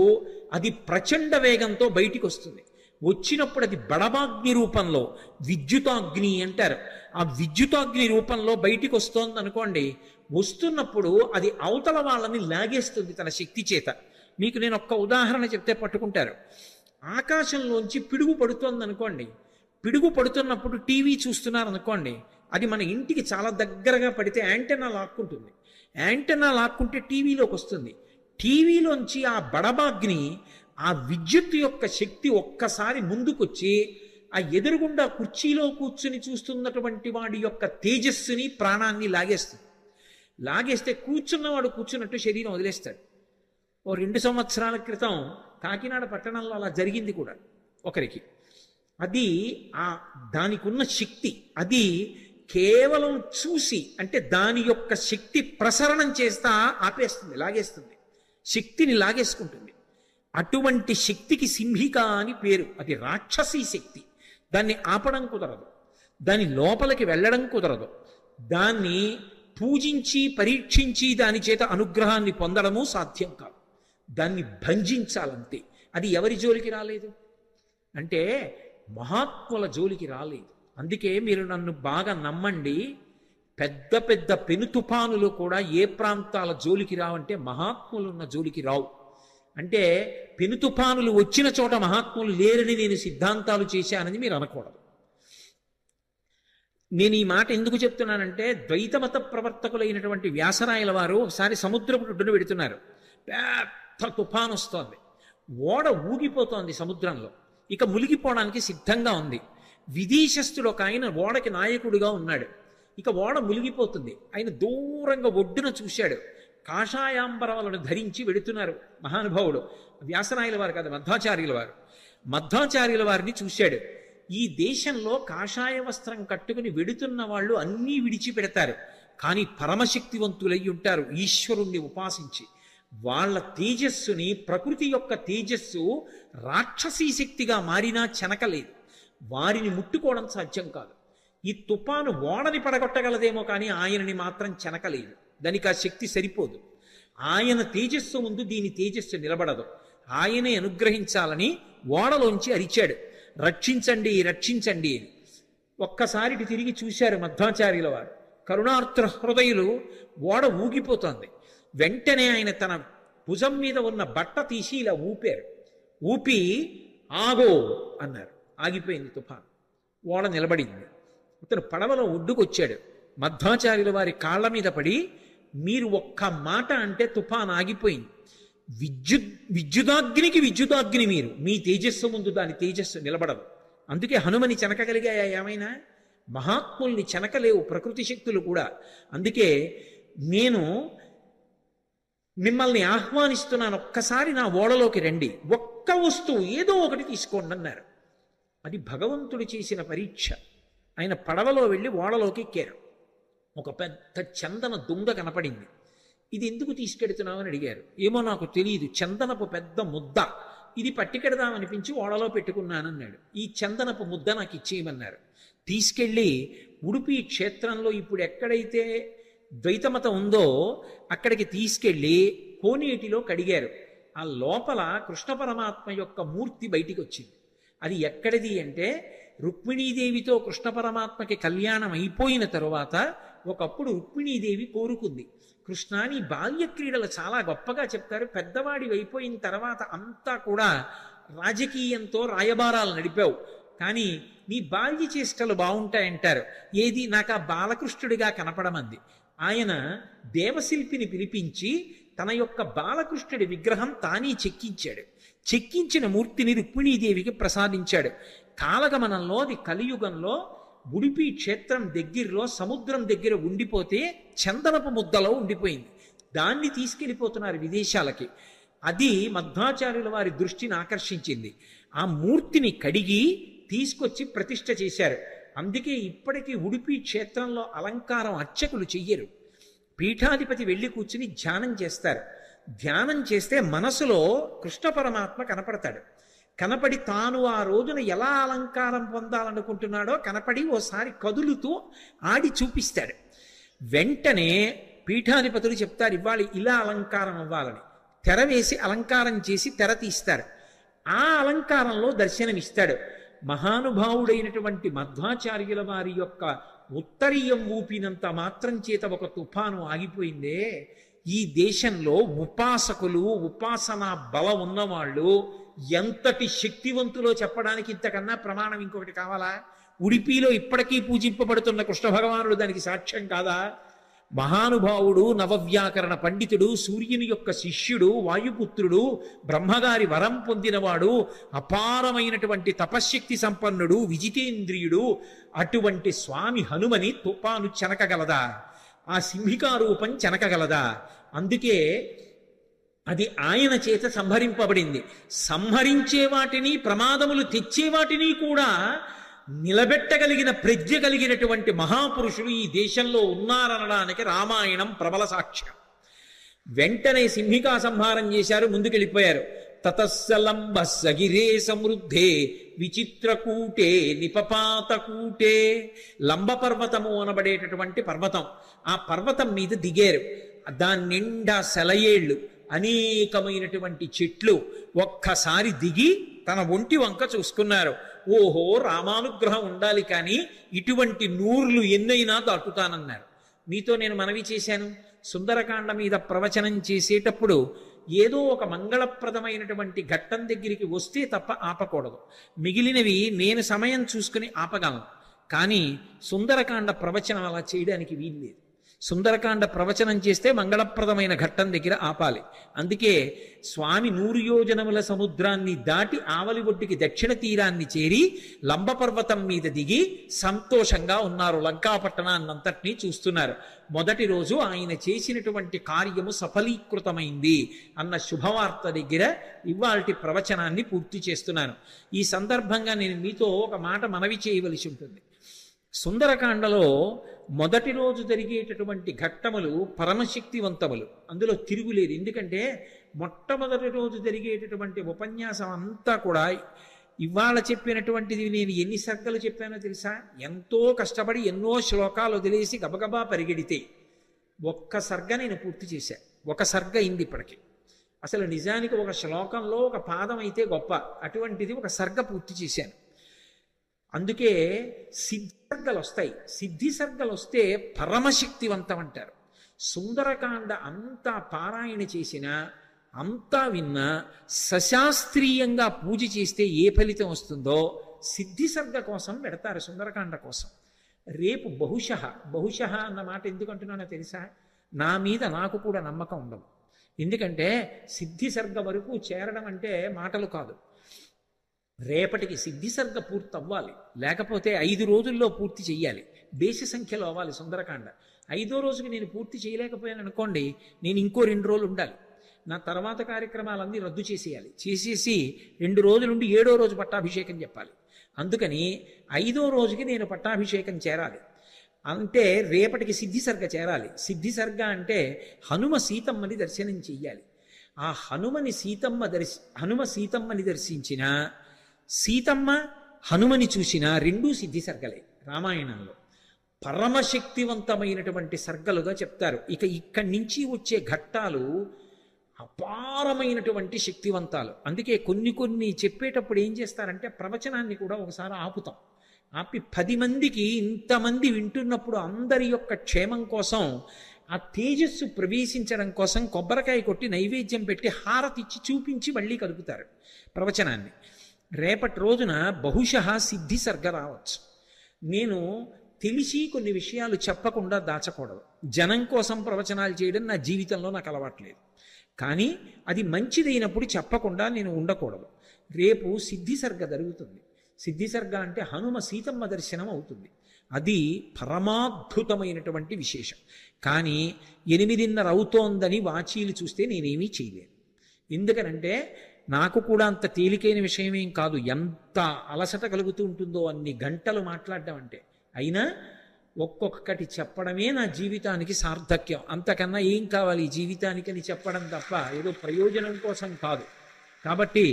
అది ప్రచండ వేగంతో బయటికి వస్తుంది. వచ్చినప్పుడు అది బడబాగ్ని రూపంలో, విద్యుతాగ్ని అంటారు, ఆ విద్యుతాగ్ని రూపంలో బయటికి వస్తోంది అనుకోండి. వస్తున్నప్పుడు అది అవతల వాళ్ళని లాగేస్తుంది తన శక్తి చేత. మీకు నేను ఒక్క ఉదాహరణ చెప్తే పట్టుకుంటారు. ఆకాశంలోంచి పిడుగు పడుతోంది అనుకోండి. పిడుగు పడుతున్నప్పుడు టీవీ చూస్తున్నారు అనుకోండి, అది మన ఇంటికి చాలా దగ్గరగా పడితే యాంటెన్నా లాక్కుంటుంది. యాంటెన్నా లాక్కుంటే టీవీలోకి వస్తుంది. టీవీలోంచి ఆ బడబాగ్ని, ఆ విద్యుత్ యొక్క శక్తి ఒక్కసారి ముందుకొచ్చి ఆ ఎదురుగుండా కుర్చీలో కూర్చుని చూస్తున్నటువంటి వాడి యొక్క తేజస్సుని, ప్రాణాన్ని లాగేస్తుంది. లాగేస్తే కూర్చున్నవాడు కూర్చున్నట్టు శరీరం వదిలేస్తాడు. ఓ 2 సంవత్సరాల క్రితం కాకినాడ పట్టణంలో అలా జరిగింది కూడా ఒకరికి. అది దానికి ఉన్న శక్తి. అది కేవలం చూసి, అంటే దాని యొక్క శక్తి ప్రసరణం చేస్తా ఆపేస్తుంది, లాగేస్తుంది, శక్తిని లాగేసుకుంటుంది. అటువంటి శక్తికి సింహిక అని పేరు. అది రాక్షసీ శక్తి. దాన్ని ఆపడం కుదరదు, దాని లోపలికి వెళ్ళడం కుదరదు. దాన్ని పూజించి పరీక్షించి దాని చేత అనుగ్రహాన్ని పొందడము సాధ్యం కాదు. దాన్ని భంజించాలంతే. అది ఎవరి జోలికి రాలేదు అంటే మహాత్ముల జోలికి రాలేదు. అందుకే మీరు నన్ను బాగా నమ్మండి, పెద్ద పెద్ద పెను తుఫానులు కూడా ఏ ప్రాంతాల జోలికి రావంటే మహాత్ములు ఉన్న జోలికి రావు. అంటే పెను తుఫానులు వచ్చిన చోట మహాత్ములు లేరని నేను సిద్ధాంతాలు చేశానని మీరు అనకూడదు. నేను ఈ మాట ఎందుకు చెప్తున్నానంటే, ద్వైతమత ప్రవర్తకులైనటువంటి వ్యాసరాయల వారు ఒకసారి సముద్రపు ఒడ్డున పెడుతున్నారు. పెద్ద తుఫాను వస్తోంది, ఓడ ఊగిపోతోంది సముద్రంలో, ఇక మునిగిపోవడానికి సిద్ధంగా ఉంది. విదేశస్థుడు ఒక ఆయన ఓడకి నాయకుడిగా ఉన్నాడు. ఇక ఓడ మునిగిపోతుంది. ఆయన దూరంగా ఒడ్డున చూశాడు. కాషాయాంబరవలను ధరించి వెడుతున్నారు మహానుభావుడు. వ్యాసరాయల వారు కాదు, మధ్వాచార్యుల వారు. మధ్వాచార్యుల వారిని చూశాడు. ఈ దేశంలో కాషాయ వస్త్రం కట్టుకుని వెడుతున్న వాళ్ళు అన్నీ విడిచిపెడతారు, కానీ పరమశక్తివంతులై ఉంటారు ఈశ్వరుణ్ణి ఉపాసించి. వాళ్ళ తేజస్సుని, ప్రకృతి యొక్క తేజస్సు రాక్షసీ శక్తిగా మారినా చెనకలేదు. వారిని ముట్టుకోవడం సాధ్యం కాదు. ఈ తుఫాను ఓడని పడగొట్టగలదేమో కానీ ఆయనని మాత్రం చెనకలేదు. దానికి ఆ శక్తి సరిపోదు. ఆయన తేజస్సు ముందు దీని తేజస్సు నిలబడదు. ఆయనే అనుగ్రహించాలని ఓడలోంచి అరిచాడు, రక్షించండి రక్షించండి అని. ఒక్కసారి తిరిగి చూశారు మధ్వాచార్యుల వారు. కరుణార్ద్ర హృదయులు, ఓడ ఊగిపోతోంది. వెంటనే ఆయన తన భుజం మీద ఉన్న బట్ట తీసి ఇలా ఊపారు. ఊపి ఆగో అన్నారు. ఆగిపోయింది తుఫాను, ఓడ నిలబడింది. అతను పడవలో ఒడ్డుకొచ్చాడు. మధ్వాచార్యుల వారి కాళ్ళ మీద పడి, మీరు ఒక్క మాట అంటే తుఫాన్ ఆగిపోయింది. విద్యుదాగ్నికి విద్యుదాగ్ని మీరు, మీ తేజస్సు ముందు దాని తేజస్సు నిలబడదు. అందుకే హనుమని చెనకగలిగాయా ఏమైనా? మహాత్ముల్ని చెనకలేవు ప్రకృతి శక్తులు కూడా. అందుకే నేను మిమ్మల్ని ఆహ్వానిస్తున్నాను, ఒక్కసారి నా ఓడలోకి రండి, ఒక్క వస్తువు ఏదో ఒకటి తీసుకోండి అన్నారు. అది భగవంతుడు చేసిన పరీక్ష. ఆయన పడవలో వెళ్ళి ఓడలోకి ఎక్కారు. ఒక పెద్ద చందన దుంగ కనపడింది. ఇది ఎందుకు తీసుకెడుతున్నామని అడిగారు. ఏమో నాకు తెలియదు, చందనపు పెద్ద ముద్ద, ఇది పట్టుకెడదామనిపించి ఓడలో పెట్టుకున్నానన్నాడు. ఈ చందనపు ముద్ద నాకు ఇచ్చేయమన్నారు. తీసుకెళ్ళి ఉడుపి క్షేత్రంలో ఇప్పుడు ఎక్కడైతే ద్వైతమతం ఉందో అక్కడికి తీసుకెళ్ళి కోనేటిలో కడిగారు. ఆ లోపల కృష్ణ పరమాత్మ యొక్క మూర్తి బయటికి వచ్చింది. అది ఎక్కడిది అంటే, రుక్మిణీదేవితో కృష్ణ పరమాత్మకి కళ్యాణం అయిపోయిన తరువాత ఒకప్పుడు రుక్మిణీదేవి కోరుకుంది, కృష్ణ నీ బాల్య క్రీడలు చాలా గొప్పగా చెప్తారు, పెద్దవాడి అయిపోయిన తర్వాత అంతా కూడా రాజకీయంతో రాయబారాలు నడిపావు, కానీ నీ బాల్య చేష్టలు బాగుంటాయంటారు. ఏది నాకు ఆ బాలకృష్ణుడిగా కనపడమంది. ఆయన దేవశిల్పిని పిలిపించి తన యొక్క బాలకృష్ణుడి విగ్రహం తానే చెక్కించాడు. చెక్కించిన మూర్తిని రుక్మిణీదేవికి ప్రసాదించాడు. కాలగమనంలో అది కలియుగంలో ఉడిపి క్షేత్రం దగ్గరలో సముద్రం దగ్గర ఉండిపోతే చందనపు ముద్దలో ఉండిపోయింది. దాన్ని తీసుకెళ్ళిపోతున్నారు విదేశాలకి. అది మధ్వాచార్యుల వారి దృష్టిని ఆకర్షించింది. ఆ మూర్తిని కడిగి తీసుకొచ్చి ప్రతిష్ఠ చేశారు. అందుకే ఇప్పటికీ ఉడిపి క్షేత్రంలో అలంకారం అర్చకులు చెయ్యరు. పీఠాధిపతి వెళ్ళి కూర్చుని ధ్యానం చేస్తారు. ధ్యానం చేస్తే మనసులో కృష్ణ పరమాత్మ కనపడతాడు. కనపడి తాను ఆ రోజున ఎలా అలంకారం పొందాలనుకుంటున్నాడో కనపడి ఓసారి కదులుతూ ఆడి చూపిస్తాడు. వెంటనే పీఠాధిపతులు చెప్తారు, ఇవాళ ఇలా అలంకారం అవ్వాలని. తెర వేసి అలంకారం చేసి తెర తీస్తారు. ఆ అలంకారంలో దర్శనమిస్తాడు. మహానుభావుడైనటువంటి మధ్వాచార్యుల వారి యొక్క ఉత్తరీయం ఊపినంత మాత్రం చేత ఒక తుఫాను ఆగిపోయిందే. ఈ దేశంలో ఉపాసకులు, ఉపాసనా బలం ఉన్నవాళ్ళు ఎంతటి శక్తివంతులో చెప్పడానికి ఇంతకన్నా ప్రమాణం ఇంకొకటి కావాలా? ఉడిపిలో ఇప్పటికీ పూజింపబడుతున్న కృష్ణ భగవానుడు దానికి సాక్ష్యం కాదా? మహానుభావుడు, నవవ్యాకరణ పండితుడు, సూర్యుని యొక్క శిష్యుడు, వాయుపుత్రుడు, బ్రహ్మగారి వరం పొందినవాడు, అపారమైనటువంటి తపశ్శక్తి సంపన్నుడు, విజితేంద్రియుడు, అటువంటి స్వామి హనుమని తుపాను చెనకగలదా? ఆ సింహికారూపం చెనకగలదా? అందుకే అది ఆయన చేత సంహరింపబడింది. సంహరించే వాటిని, ప్రమాదములు తెచ్చే వాటిని కూడా నిలబెట్టగలిగిన ప్రజ్ఞ కలిగినటువంటి మహాపురుషులు ఈ దేశంలో ఉన్నారనడానికి రామాయణం ప్రబల సాక్ష్యం. వెంటనే సింహికా సంహారం చేశారు, ముందుకెళ్ళిపోయారు. తతస్సలంబ సగిరే సమృద్ధే విచిత్రకూటే నిపపాతకూటే. లంబ పర్వతము అనబడేటటువంటి పర్వతం, ఆ పర్వతం మీద దిగారు. దాని నిండా సెలయేళ్ళు, అనేకమైనటువంటి చెట్లు. ఒక్కసారి దిగి తన ఒంటి వంక చూసుకున్నారు. ఓహో, రామానుగ్రహం ఉండాలి, కానీ ఇటువంటి నూర్లు ఎన్నైనా దాటుతానన్నారు. మీతో నేను మనవి చేశాను, సుందరకాండ మీద ప్రవచనం చేసేటప్పుడు ఏదో ఒక మంగళప్రదమైనటువంటి ఘట్టం దగ్గరికి వస్తే తప్ప ఆపకూడదు. మిగిలినవి నేను సమయం చూసుకుని ఆపగలను, కానీ సుందరకాండ ప్రవచనం అలా చేయడానికి వీల్లేదు. సుందరకాండ ప్రవచనం చేస్తే మంగళప్రదమైన ఘట్టం దగ్గర ఆపాలి. అందుకే స్వామి 100 యోజనముల సముద్రాన్ని దాటి ఆవలి ఒడ్డుకి దక్షిణ తీరాన్ని చేరి లంబపర్వతం మీద దిగి సంతోషంగా ఉన్నారు. లంకాపట్టణాన్నంతటినీ చూస్తున్నారు. మొదటి రోజు ఆయన చేసినటువంటి కార్యము సఫలీకృతమైంది అన్న శుభవార్త దగ్గర ఇవాల్టి ప్రవచనాన్ని పూర్తి చేస్తున్నాను. ఈ సందర్భంగా నేను మీతో ఒక మాట మనవి చేయవలసి ఉంటుంది. సుందరకాండలో మొదటి రోజు జరిగేటటువంటి ఘట్టములు పరమశక్తివంతములు, అందులో తిరుగులేదు. ఎందుకంటే మొట్టమొదటి రోజు జరిగేటటువంటి ఉపన్యాసం అంతా కూడా ఇవాళ చెప్పినటువంటిది నేను ఎన్ని సర్గలు చెప్పానో తెలుసా? ఎంతో కష్టపడి ఎన్నో శ్లోకాలు వదిలేసి గబగబా పరిగెడితే ఒక్క సర్గ నేను పూర్తి చేశా. ఒక సర్గ అయింది ఇప్పటికి. అసలు నిజానికి ఒక శ్లోకంలో ఒక పాదం అయితే గొప్ప, అటువంటిది ఒక సర్గ పూర్తి చేశాను. అందుకే సిద్ధి సర్గలు వస్తాయి. సిద్ధి సర్గలు వస్తే పరమశక్తివంతం అంటారు. సుందరకాండ అంతా పారాయణ చేసినా, అంతా విన్నా, సశాస్త్రీయంగా పూజ చేస్తే ఏ ఫలితం వస్తుందో సిద్ధి సర్గ కోసం పెడతారు, సుందరకాండ కోసం. రేపు బహుశః అన్న మాట ఎందుకు అంటున్నానో తెలుసా? నా మీద నాకు కూడా నమ్మకం ఉండదు. ఎందుకంటే సిద్ధి సర్గ వరకు చేరడం అంటే మాటలు కాదు. రేపటికి సిద్ధి సర్గ పూర్తి అవ్వాలి, లేకపోతే 5 రోజుల్లో పూర్తి చెయ్యాలి. బేసి సంఖ్యలో అవ్వాలి సుందరకాండ. 5వ రోజుకి నేను పూర్తి చేయలేకపోయాను అనుకోండి, నేను ఇంకో 2 రోజులు ఉండాలి. నా తర్వాత కార్యక్రమాలన్నీ రద్దు చేసేయాలి. చేసేసి 2 రోజులుండి 7వ రోజు పట్టాభిషేకం చెప్పాలి. అందుకని 5వ రోజుకి నేను పట్టాభిషేకం చేరాలి. అంటే రేపటికి సిద్ధి సర్గ చేరాలి. సిద్ధి సర్గ అంటే హనుమ సీతమ్మని దర్శనం చెయ్యాలి. ఆ హనుమ సీతమ్మని దర్శించిన, సీతమ్మ హనుమని చూసిన 2 సిద్ధి సర్గలే రామాయణంలో. పరమశక్తివంతమైనటువంటి సర్గలుగా చెప్తారు. ఇక్కడి నుంచి వచ్చే ఘట్టాలు అపారమైనటువంటి శక్తివంతాలు. అందుకే కొన్ని చెప్పేటప్పుడు ఏం చేస్తారంటే ప్రవచనాన్ని కూడా ఒకసారి ఆపుతాం. ఆపి 10 మందికి, ఇంతమంది వింటున్నప్పుడు అందరి యొక్క క్షేమం కోసం, ఆ తేజస్సు ప్రవేశించడం కోసం కొబ్బరికాయ కొట్టి నైవేద్యం పెట్టి హారతిచ్చి చూపించి మళ్ళీ కలుపుతారు ప్రవచనాన్ని. రేపటి రోజున బహుశః సిద్ధి సర్గ రావచ్చు. నేను తెలిసి కొన్ని విషయాలు చెప్పకుండా దాచకూడదు. జనం కోసం ప్రవచనాలు చేయడం నా జీవితంలో నాకు అలవాట్లేదు. కానీ అది మంచిదైనప్పుడు చెప్పకుండా నేను ఉండకూడదు. రేపు సిద్ధి సర్గ జరుగుతుంది. సిద్ధి సర్గ అంటే హనుమ సీతమ్మ దర్శనం అవుతుంది. అది పరమాద్భుతమైనటువంటి విశేషం. కానీ 8:30 అవుతోందని వాచీలు చూస్తే నేనేమీ చేయలేను. ఎందుకనంటే నాకు కూడా అంత తేలికైన విషయమేం కాదు. ఎంత అలసట కలుగుతూ ఉంటుందో అన్ని గంటలు మాట్లాడడం అంటే. అయినా ఒక్కొక్కటి చెప్పడమే నా జీవితానికి సార్థక్యం. అంతకన్నా ఏం కావాలి ఈ జీవితానికి అని చెప్పడం తప్ప ఏదో ప్రయోజనం కోసం కాదు. కాబట్టి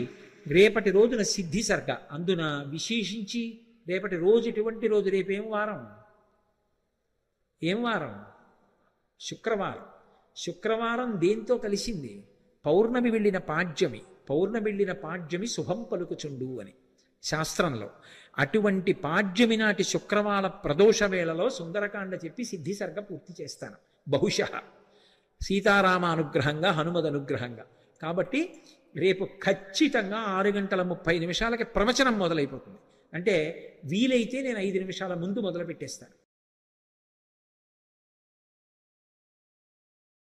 రేపటి రోజున సిద్ధి సర్గ. అందున విశేషించి రేపటి రోజు ఎటువంటి రోజు? రేపేం వారం? ఏం వారం? శుక్రవారం. శుక్రవారం దేంతో కలిసింది? పౌర్ణమి వెళ్ళిన పాడ్యమి. పౌర్ణమి వెళ్ళిన పాడ్యమి శుభం పలుకుచుండు అని శాస్త్రంలో. అటువంటి పాడ్యమి నాటి శుక్రవార ప్రదోష వేళలో సుందరకాండ చెప్పి సిద్ధి సర్గ పూర్తి చేస్తాను బహుశః, సీతారామ అనుగ్రహంగా, హనుమద్ అనుగ్రహంగా. కాబట్టి రేపు ఖచ్చితంగా 6:30 ప్రవచనం మొదలైపోతుంది. అంటే వీలైతే నేను 5 నిమిషాల ముందు మొదలు పెట్టేస్తాను.